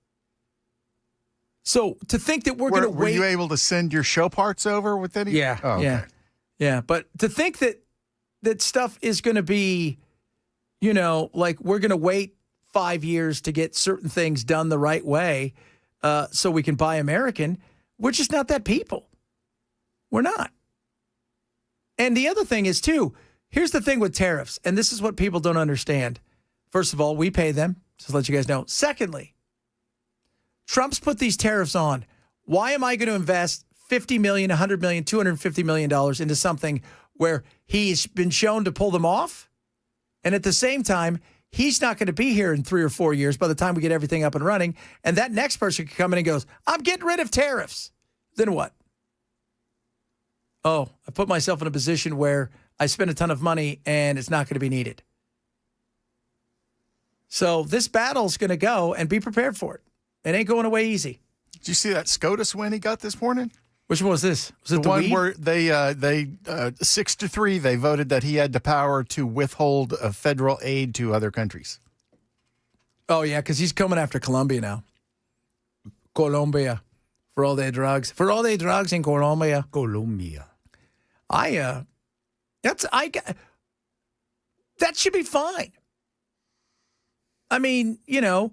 So to think that we're going to wait. Were you able to send your show parts over with any? Yeah. Oh, okay. Yeah. But to think that stuff is going to be, like we're going to wait 5 years to get certain things done the right way so we can buy American, we're just not that people. We're not. And the other thing is, too, here's the thing with tariffs, and this is what people don't understand. First of all, we pay them, just to let you guys know. Secondly, Trump's put these tariffs on. Why am I going to invest $50 million, $100 million, $250 million into something where he's been shown to pull them off? And at the same time, he's not going to be here in 3 or 4 years by the time we get everything up and running. And that next person could come in and goes, I'm getting rid of tariffs. Then what? Oh, I put myself in a position where I spend a ton of money and it's not going to be needed. So this battle's going to go, and be prepared for it. It ain't going away easy. Did you see that SCOTUS win he got this morning? Which one was this? Was it the one weed? where they 6-3 they voted that he had the power to withhold federal aid to other countries. Oh yeah, because he's coming after Colombia now. Colombia for all their drugs. For all their drugs in Colombia. Colombia. That should be fine. I mean, we don't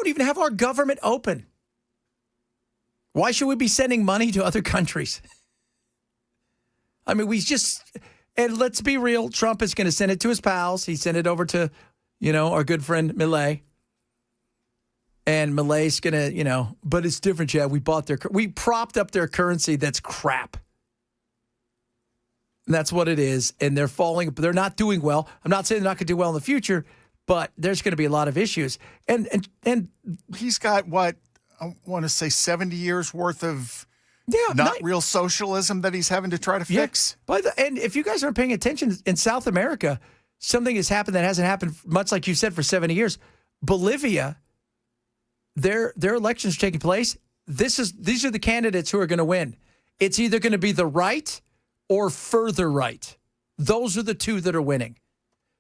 even have our government open. Why should we be sending money to other countries? I mean, and let's be real, Trump is going to send it to his pals. He sent it over to, our good friend Milei. And Milei's going to, but it's different, Chad. We propped up their currency that's crap. And that's what it is. And they're not doing well. I'm not saying they're not going to do well in the future, but there's going to be a lot of issues. And he's got what? I want to say 70 years worth of real socialism that he's having to try to fix. And if you guys aren't paying attention, in South America, something has happened that hasn't happened, much like you said, for 70 years. Bolivia, their elections are taking place. These are the candidates who are going to win. It's either going to be the right or further right. Those are the two that are winning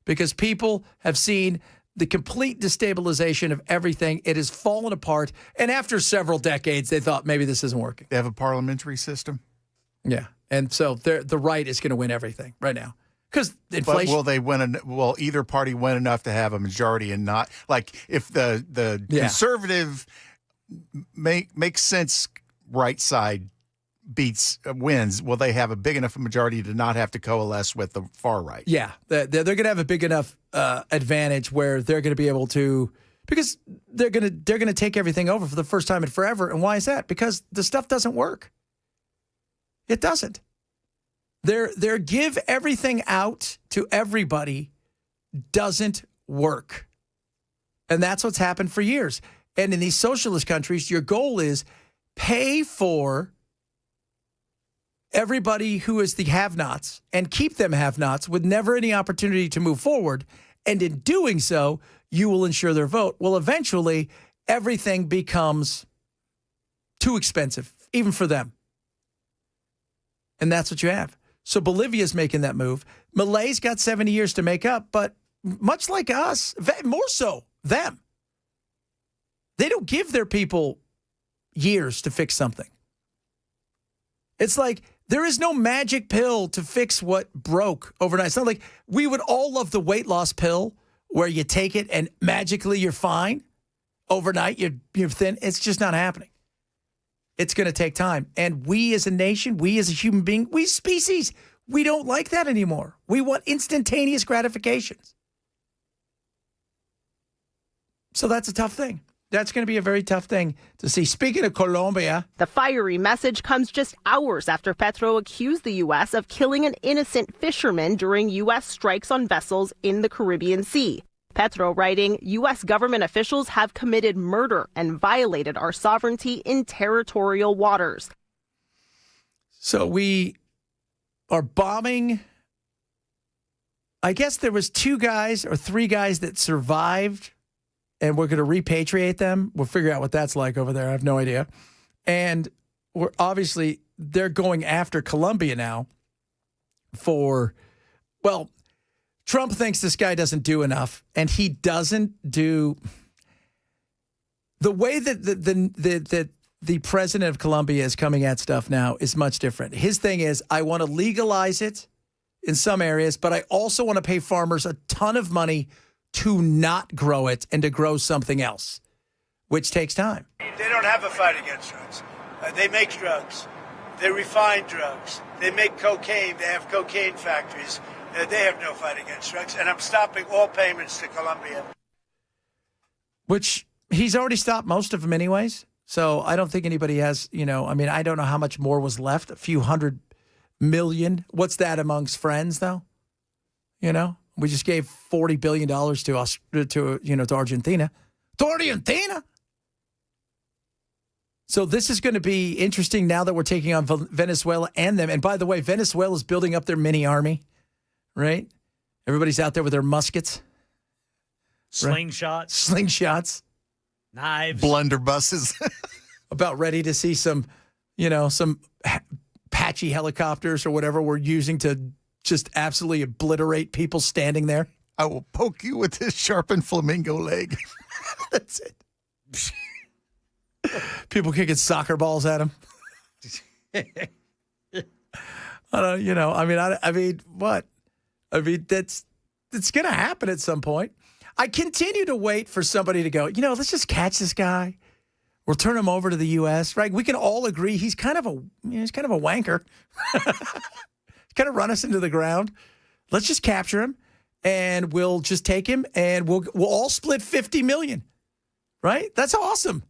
because people have seen the complete destabilization of everything. It has fallen apart. And after several decades, they thought maybe this isn't working. They have a parliamentary system. Yeah. And so the right is going to win everything right now. Because inflation. But will they win? Will either party win enough to have a majority and not? Like if the conservative makes sense right side wins, will they have a big enough majority to not have to coalesce with the far right? Yeah, they're going to have a big enough advantage where they're going to be able to, because they're going to take everything over for the first time in forever. And why is that? Because the stuff doesn't work. It doesn't. Their give everything out to everybody doesn't work. And that's what's happened for years. And in these socialist countries, your goal is pay for everybody who is the have-nots and keep them have-nots with never any opportunity to move forward. And in doing so, you will ensure their vote. Well, eventually, everything becomes too expensive, even for them. And that's what you have. So Bolivia's making that move. Malay's got 70 years to make up, but much like us, more so, them. They don't give their people years to fix something. It's like there is no magic pill to fix what broke overnight. It's not like we would all love the weight loss pill where you take it and magically you're fine. Overnight, you're thin. It's just not happening. It's going to take time. And we as a nation, we as a human being, we species, we don't like that anymore. We want instantaneous gratifications. So that's a tough thing. That's going to be a very tough thing to see. Speaking of Colombia. The fiery message comes just hours after Petro accused the U.S. of killing an innocent fisherman during U.S. strikes on vessels in the Caribbean Sea. Petro writing, U.S. government officials have committed murder and violated our sovereignty in territorial waters. So we are bombing I guess there was 2 guys or 3 guys that survived, and we're going to repatriate them. We'll figure out what that's like over there. I have no idea. And they're going after Colombia now Trump thinks this guy doesn't do enough, and he doesn't do the way that the president of Colombia is coming at stuff now is much different. His thing is, I want to legalize it in some areas, but I also want to pay farmers a ton of money to not grow it and to grow something else, which takes time. They don't have a fight against drugs. They make drugs. They refine drugs. They make cocaine. They have cocaine factories. They have no fight against drugs. And I'm stopping all payments to Colombia. Which he's already stopped most of them anyways. So I don't think anybody has, I don't know how much more was left. A few $100 million. What's that amongst friends, though? We just gave $40 billion to Argentina. To Argentina! So this is going to be interesting now that we're taking on Venezuela and them. And by the way, Venezuela is building up their mini army, right? Everybody's out there with their muskets. Slingshots. Knives. Blunderbusses. About ready to see some Apache helicopters or whatever we're using to just absolutely obliterate people standing there. I will poke you with this sharpened flamingo leg. That's it. People kicking soccer balls at him. What? It's going to happen at some point. I continue to wait for somebody to go, let's just catch this guy. We'll turn him over to the U.S., right? We can all agree he's kind of a wanker. He's kind of run us into the ground. Let's just capture him, and we'll just take him, and we'll all split $50 million, right? That's awesome.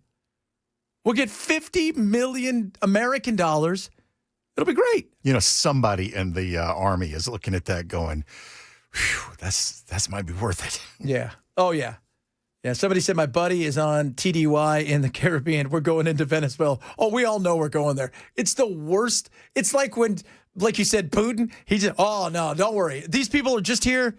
We'll get $50 million American dollars. It'll be great. Somebody in the Army is looking at that going, whew, that's might be worth it. Yeah. Oh, yeah. Yeah, somebody said my buddy is on TDY in the Caribbean. We're going into Venezuela. Oh, we all know we're going there. It's the worst. It's like when, like you said, Putin, he just, oh, no, don't worry. These people are just here.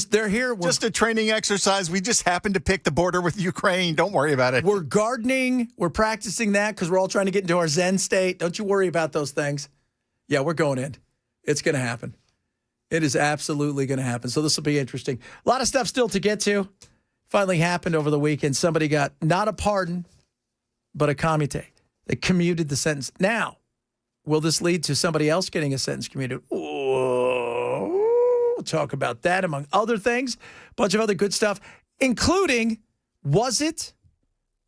They're here. Just a training exercise. We just happened to pick the border with Ukraine. Don't worry about it. We're gardening. We're practicing that because we're all trying to get into our Zen state. Don't you worry about those things. Yeah, we're going in. It's going to happen. It is absolutely going to happen. So this will be interesting. A lot of stuff still to get to. Finally happened over the weekend. Somebody got not a pardon, but a commute. They commuted the sentence. Now, will this lead to somebody else getting a sentence commuted? We'll talk about that, among other things. A bunch of other good stuff, including, was it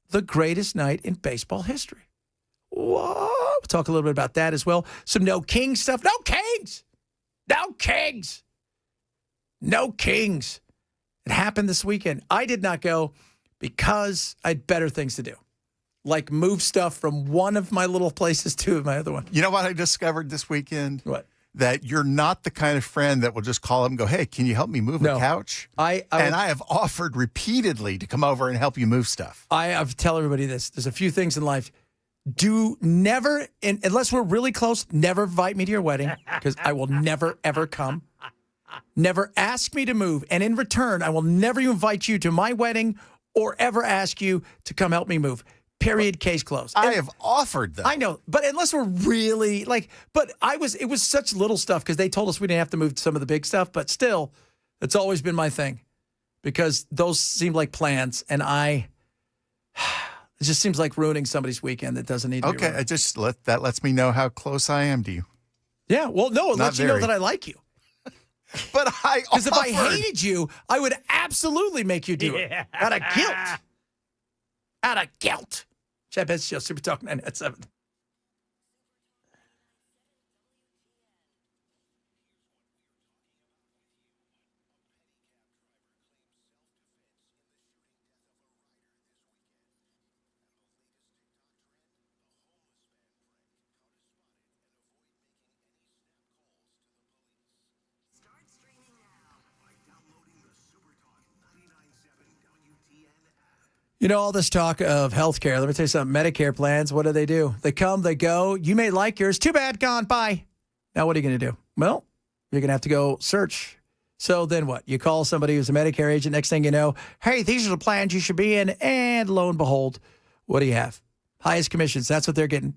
the greatest night in baseball history? Whoa. We'll talk a little bit about that as well. Some no Kings stuff. No Kings! No Kings! No Kings! It happened this weekend. I did not go because I had better things to do, like move stuff from one of my little places to my other one. You know what I discovered this weekend? What? That you're not the kind of friend that will just call up and go, hey, can you help me move a couch? I have offered repeatedly to come over and help you move stuff. I've tell everybody this. There's a few things in life. Do never, unless we're really close, never invite me to your wedding because I will never, ever come. Never ask me to move. And in return, I will never invite you to my wedding or ever ask you to come help me move. Period. Case closed. I have offered that. I know. But unless we're really it was such little stuff because they told us we didn't have to move some of the big stuff. But still, it's always been my thing because those seem like plans. And it just seems like ruining somebody's weekend that doesn't need to be ruined. Okay. That lets me know how close I am to you. Yeah. Well, no, it lets you know that I like you. But because if I hated you, I would absolutely make you do it out of guilt. Out of guilt. Chad Benson Show, Super Talk 997. All this talk of healthcare. Let me tell you something. Medicare plans, what do? They come, they go. You may like yours. Too bad, gone, bye. Now, what are you going to do? Well, you're going to have to go search So then what? You call somebody who's a Medicare agent. Next thing you know, hey, these are the plans you should be in. And lo and behold, what do you have? Highest commissions. That's what they're getting.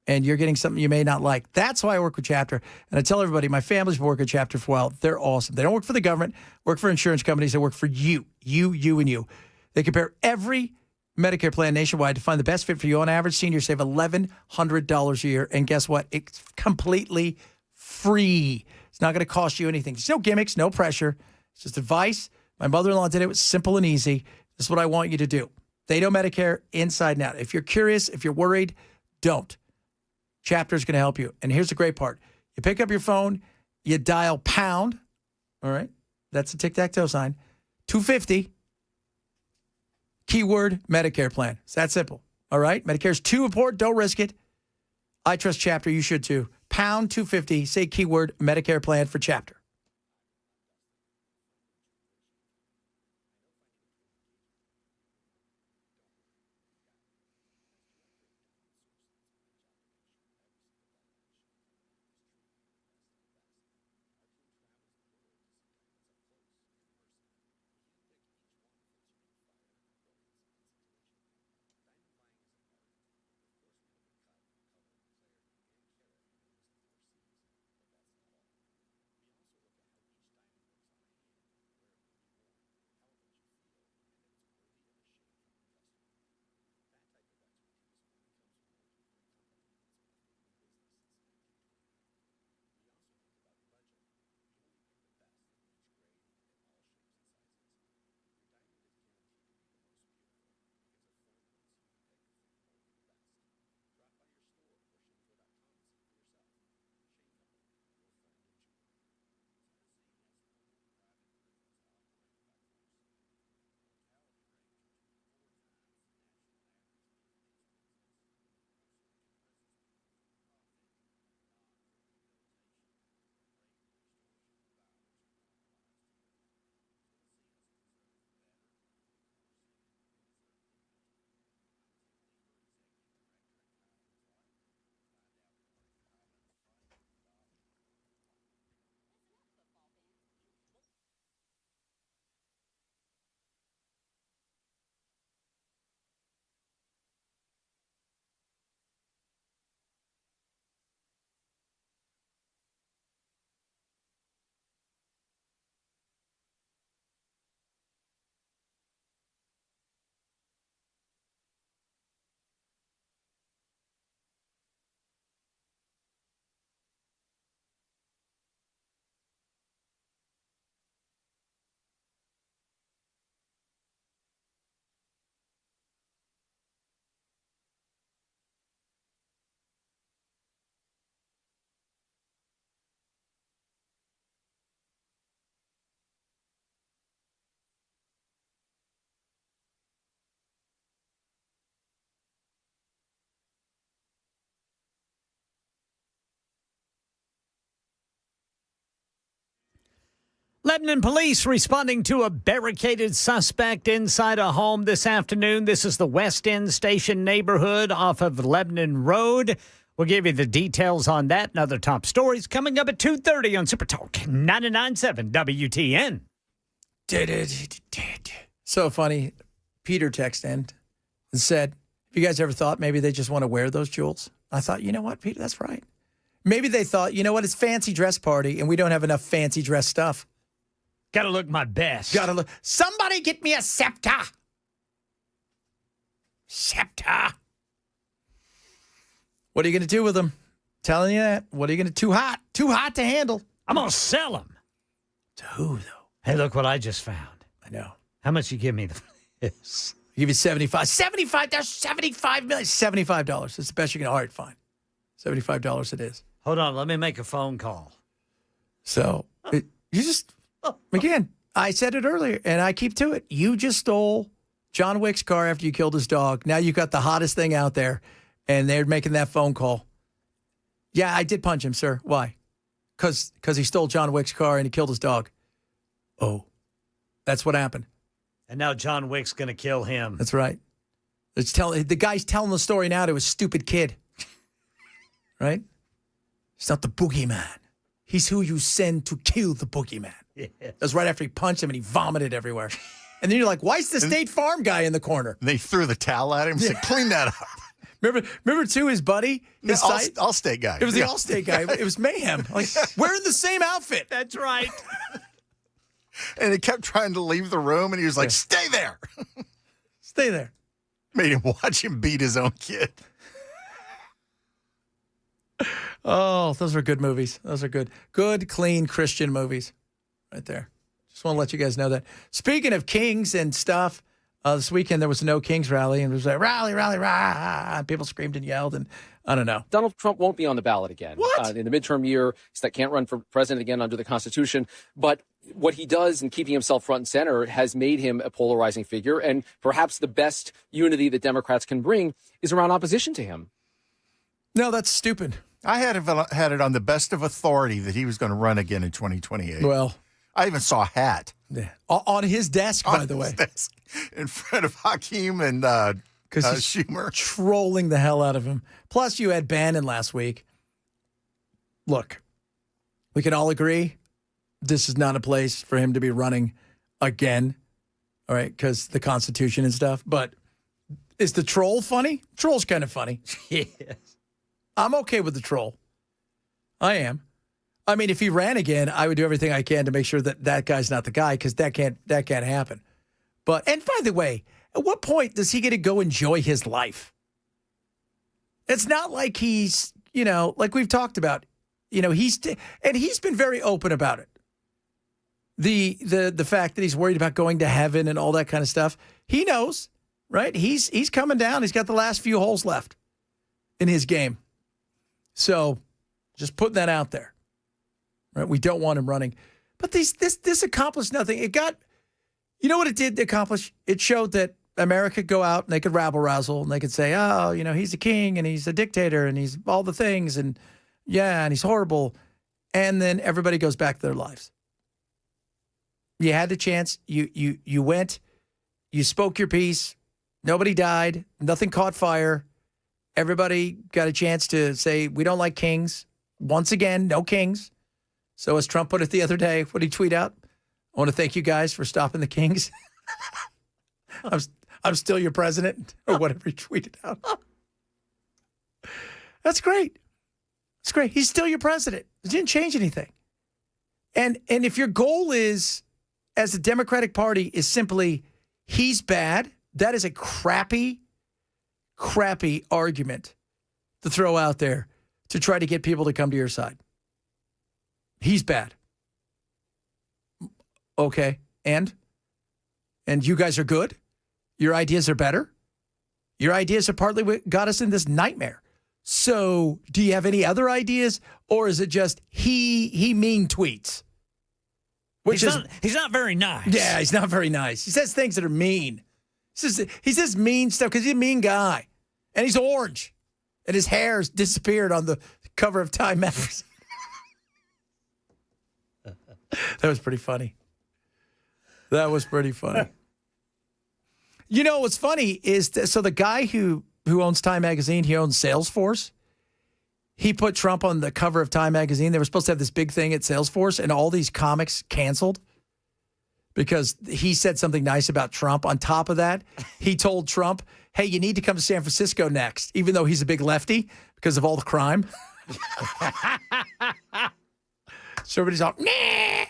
And you're getting something you may not like. That's why I work with Chapter. And I tell everybody, my family's been working with Chapter for a while. They're awesome. They don't work for the government, work for insurance companies. They work for you, and you. They compare every Medicare plan nationwide to find the best fit for you. On average, seniors save $1,100 a year. And guess what? It's completely free. It's not going to cost you anything. There's no gimmicks, no pressure. It's just advice. My mother-in-law did it. It was simple and easy. This is what I want you to do. They know Medicare inside and out. If you're curious, if you're worried, don't. Chapter is going to help you. And here's the great part. You pick up your phone, you dial pound, all right? That's a tic-tac-toe sign. 250, keyword Medicare plan. It's that simple, all right? Medicare's too important. Don't risk it. I trust Chapter. You should too. Pound 250, say keyword Medicare plan for Chapter. Lebanon police responding to a barricaded suspect inside a home this afternoon. This is the West End Station neighborhood off of Lebanon Road. We'll give you the details on that and other top stories coming up at 2:30 on Super Talk 99.7 WTN. So funny. Peter texted in and said, have you guys ever thought maybe they just want to wear those jewels? I thought, you know what, Peter, that's right. Maybe they thought, you know what, it's fancy dress party and we don't have enough fancy dress stuff. Got to look my best. Got to look. Somebody get me a scepter. Scepter. What are you going to do with them? Telling you that. What are you going to Too hot. Too hot to handle. I'm going to sell them. To who, though? Hey, look what I just found. I know. How much you give me for this? I'll give you 75. 75. There's 75 million. $75. It's the best you can. All right, fine. $75 it is. Hold on. Let me make a phone call. So, you just... Again, I said it earlier, and I keep to it. You just stole John Wick's car after you killed his dog. Now you got the hottest thing out there, and they're making that phone call. Yeah, I did punch him, sir. Why? Because he stole John Wick's car and he killed his dog. Oh, that's what happened. And now John Wick's going to kill him. That's right. The guy's telling the story now to a stupid kid. Right? He's not the boogeyman. He's who you send to kill the boogeyman. Yeah. That was right after he punched him and he vomited everywhere. And then you're like, why is the State Farm guy in the corner? They threw the towel at him and said, clean that up. Remember too, his buddy? His Allstate guy. It was the Allstate guy. It was mayhem. Like, we're in the same outfit. That's right. And he kept trying to leave the room, and he was like, stay there. Stay there. Made him watch him beat his own kid. Oh, those are good movies. Those are good, clean Christian movies right there. Just want to let you guys know that. Speaking of kings and stuff, this weekend there was a No Kings rally, and it was like, rally, rally, rah. People screamed and yelled, and I don't know. Donald Trump won't be on the ballot again. What? In the midterm year, he can't run for president again under the Constitution. But what he does in keeping himself front and center has made him a polarizing figure. And perhaps the best unity that Democrats can bring is around opposition to him. No, that's stupid. I had it on the best of authority that he was going to run again in 2028. Well, I even saw a hat. Yeah. On his desk, by the way. Desk, in front of Hakeem and Schumer. Trolling the hell out of him. Plus, you had Bannon last week. Look, we can all agree this is not a place for him to be running again, all right, because the Constitution and stuff. But is the troll funny? Troll's kind of funny. Yes. I'm okay with the troll. I am. I mean, if he ran again, I would do everything I can to make sure that guy's not the guy, because that can't happen. But, and by the way, at what point does he get to go enjoy his life? It's not like he's, like we've talked about, he's been very open about it. The fact that he's worried about going to heaven and all that kind of stuff. He knows, right? He's coming down. He's got the last few holes left in his game. So just putting that out there. Right? We don't want him running. But this accomplished nothing. It got, you know what it did accomplish? It showed that America could go out and they could rabble-razzle and they could say, oh, he's a king and he's a dictator and he's all the things and and he's horrible. And then everybody goes back to their lives. You had the chance. You went. You spoke your piece. Nobody died. Nothing caught fire. Everybody got a chance to say, we don't like kings. Once again, no kings. So as Trump put it the other day, what did he tweet out? I want to thank you guys for stopping the kings. I'm still your president, or whatever he tweeted out. That's great. It's great. He's still your president. It didn't change anything. And if your goal is, as the Democratic Party, is simply he's bad, that is a crappy argument to throw out there to try to get people to come to your side. He's bad. Okay. And you guys are good? Your ideas are better? Your ideas are partly what got us in this nightmare. So do you have any other ideas? Or is it just he mean tweets? He's not very nice. Yeah, he's not very nice. He says things that are mean. He says mean stuff because he's a mean guy. And he's orange. And his hair's disappeared on the cover of Time magazine. That was pretty funny. What's funny is so the guy who owns Time magazine, he owns Salesforce. He put Trump on the cover of Time magazine. They were supposed to have this big thing at Salesforce, and all these comics canceled because he said something nice about Trump. On top of that, he told Trump, hey, you need to come to San Francisco next, even though he's a big lefty because of all the crime. So everybody's all, nah.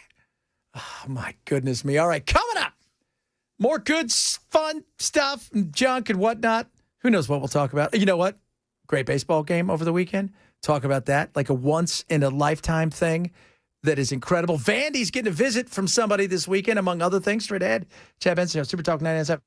Oh, my goodness me. All right, coming up. More good, fun stuff and junk and whatnot. Who knows what we'll talk about? You know what? Great baseball game over the weekend. Talk about that. Like a once-in-a-lifetime thing that is incredible. Vandy's getting a visit from somebody this weekend, among other things. Straight ahead. Chad Benson, Super Talk 997.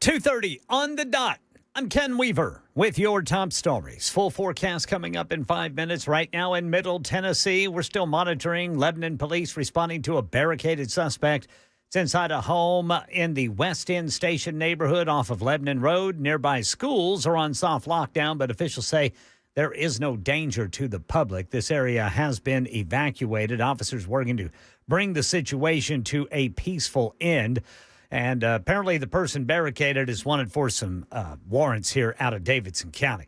.2:30 on the dot. I'm Ken Weaver with your top stories. Full forecast coming up in 5 minutes. Right now in Middle Tennessee, we're still monitoring Lebanon police responding to a barricaded suspect. It's inside a home in the West End Station neighborhood off of Lebanon Road. Nearby schools are on soft lockdown, but officials say there is no danger to the public. This area has been evacuated. Officers working to bring the situation to a peaceful end. And apparently the person barricaded is wanted for some warrants here out of Davidson County.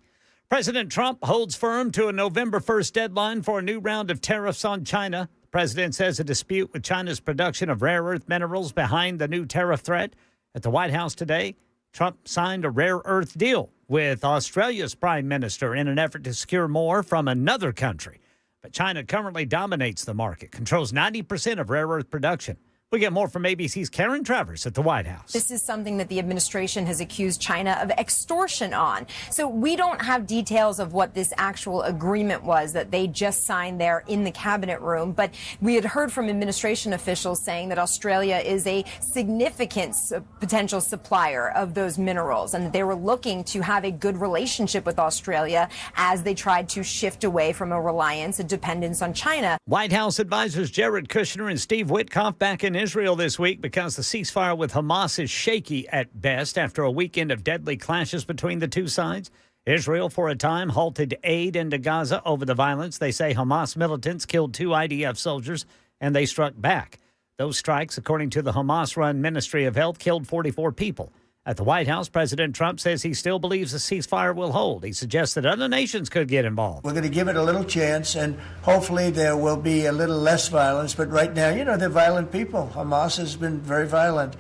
President Trump holds firm to a November 1st deadline for a new round of tariffs on China. The president says a dispute with China's production of rare earth minerals behind the new tariff threat. At the White House today, Trump signed a rare earth deal with Australia's prime minister in an effort to secure more from another country. But China currently dominates the market, controls 90% of rare earth production. We get more from ABC's Karen Travers at the White House. This is something that the administration has accused China of extortion on. So we don't have details of what this actual agreement was that they just signed there in the cabinet room. But we had heard from administration officials saying that Australia is a significant potential supplier of those minerals and that they were looking to have a good relationship with Australia as they tried to shift away from a reliance, a dependence on China. White House advisors Jared Kushner and Steve Witkoff back in Israel this week because the ceasefire with Hamas is shaky at best after a weekend of deadly clashes between the two sides. Israel, for a time, halted aid into Gaza over the violence. They say Hamas militants killed 2 IDF soldiers and they struck back. Those strikes, according to the Hamas-run Ministry of Health, killed 44 people. At the White House, President Trump says he still believes the ceasefire will hold. He suggests that other nations could get involved. We're going to give it a little chance, and hopefully there will be a little less violence. But right now, they're violent people. Hamas has been very violent,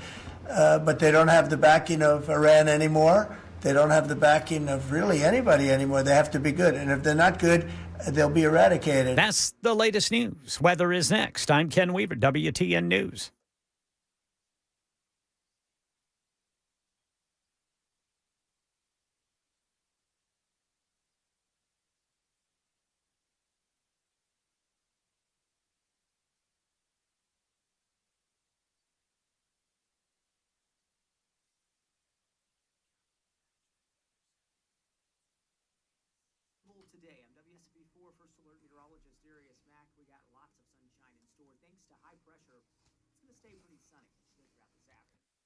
but they don't have the backing of Iran anymore. They don't have the backing of really anybody anymore. They have to be good. And if they're not good, they'll be eradicated. That's the latest news. Weather is next. I'm Ken Weaver, WTN News. Today, I'm WSB4 First Alert Meteorologist Darius Mack. We got lots of sunshine in store thanks to high pressure. It's going to stay pretty sunny throughout this afternoon.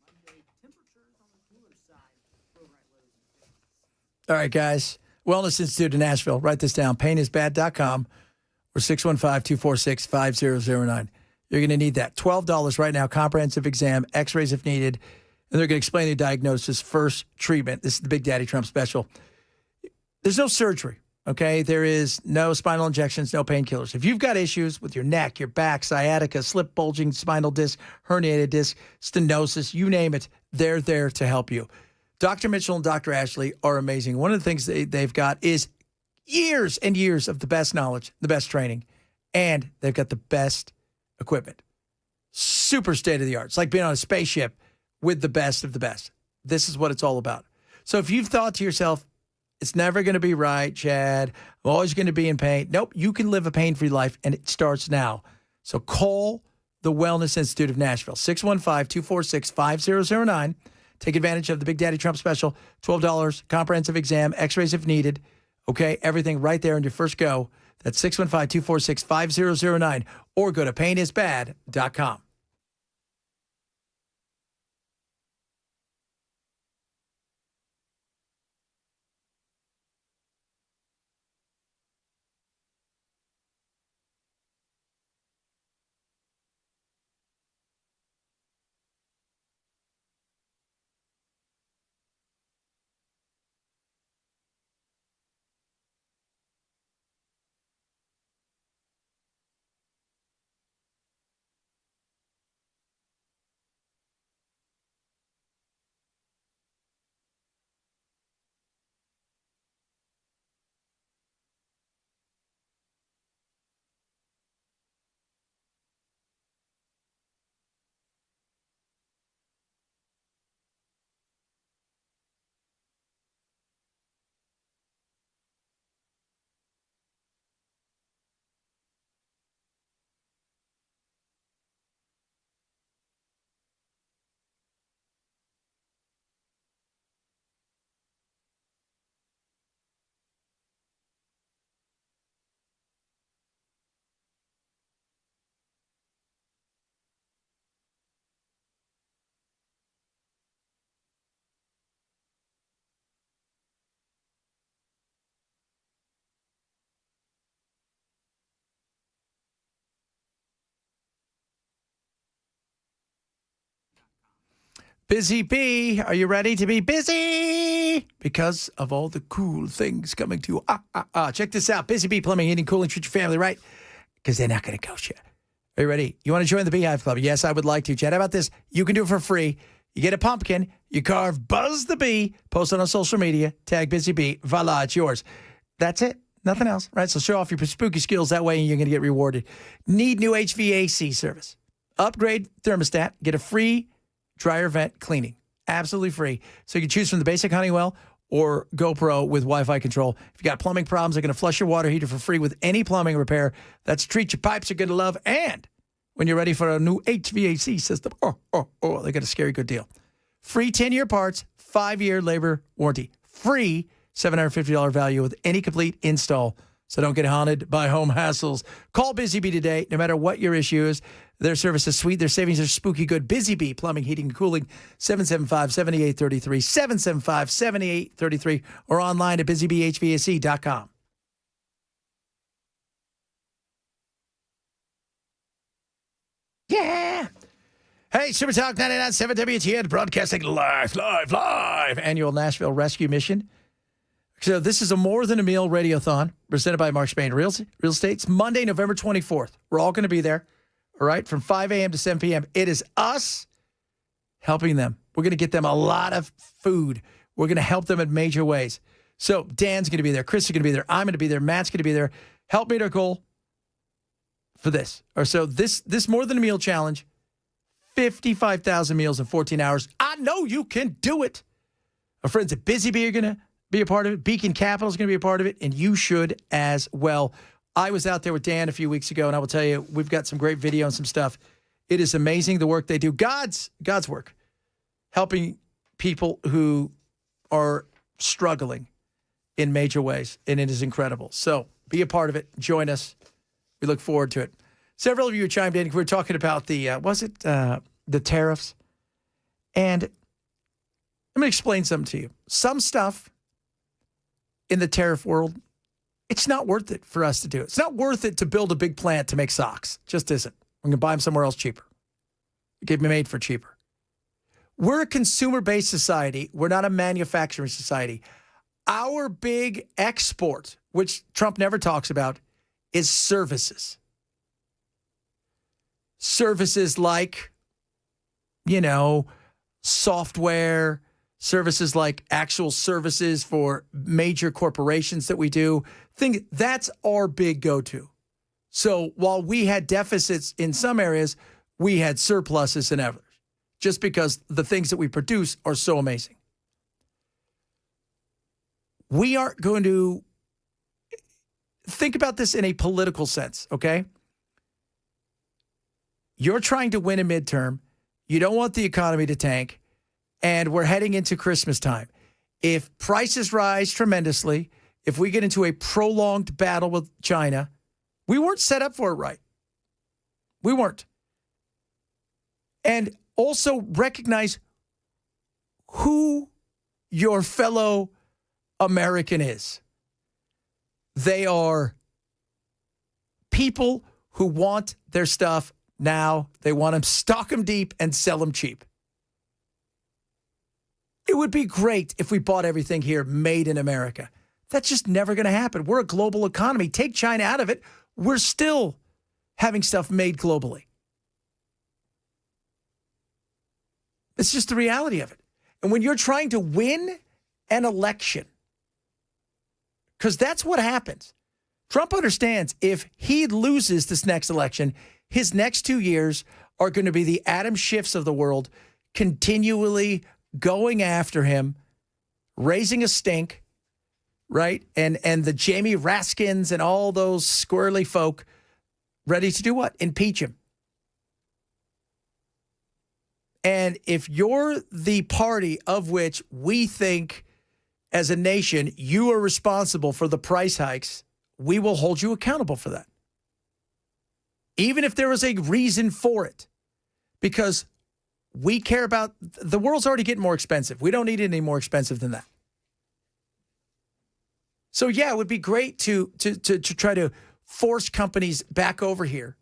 Monday, temperatures on the cooler side, overnight lows in the 50s. All right, guys. Wellness Institute in Nashville. Write this down. Painisbad.com or 615-246-5009. You're going to need that. $12 right now, comprehensive exam, x-rays if needed, and they're going to explain the diagnosis, first treatment. This is the Big Daddy Trump special. There's no surgery, okay? There is no spinal injections, no painkillers. If you've got issues with your neck, your back, sciatica, slip, bulging, spinal disc, herniated disc, stenosis, you name it, they're there to help you. Dr. Mitchell and Dr. Ashley are amazing. One of the things they've got is years and years of the best knowledge, the best training, and they've got the best equipment. Super state of the art. It's like being on a spaceship with the best of the best. This is what it's all about. So if you've thought to yourself, it's never going to be right, Chad, I'm always going to be in pain. Nope, you can live a pain-free life, and it starts now. So call the Wellness Institute of Nashville, 615-246-5009. Take advantage of the Big Daddy Trump special, $12, comprehensive exam, x-rays if needed. Okay, everything right there in your first go. That's 615-246-5009 or go to painisbad.com. Busy Bee, are you ready to be busy? Because of all the cool things coming to you. Check this out. Busy Bee Plumbing, Heating, Cooling, treat your family right, because they're not going to ghost you. Are you ready? You want to join the Beehive Club? Yes, I would like to. Chad, how about this? You can do it for free. You get a pumpkin, you carve Buzz the Bee, post it on social media, tag Busy Bee, voila, it's yours. That's it. Nothing else, right? So show off your spooky skills. That way you're going to get rewarded. Need new HVAC service. Upgrade thermostat. Get a free dryer vent cleaning. Absolutely free. So you can choose from the basic Honeywell or GoPro with Wi-Fi control. If you got plumbing problems, they're going to flush your water heater for free with any plumbing repair. That's a treat your pipes are going to love. And when you're ready for a new HVAC system, they got a scary good deal. Free 10-year parts, 5-year labor warranty. Free $750 value with any complete install. So don't get haunted by home hassles. Call Busy Bee today, no matter what your issue is. Their service is sweet. Their savings are spooky good. Busy Bee Plumbing, Heating, and Cooling, 775-7833, 775-7833, or online at busybehvac.com. Yeah. Hey, Super Talk 99.7 WTN, broadcasting live. Annual Nashville Rescue Mission. So this is a More Than a Meal Radiothon presented by Mark Spain Real Estate. It's Monday, November 24th. We're all going to be there, all right, from 5 a.m. to 7 p.m. It is us helping them. We're going to get them a lot of food. We're going to help them in major ways. So Dan's going to be there. Chris is going to be there. I'm going to be there. Matt's going to be there. Help meet our goal for this. Or so this More Than a Meal Challenge, 55,000 meals in 14 hours. I know you can do it. Our friends at Busy Bee are going to be a part of it. Beacon Capital is going to be a part of it, and you should as well. I was out there with Dan a few weeks ago, and I will tell you, we've got some great video and some stuff. It is amazing the work they do. God's work, helping people who are struggling in major ways, and it is incredible. So be a part of it. Join us. We look forward to it. Several of you chimed in. We were talking about the tariffs? And let me explain something to you. Some stuff in the tariff world, it's not worth it for us to do. It's not worth it to build a big plant to make socks. It just isn't. We can buy them somewhere else cheaper. It can be made for cheaper. We're a consumer-based society. We're not a manufacturing society. Our big export, which Trump never talks about, is services. Services like, software, services like actual services for major corporations that we do. That's our big go-to. So while we had deficits in some areas, we had surpluses in others, just because the things that we produce are so amazing. We aren't going to think about this in a political sense, okay? You're trying to win a midterm. You don't want the economy to tank. And we're heading into Christmas time. If prices rise tremendously, if we get into a prolonged battle with China, we weren't set up for it right. We weren't. And also recognize who your fellow American is. They are people who want their stuff now. They want them, stock them deep and sell them cheap. It would be great if we bought everything here made in America. That's just never going to happen. We're a global economy. Take China out of it, we're still having stuff made globally. It's just the reality of it. And when you're trying to win an election, because that's what happens. Trump understands if he loses this next election, his next 2 years are going to be the Adam Schiffs of the world, continually going after him, raising a stink, right? And the Jamie Raskins and all those squirrely folk ready to do what? Impeach him. And if you're the party of which we think as a nation you are responsible for the price hikes, we will hold you accountable for that. Even if there is a reason for it. Because we care about, the world's already getting more expensive. We don't need it any more expensive than that. So yeah, it would be great to try to force companies back over here.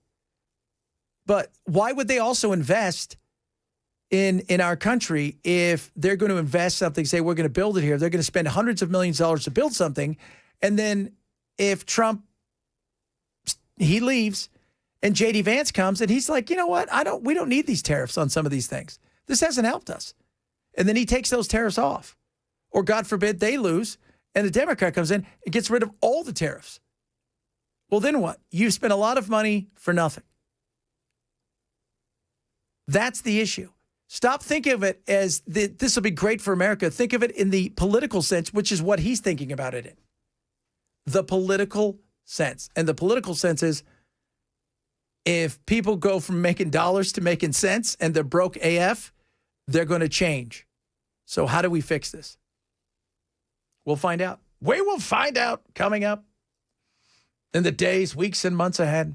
But why would they also invest in our country if they're going to invest something, say we're going to build it here, they're going to spend hundreds of millions of dollars to build something, and then if Trump he leaves and JD Vance comes and he's like, you know what, we don't need these tariffs on some of these things. This hasn't helped us. And then he takes those tariffs off. Or God forbid they lose and a Democrat comes in and gets rid of all the tariffs. Well, then what? You spent a lot of money for nothing. That's the issue. Stop thinking of it as this will be great for America. Think of it in the political sense, which is what he's thinking about it in. The political sense. And the political sense is if people go from making dollars to making cents and they're broke AF, they're going to change. So how do we fix this? We'll find out. We will find out coming up in the days, weeks, and months ahead.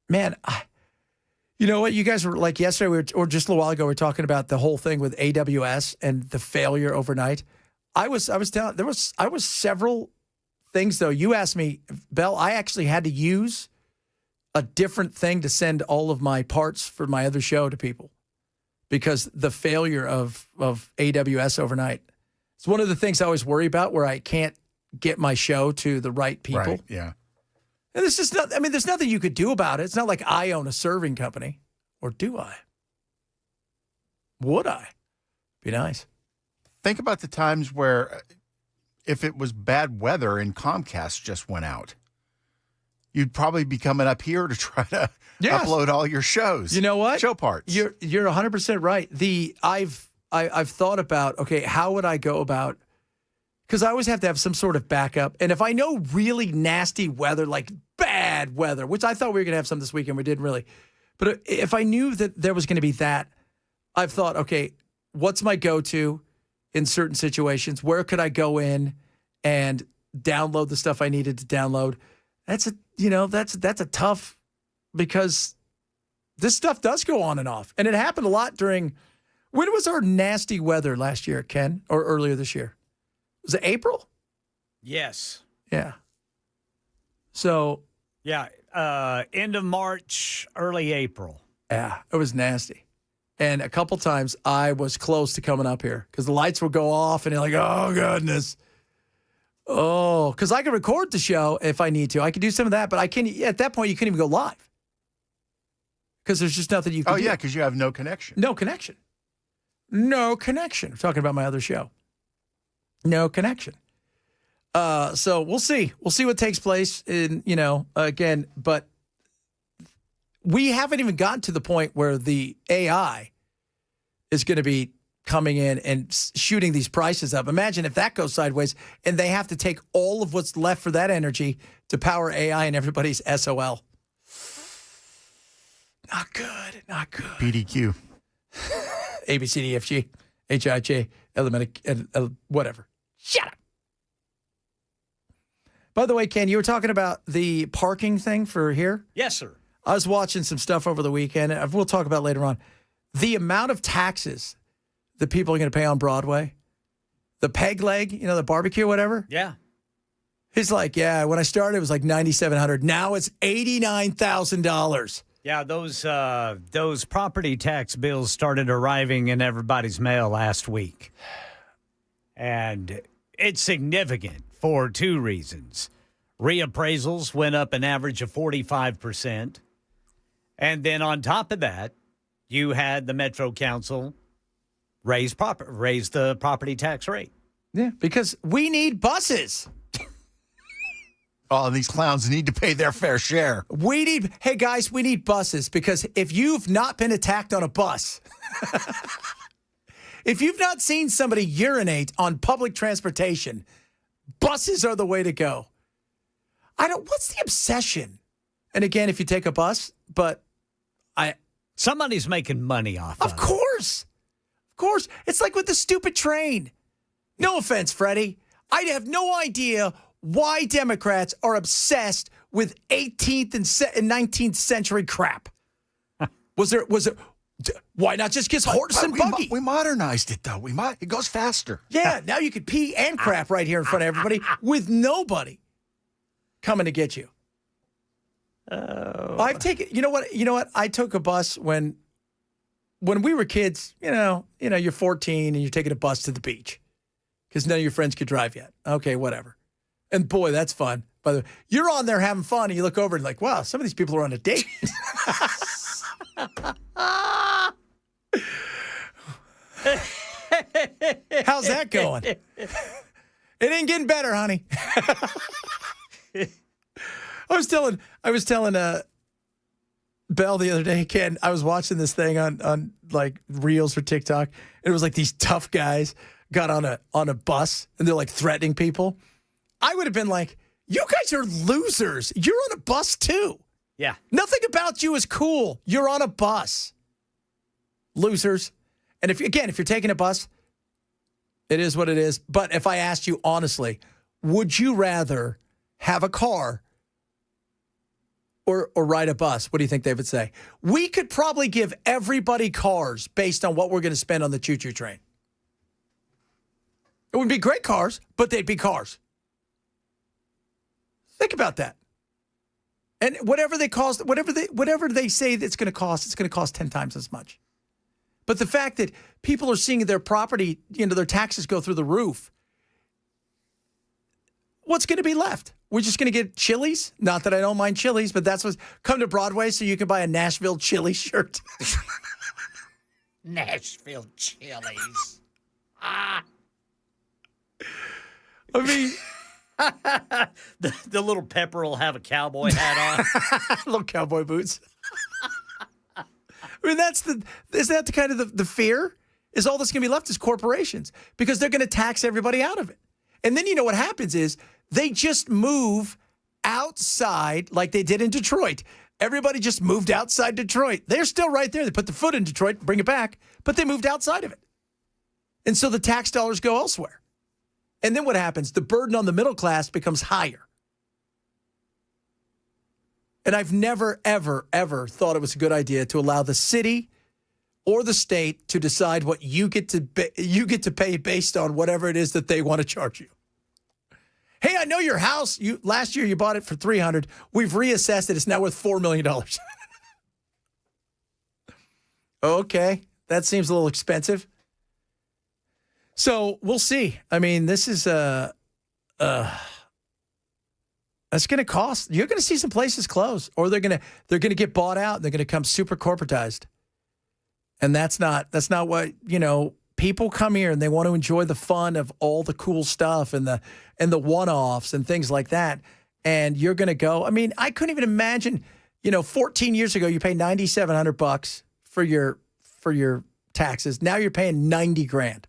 Man, you know what? You guys were like yesterday, or just a little while ago, we were talking about the whole thing with AWS and the failure overnight. I was telling I was several things though. You asked me, Bell, I actually had to use a different thing to send all of my parts for my other show to people because the failure of AWS overnight. It's one of the things I always worry about where I can't get my show to the right people. Right, yeah. And there's just not, I mean, there's nothing you could do about it. It's not like I own a serving company. Or do I? Would I? Be nice. Think about the times where if it was bad weather and Comcast just went out, you'd probably be coming up here to try to upload all your shows. You know what? Show parts. You're 100% right. I've thought about, okay, how would I go about, because I always have to have some sort of backup. And if I know really nasty weather, like bad weather, which I thought we were going to have some this weekend, we didn't really. But if I knew that there was going to be that, I've thought, okay, what's my go-to in certain situations? Where could I go in and download the stuff I needed to download? That's a tough, because this stuff does go on and off. And it happened a lot during, when was our nasty weather last year, Ken, or earlier this year? Was it April? Yes. Yeah. So. Yeah. End of March, early April. Yeah, it was nasty. And a couple times I was close to coming up here because the lights would go off and you're like, oh, goodness. Oh, because I can record the show if I need to. I can do some of that, but I can't. At that point, you can't even go live because there's just nothing you can do. Oh, yeah, because you have no connection. No connection. No connection. I'm talking about my other show. No connection. So we'll see. We'll see what takes place in, again, but we haven't even gotten to the point where the AI is going to be coming in and shooting these prices up. Imagine if that goes sideways and they have to take all of what's left for that energy to power AI and everybody's SOL. Not good. Not good. PDQ. A, B, C, D, F, G, H, I, J, whatever. Shut up. By the way, Ken, you were talking about the parking thing for here? Yes, sir. I was watching some stuff over the weekend. We'll talk about it later on. The amount of taxes that people are going to pay on Broadway, the peg leg, the barbecue, whatever. Yeah. He's like, yeah, when I started, it was like $9,700. Now it's $89,000. Yeah, those property tax bills started arriving in everybody's mail last week. And it's significant for two reasons. Reappraisals went up an average of 45%. And then on top of that, you had the Metro Council raise the property tax rate. Yeah, because we need buses. Oh, these clowns need to pay their fair share. Hey guys, we need buses because if you've not been attacked on a bus, if you've not seen somebody urinate on public transportation, buses are the way to go. What's the obsession? And again, if you take a bus, somebody's making money off of it. Of course. It's like with the stupid train. No offense, Freddie. I have no idea why Democrats are obsessed with 18th and 19th century crap. Why not just get horse and buggy? We modernized it, though. It goes faster. Yeah, now you could pee and crap right here in front of everybody with nobody coming to get you. I've taken. You know what? I took a bus when we were kids. You're 14 and you're taking a bus to the beach because none of your friends could drive yet. Okay, whatever. And boy, that's fun. By the way, you're on there having fun, and you look over and like, wow, some of these people are on a date. How's that going? It ain't getting better, honey. I was telling Belle the other day, Ken, I was watching this thing on like Reels or TikTok. And it was like these tough guys got on a bus and they're like threatening people. I would have been like, you guys are losers. You're on a bus too. Yeah. Nothing about you is cool. You're on a bus. Losers. And if you're taking a bus, it is what it is. But if I asked you honestly, would you rather have a car or ride a bus? What do you think they would say? We could probably give everybody cars based on what we're going to spend on the choo-choo train. It would be great cars, but they'd be cars. Think about that. And whatever they say it's going to cost 10 times as much. But the fact that people are seeing their property, their taxes go through the roof, what's going to be left? We're just going to get Chili's? Not that I don't mind Chili's, but that's what's come to Broadway so you can buy a Nashville Chili shirt. Nashville Chili's. I mean, the little Pepper will have a cowboy hat on. Little cowboy boots. I mean, is that the kind of the fear? Is all that's going to be left is corporations because they're going to tax everybody out of it. And then what happens is they just move outside like they did in Detroit. Everybody just moved outside Detroit. They're still right there. They put the foot in Detroit, bring it back, but they moved outside of it. And so the tax dollars go elsewhere. And then what happens? The burden on the middle class becomes higher. And I've never, ever, ever thought it was a good idea to allow the city or the state to decide what you get to pay based on whatever it is that they want to charge you. Hey, I know your house. Last year you bought it for $300,000. We've reassessed it. It's now worth $4 million. Okay, that seems a little expensive. So we'll see. I mean, this is that's going to cost. You're going to see some places close, or they're going to get bought out. And they're going to become super corporatized, and that's not what people come here and they want to enjoy the fun of all the cool stuff and the one-offs and things like that. And you're going to go. I mean, I couldn't even imagine. 14 years ago, you paid $9,700 for your taxes. Now you're paying $90,000.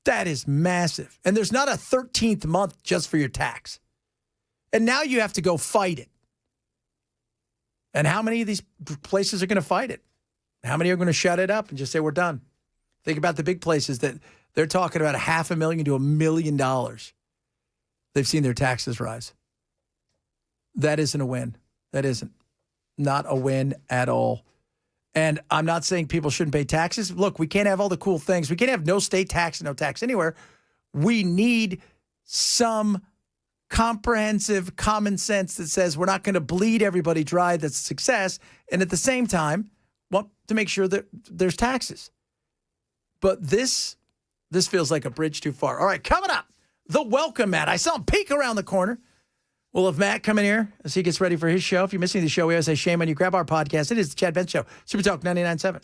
That is massive. And there's not a 13th month just for your tax. And now you have to go fight it. And how many of these places are going to fight it? How many are going to shut it up and just say, we're done? Think about the big places that they're talking about $500,000 to $1 million. They've seen their taxes rise. That isn't a win. That isn't. Not a win at all. And I'm not saying people shouldn't pay taxes. Look, we can't have all the cool things. We can't have no state tax and no tax anywhere. We need some comprehensive common sense that says we're not going to bleed everybody dry. That's a success. And at the same time, want to make sure that there's taxes. But this feels like a bridge too far. All right, coming up, the welcome mat. I saw him peek around the corner. We'll have Matt come in here as he gets ready for his show. If you're missing the show, we always say shame on you. Grab our podcast. It is the Chad Benz Show. Super Talk 99.7.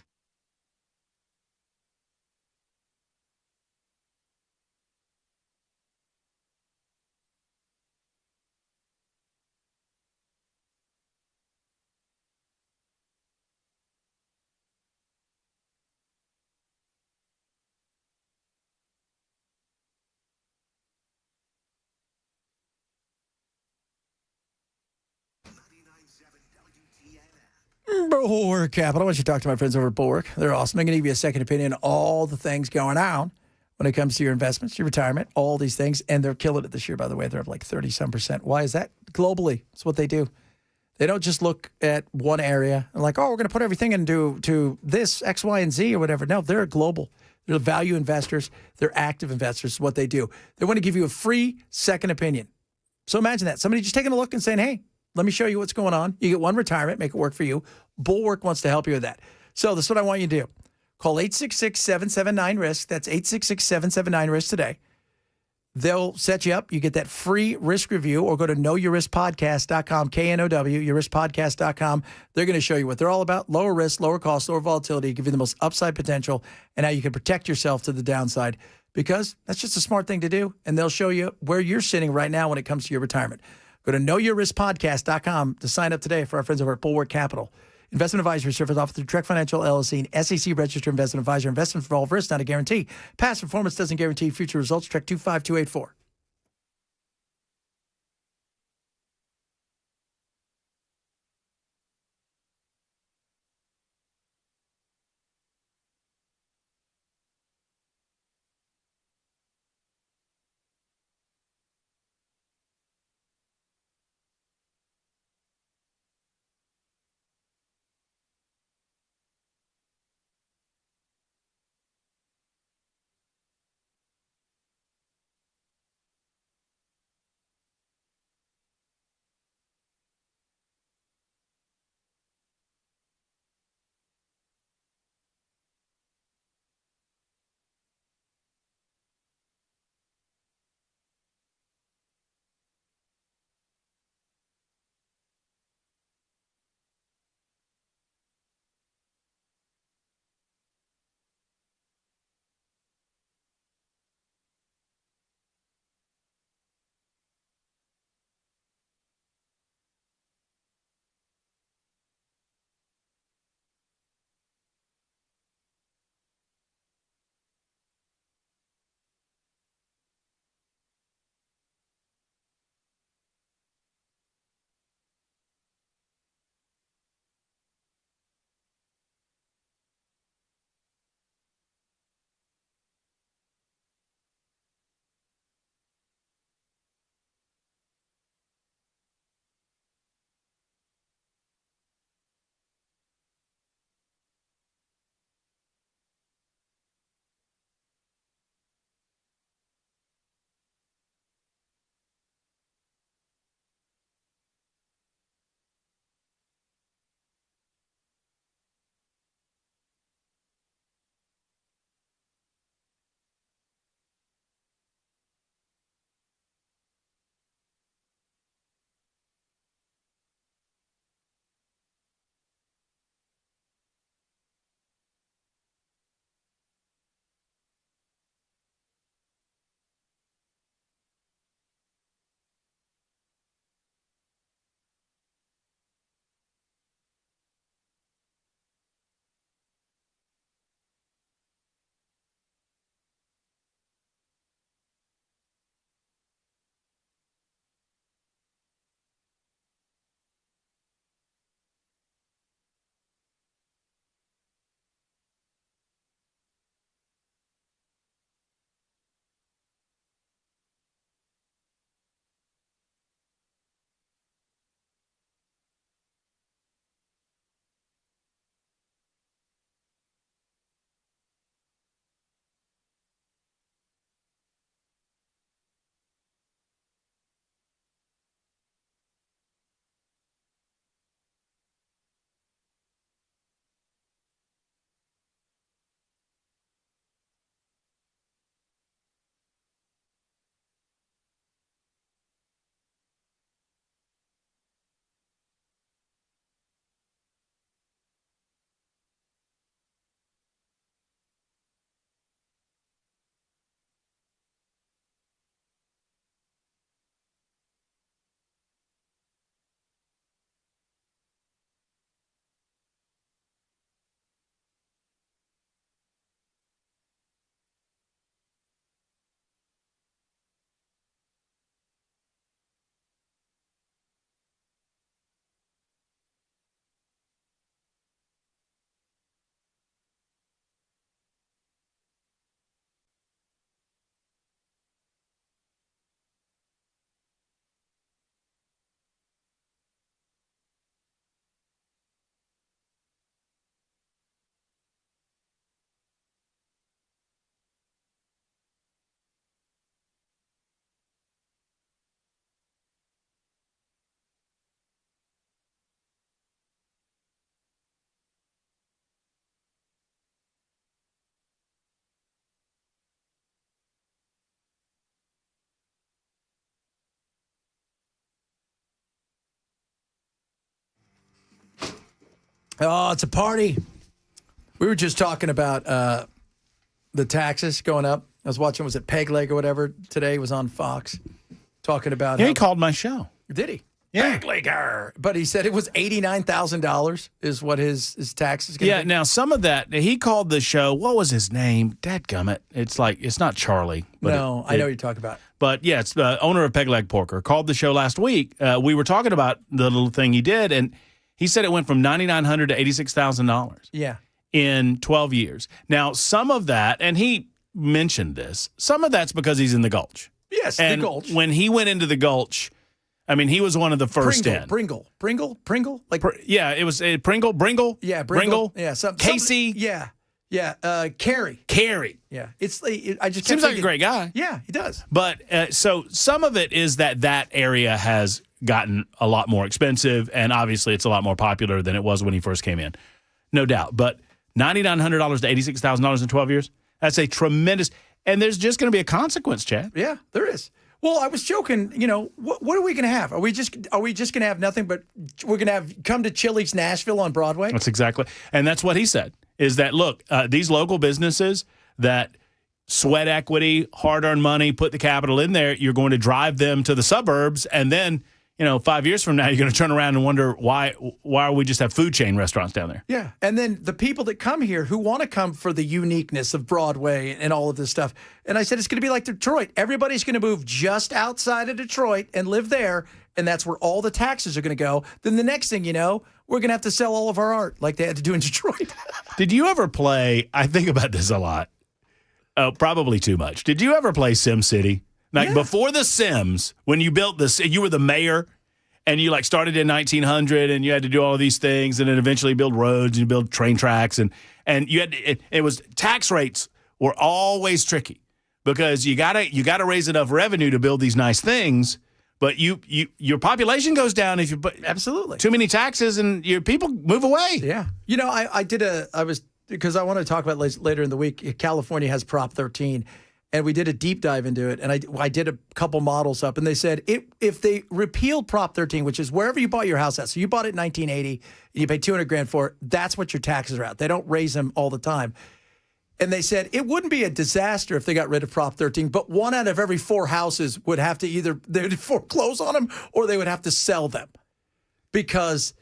Bulwark Capital. I want you to talk to my friends over at Bulwark. They're awesome. They're going to give you a second opinion on all the things going on when it comes to your investments, your retirement, all these things. And they're killing it this year, by the way. They're up like 30-some%. Why is that? Globally, it's what they do. They don't just look at one area and like, oh, we're going to put everything into this X, Y, and Z or whatever. No, they're global. They're value investors. They're active investors. Is what they do. They want to give you a free second opinion. So imagine that. Somebody just taking a look and saying, hey, Let me show you what's going on. You get one retirement, make it work for you. Bulwark wants to help you with that. So this is what I want you to do. Call 866-779-RISK. That's 866-779-RISK today. They'll set you up. You get that free risk review, or go to knowyourriskpodcast.com, K-N-O-W, yourriskpodcast.com. They're going to show you what they're all about: lower risk, lower cost, lower volatility, give you the most upside potential, and how you can protect yourself to the downside, because that's just a smart thing to do. And they'll show you where you're sitting right now when it comes to your retirement. Go to knowyourriskpodcast.com to sign up today for our friends over at Bulwark Capital. Investment advisory service offered through Trek Financial LLC, an SEC registered investment advisor. Investments involve risk, not a guarantee. Past performance doesn't guarantee future results. Trek 25284. Oh, it's a party. We were just talking about the taxes going up. I was watching, was it Peg Leg or whatever today? It was on Fox talking about he called my show. Did he? Yeah. Peg Legger. But he said it was $89,000 is what his tax is going to be. Yeah, now some of that, he called the show, what was his name? Dadgummit. It's not Charlie. But No, I know what you're talking about. But yeah, it's the owner of Peg Leg Porker. Called the show last week. We were talking about the little thing he did, and he said it went from $9,900 to $86,000. Yeah. In 12 years. Now, some of that, and he mentioned this, some of that's because he's in the Gulch. Yes, and the Gulch. When he went into the Gulch, I mean, he was one of the first in. Pringle. Like, yeah, it was Pringle, Bringle. Yeah, Bringle. Yeah, Casey. Yeah. Carey. Yeah. It's I just seems like a great guy. Yeah, he does. But so some of it is that area has gotten a lot more expensive, and obviously it's a lot more popular than it was when he first came in, no doubt. But $9,900 to $86,000 in 12 years. That's a tremendous, and there's just going to be a consequence, Chad. Yeah, there is. Well, I was joking. What are we going to have? Are we just going to have nothing but we're going to have come to Chili's Nashville on Broadway? That's exactly, and that's what he said. Is that look, these local businesses that sweat equity, hard-earned money, put the capital in there, you're going to drive them to the suburbs, and then 5 years from now, you're going to turn around and wonder why we just have food chain restaurants down there. Yeah. And then the people that come here who want to come for the uniqueness of Broadway and all of this stuff. And I said, it's going to be like Detroit. Everybody's going to move just outside of Detroit and live there. And that's where all the taxes are going to go. Then the next thing you know, we're going to have to sell all of our art like they had to do in Detroit. Did you ever play, I think about this a lot, probably too much. Did you ever play SimCity? Like before The Sims, when you built this, you were the mayor, and you started in 1900, and you had to do all of these things, and then eventually build roads and build train tracks, and you had it was tax rates were always tricky because you gotta raise enough revenue to build these nice things, but your population goes down if you put absolutely too many taxes and your people move away. Yeah, because I want to talk about later in the week. California has Prop 13. And we did a deep dive into it, and I did a couple models up, and they said if they repealed Prop 13, which is wherever you bought your house at, so you bought it in 1980, and you paid $200,000 for it, that's what your taxes are at. They don't raise them all the time. And they said it wouldn't be a disaster if they got rid of Prop 13, but 1 out of every 4 houses would have to either they would foreclose on them or they would have to sell them. Because,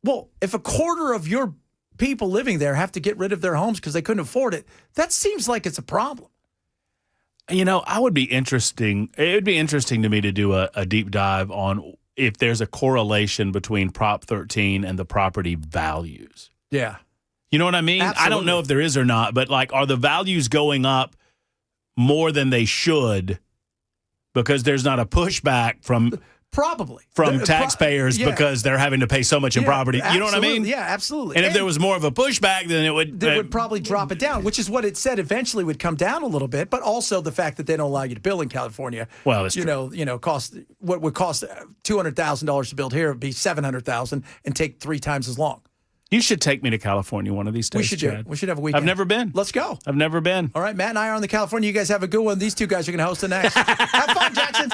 well, if a quarter of your people living there have to get rid of their homes because they couldn't afford it, that seems like it's a problem. It would be interesting to me to do a deep dive on if there's a correlation between Prop 13 and the property values. Yeah. You know what I mean? Absolutely. I don't know if there is or not, but are the values going up more than they should because there's not a pushback from taxpayers because they're having to pay so much in property. You know what I mean? Yeah, absolutely. And if there was more of a pushback, then it would probably drop it down, which is what it said eventually would come down a little bit. But also the fact that they don't allow you to build in California. Well, it's true. Cost what would cost $200,000 to build here would be $700,000 and take 3 times as long. You should take me to California one of these days. We should do it. We should have a weekend. I've never been. Let's go. I've never been. All right, Matt and I are on the California. You guys have a good one. These 2 guys are going to host the next. Have fun, Jackson.